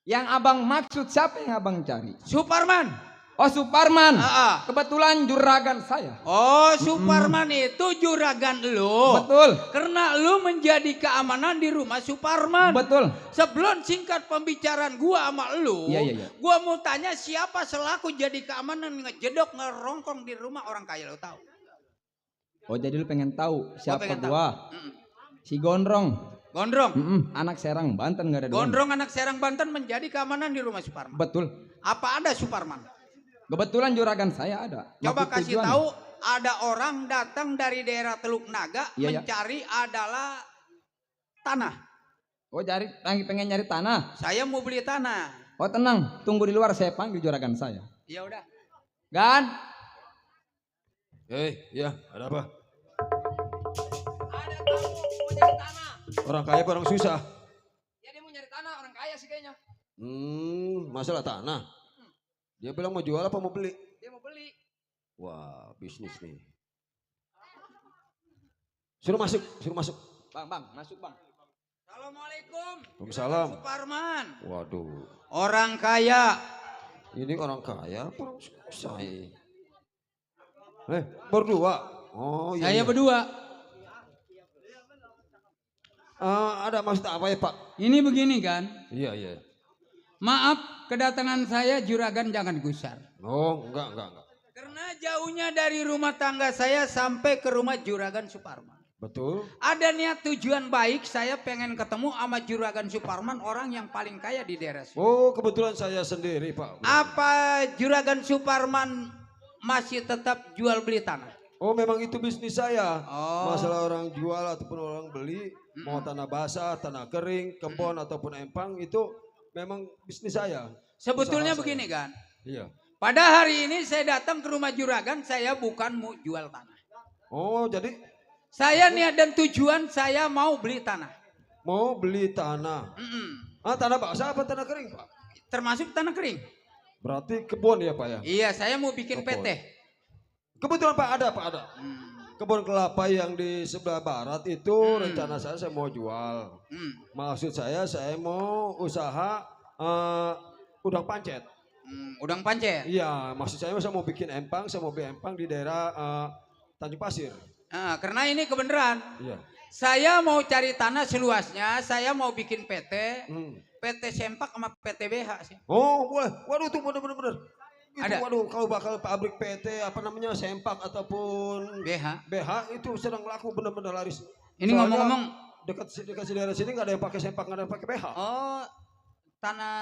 Yang abang maksud siapa yang abang cari? Suparman. Oh Suparman. Ah. Kebetulan juragan saya. Oh Suparman itu juragan lu. Betul. Karena lu menjadi keamanan di rumah Suparman. Betul. Sebelum singkat pembicaraan gua sama lu. Iya. Gua mau tanya siapa selaku jadi keamanan ngejedok ngerongkong di rumah orang kaya, lu tahu? Oh jadi lu pengen tahu siapa pengen gua? Si Gondrong. Gondrong. Anak Serang Banten gak ada dua. Gondrong anak Serang Banten menjadi keamanan di rumah Suparman. Betul. Apa ada Suparman? Kebetulan juragan saya ada. Coba Maksud kasih tujuan. tahu, ada orang datang dari daerah Teluk Naga Iya. mencari adalah tanah. Oh lagi pengen nyari tanah. Saya mau beli tanah. Oh tenang, tunggu di luar saya panggil juragan saya. Ya udah. Gan. Ya ada apa? Ada tamu mau nyari tanah. Orang kaya apa orang susah? Ya dia mau nyari tanah, orang kaya sih kayaknya. Masalah tanah. Dia bilang mau jual apa mau beli? Dia mau beli. Wah, bisnis nih. Suruh masuk, suruh masuk. Bang, masuk bang. Assalamualaikum. Waalaikumsalam. Suparman. Waduh, Orang kaya. ini orang kaya apa orang susah? Berdua. Oh iya. Saya iya. berdua. Ada maksud apa ya Pak? Ini begini kan. Iya. Maaf kedatangan saya juragan jangan gusar. Oh enggak. Karena jauhnya dari rumah tangga saya sampai ke rumah juragan Suparman. Betul. Ada niat tujuan baik, saya pengen ketemu sama juragan Suparman, orang yang paling kaya di daerah sini. Oh kebetulan saya sendiri Pak. Apa juragan Suparman masih tetap jual beli tanah? Oh memang itu bisnis saya. Oh. Masalah orang jual ataupun orang beli, mau tanah basah, tanah kering, kebun ataupun empang itu memang bisnis saya. Sebetulnya Usaha begini saya. kan. Iya. Pada hari ini saya datang ke rumah juragan, saya bukan mau jual tanah. Oh jadi Saya niat dan tujuan saya mau beli tanah. mau beli tanah. Tanah basah apa tanah kering Pak? Termasuk tanah kering. Berarti kebun ya Pak ya? Iya, saya mau bikin Kebun. PT. Kebetulan Pak ada. Kebun kelapa yang di sebelah barat itu rencana saya mau jual. Maksud saya mau usaha udang pancet. Udang pancet? Iya, maksud saya mau bikin empang, saya mau beli empang di daerah Tanjung Pasir. Karena ini kebenaran. Iya. Saya mau cari tanah seluasnya, saya mau bikin PT. PT Sempak sama PT BH sih. Oh boleh, waduh tuh bener-bener. Ada. Waduh kalau bakal pabrik PT apa namanya Sempak ataupun BH itu sedang laku bener-bener laris. Ini Soalnya ngomong-ngomong dekat daerah sini nggak ada yang pakai Sempak, nggak ada yang pakai BH. Oh, tanah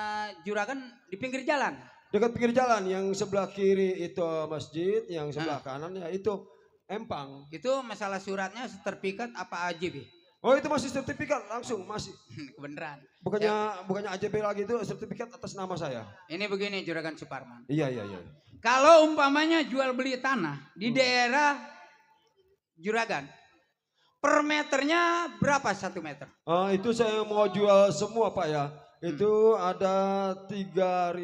juragan di pinggir jalan. Dekat pinggir jalan yang sebelah kiri itu masjid, yang sebelah kanan ya itu empang. Itu masalah suratnya sertifikat apa AJB? Oh itu masih sertifikat langsung masih. Kebenaran. Bukannya AJB lagi itu sertifikat atas nama saya. Ini begini juragan Suparman. Iya. Kalau umpamanya jual beli tanah di daerah juragan, per meternya berapa 1 meter? Itu saya mau jual semua Pak ya. Itu ada 3.000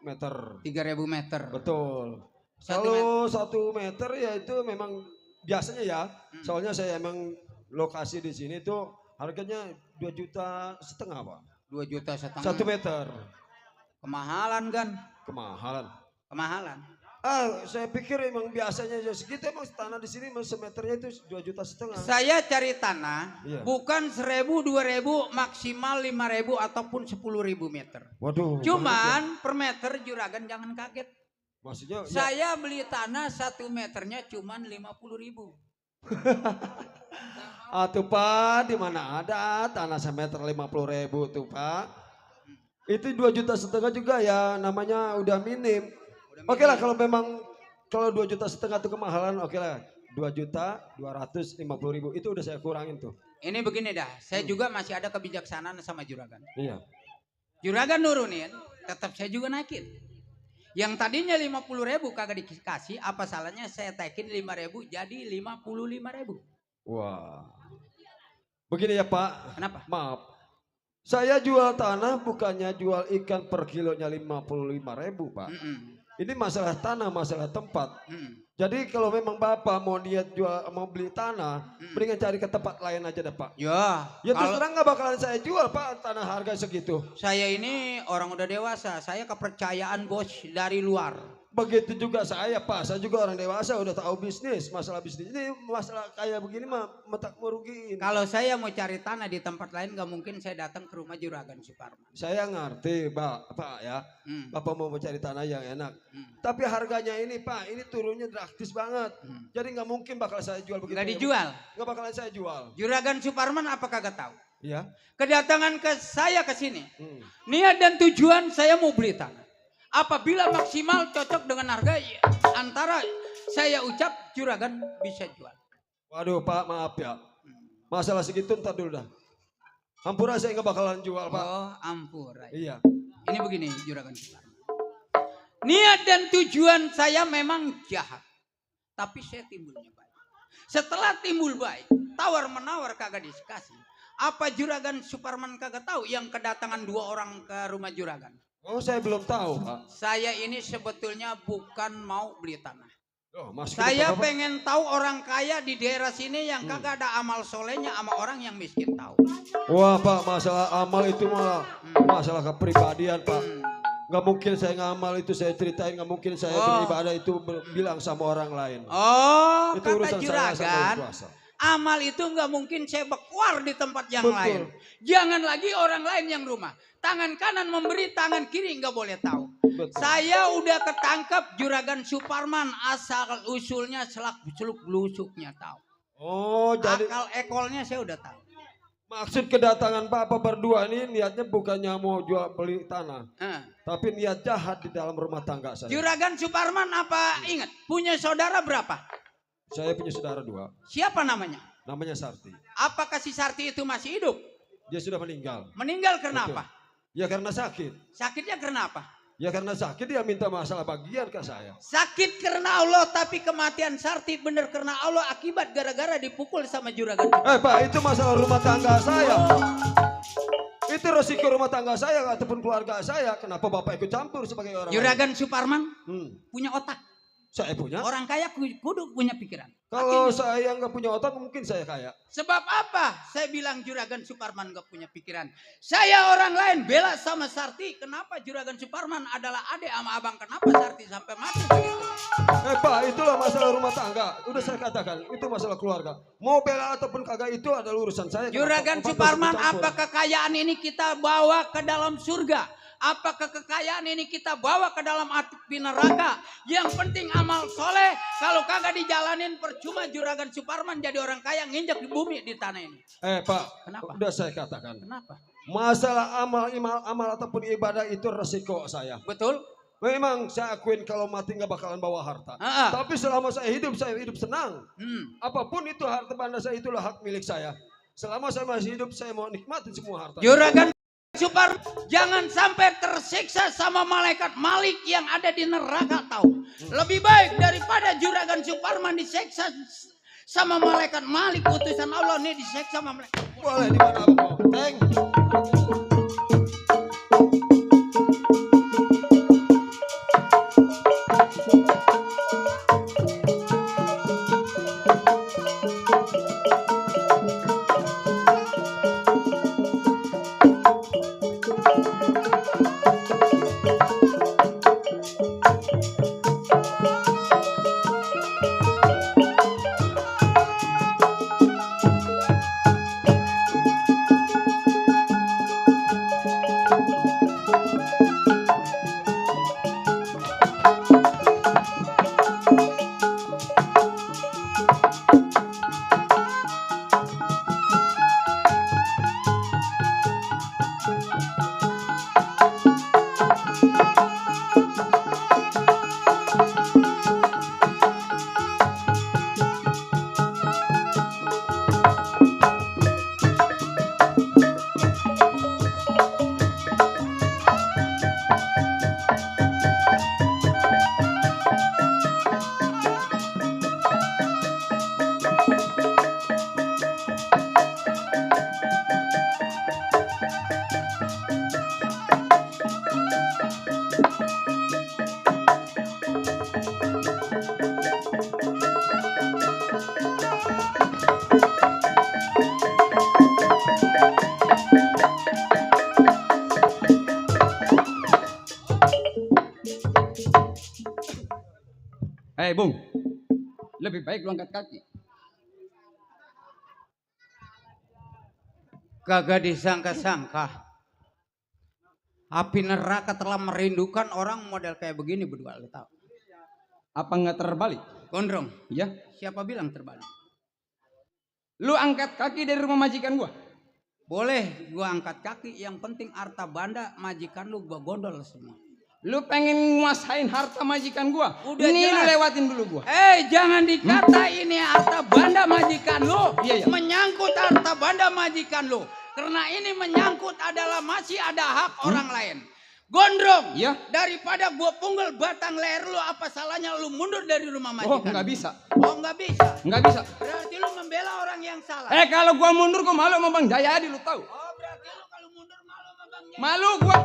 meter. 3.000 meter. Betul. 1 Kalau 1 meter ya itu memang biasanya ya. Soalnya saya emang lokasi di sini tuh harganya 2,5 juta Pak. 2,5 juta. 1 meter. Kemahalan kan? Kemahalan. Saya pikir emang biasanya ya segitu, emang tanah di sini semeternya itu 2,5 juta. Saya cari tanah Iya. bukan 1.000, 2.000, maksimal 5.000 ataupun 10.000 meter. Waduh. Cuman per meter juragan jangan kaget. Maksudnya Saya beli tanah 1 meternya cuman 50.000. Tuh Pak, di mana ada tanah semeter 50.000 tuh Pak. Itu 2,5 juta juga ya namanya udah minim. Oke lah kalau memang kalau 2,5 juta itu kemahalan, oke lah 2.250.000 itu udah saya kurangin tuh. Ini begini dah, saya juga masih ada kebijaksanaan sama juragan. Iya. Juragan nurunin, tetap saya juga naikin. Yang tadinya 50.000 kagak dikasih, apa salahnya saya taikin 5.000 jadi 55.000. Wah. Begini ya Pak. Kenapa? Maaf. Saya jual tanah bukannya jual ikan per kilonya 55.000 Pak. Ini masalah tanah, masalah tempat. Jadi kalau memang Bapak mau niat mau beli tanah, mendingan cari ke tempat lain aja deh Pak. Ya terus terang nggak bakalan saya jual Pak tanah harga segitu. Saya ini orang udah dewasa, saya kepercayaan bos dari luar. Begitu juga saya Pak, saya juga orang dewasa udah tahu bisnis. Masalah bisnis ini masalah kayak begini mah tak merugiin. Kalau saya mau cari tanah di tempat lain gak mungkin saya datang ke rumah juragan Suparman. Saya ngerti Pak ya, Bapak mau cari tanah yang enak. Tapi harganya ini Pak, ini turunnya drastis banget. Jadi nggak mungkin bakal saya jual begitu. Gak dijual? Nggak bakalan saya jual. Juragan Suparman apa kagak tahu? Iya. Kedatangan ke saya ke sini, niat dan tujuan saya mau beli tanah. Apabila maksimal cocok dengan harga antara saya ucap juragan bisa jual. Waduh Pak maaf ya. Masalah segitu ntar dulu dah. Hampura saya nggak bakalan jual Pak. Oh ampura. Iya. Ini begini juragan Suparman. Niat dan tujuan saya memang jahat. Tapi saya timbulnya baik. Setelah timbul baik, tawar menawar kagak dikasih. Apa Juragan Suparman kagak tahu yang kedatangan 2 orang ke rumah Juragan? Oh, saya belum tahu, Pak. Saya ini sebetulnya bukan mau beli tanah. Oh, Mas, Saya kenapa, Pak? pengen tahu orang kaya di daerah sini yang kagak ada amal solehnya sama orang yang miskin tahu. Wah, Pak, masalah amal itu malah masalah kepribadian, Pak. Nggak mungkin saya ngamal itu saya ceritain, nggak mungkin saya beribadah itu bilang sama orang lain. Oh, itu kata urusan saya sama yang Juragan, kuasa. amal itu nggak mungkin saya bekuar di tempat yang Betul. lain. Jangan lagi orang lain yang rumah. Tangan kanan memberi, tangan kiri nggak boleh tahu. Betul. Saya udah ketangkep Juragan Suparman, asal usulnya seluk belusuknya tahu. Oh, jadi Akal ekolnya saya udah tahu. maksud kedatangan Bapak berdua ini niatnya bukannya mau jual beli tanah, tapi niat jahat di dalam rumah tangga saya. Juragan Suparman apa ingat punya saudara berapa? Saya punya saudara 2. Siapa namanya? Namanya Sarti. Apakah si Sarti itu masih hidup? Dia sudah meninggal. Meninggal karena Betul. apa? Ya karena sakit. Sakitnya karena apa? Ya karena sakit dia minta masalah bagian ke saya. Sakit karena Allah, tapi kematian Sarti benar karena Allah akibat gara-gara dipukul sama Juragan. Pak, itu masalah rumah tangga saya. Itu resiko rumah tangga saya ataupun keluarga saya. Kenapa Bapak ikut campur sebagai orang Juragan Suparman punya otak. Saya punya. Orang kaya kudu punya pikiran. Kalau saya nggak punya otak mungkin saya kaya. Sebab apa? Saya bilang Juragan Suparman nggak punya pikiran. Saya orang lain bela sama Sarti. Kenapa Juragan Suparman adalah adik sama abang? Kenapa Sarti sampai mati begitu? Pak, itulah masalah rumah tangga. Udah saya katakan, itu masalah keluarga. Mau bela ataupun kagak itu adalah urusan saya. Juragan Suparman, apa kekayaan ini kita bawa ke dalam surga? Apakah kekayaan ini kita bawa ke dalam api neraka? Yang penting amal soleh. Kalau kagak dijalanin percuma Juragan Suparman jadi orang kaya nginjak di bumi di tanah ini. Pak, kenapa? Udah saya katakan. Kenapa? Masalah amal ataupun ibadah itu resiko saya. Betul. Memang saya akuin kalau mati nggak bakalan bawa harta. Tapi selama saya hidup senang. Apapun itu harta benda saya itulah hak milik saya. Selama saya masih hidup saya mau nikmatin semua harta. Juragan Suparman, jangan sampai tersiksa sama malaikat Malik yang ada di neraka tahu. Lebih baik daripada Juragan Suparman disiksa sama malaikat Malik utusan Allah nih disiksa sama malaikat. Boleh di mana abang mau? Teng. Hei Bung, lebih baik lu angkat kaki. Kagak disangka-sangka. Api neraka telah merindukan orang model kayak begini berdua, lu tahu. Apa nggak terbalik? Gondrong, Ya, siapa bilang terbalik? lu angkat kaki dari rumah majikan gua. Boleh gua angkat kaki, yang penting harta banda majikan lu gua gondol semua. Lu pengen nguasain harta majikan gua. Udah Ini lu jelas. lewatin dulu gua. Jangan dikata ini harta banda majikan lu. Iya. Menyangkut harta banda majikan lu. Karena ini menyangkut adalah masih ada hak orang lain. Gondrong. Iya. Daripada gua punggul batang leher lu, apa salahnya lu mundur dari rumah Oh, majikan? nggak bisa. Oh, nggak bisa. Nggak bisa. Berarti lu membela orang yang salah. Kalau gua mundur gua malu sama Bang Jayadi, lu tahu. Oh, berarti lu kalau mundur malu sama Bang Jayadi. Malu gua.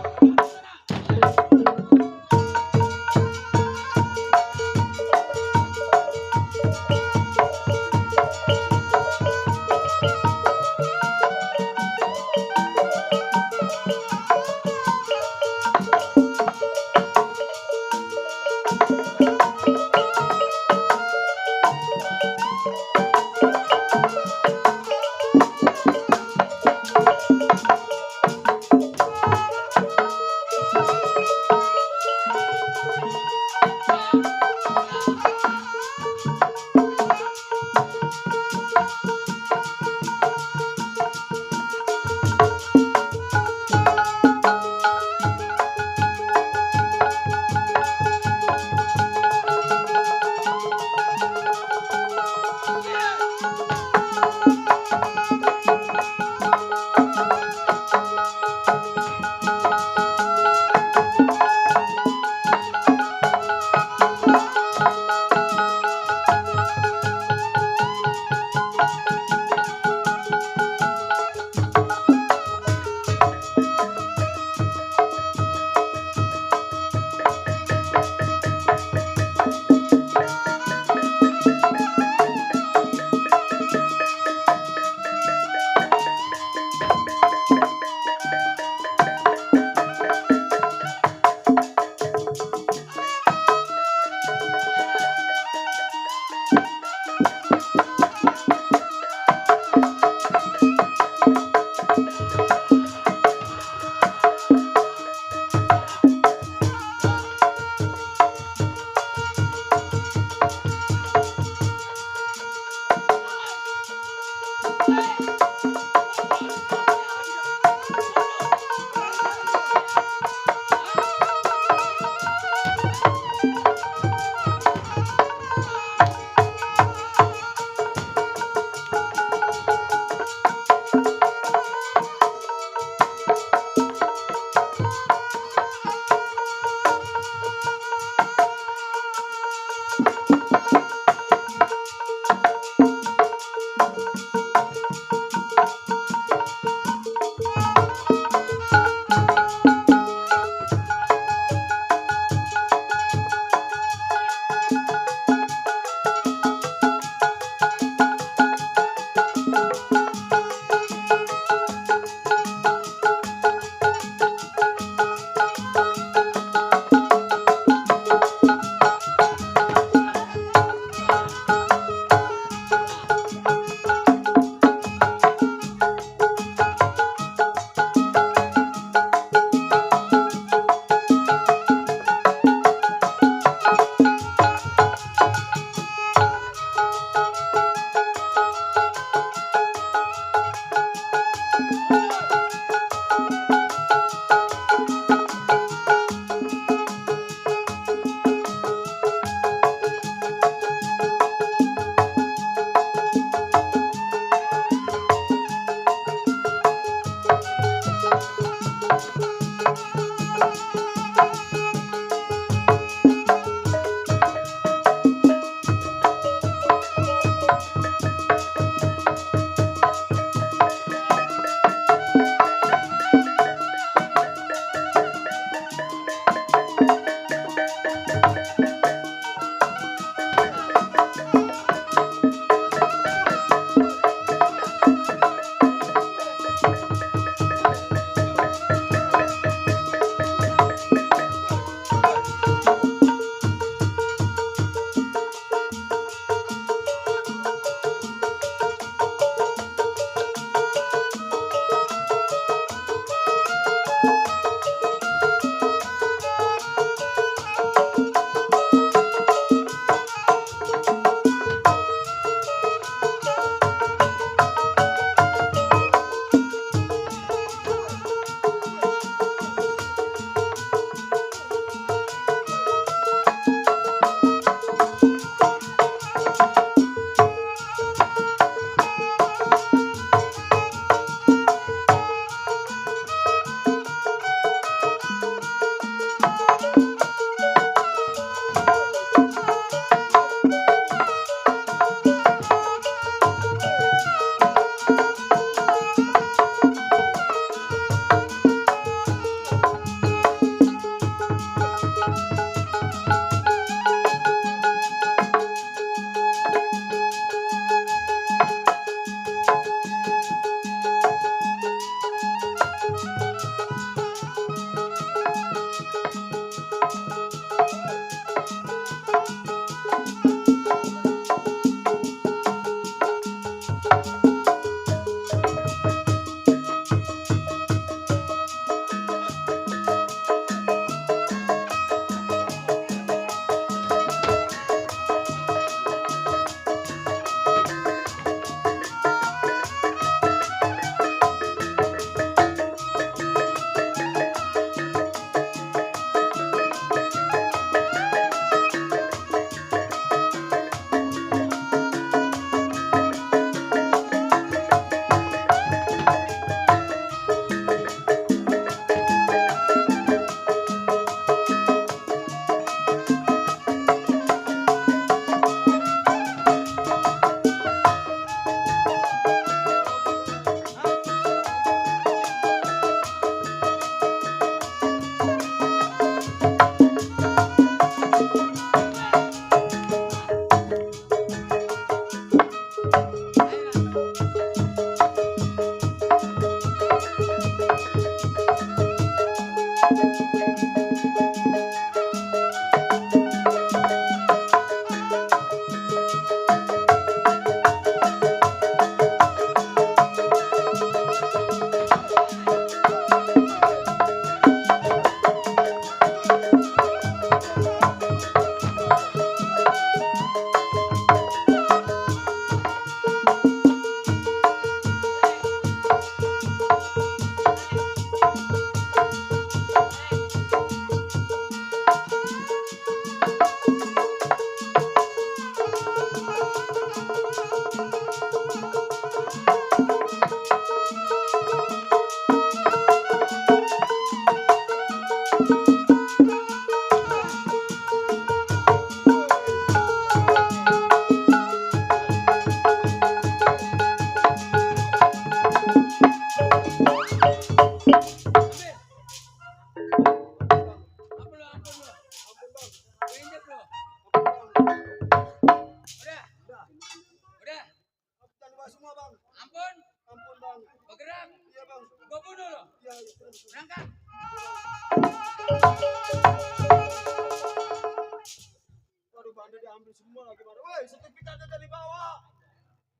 Waduh, bandnya diambil semua lagi. Woi, sertifikatnya dari bawah.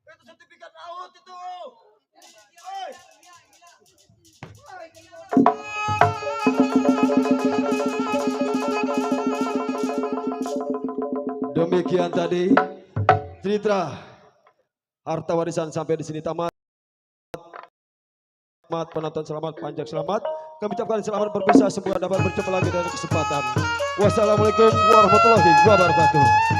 Itu sertifikat laut itu. Woi. Demikian tadi cerita harta warisan sampai di sini tamat. Selamat penonton, selamat panjang, selamat. Kami ucapkan selamat berpisah, semoga dapat berjumpa lagi dalam kesempatan. Wassalamualaikum warahmatullahi wabarakatuh.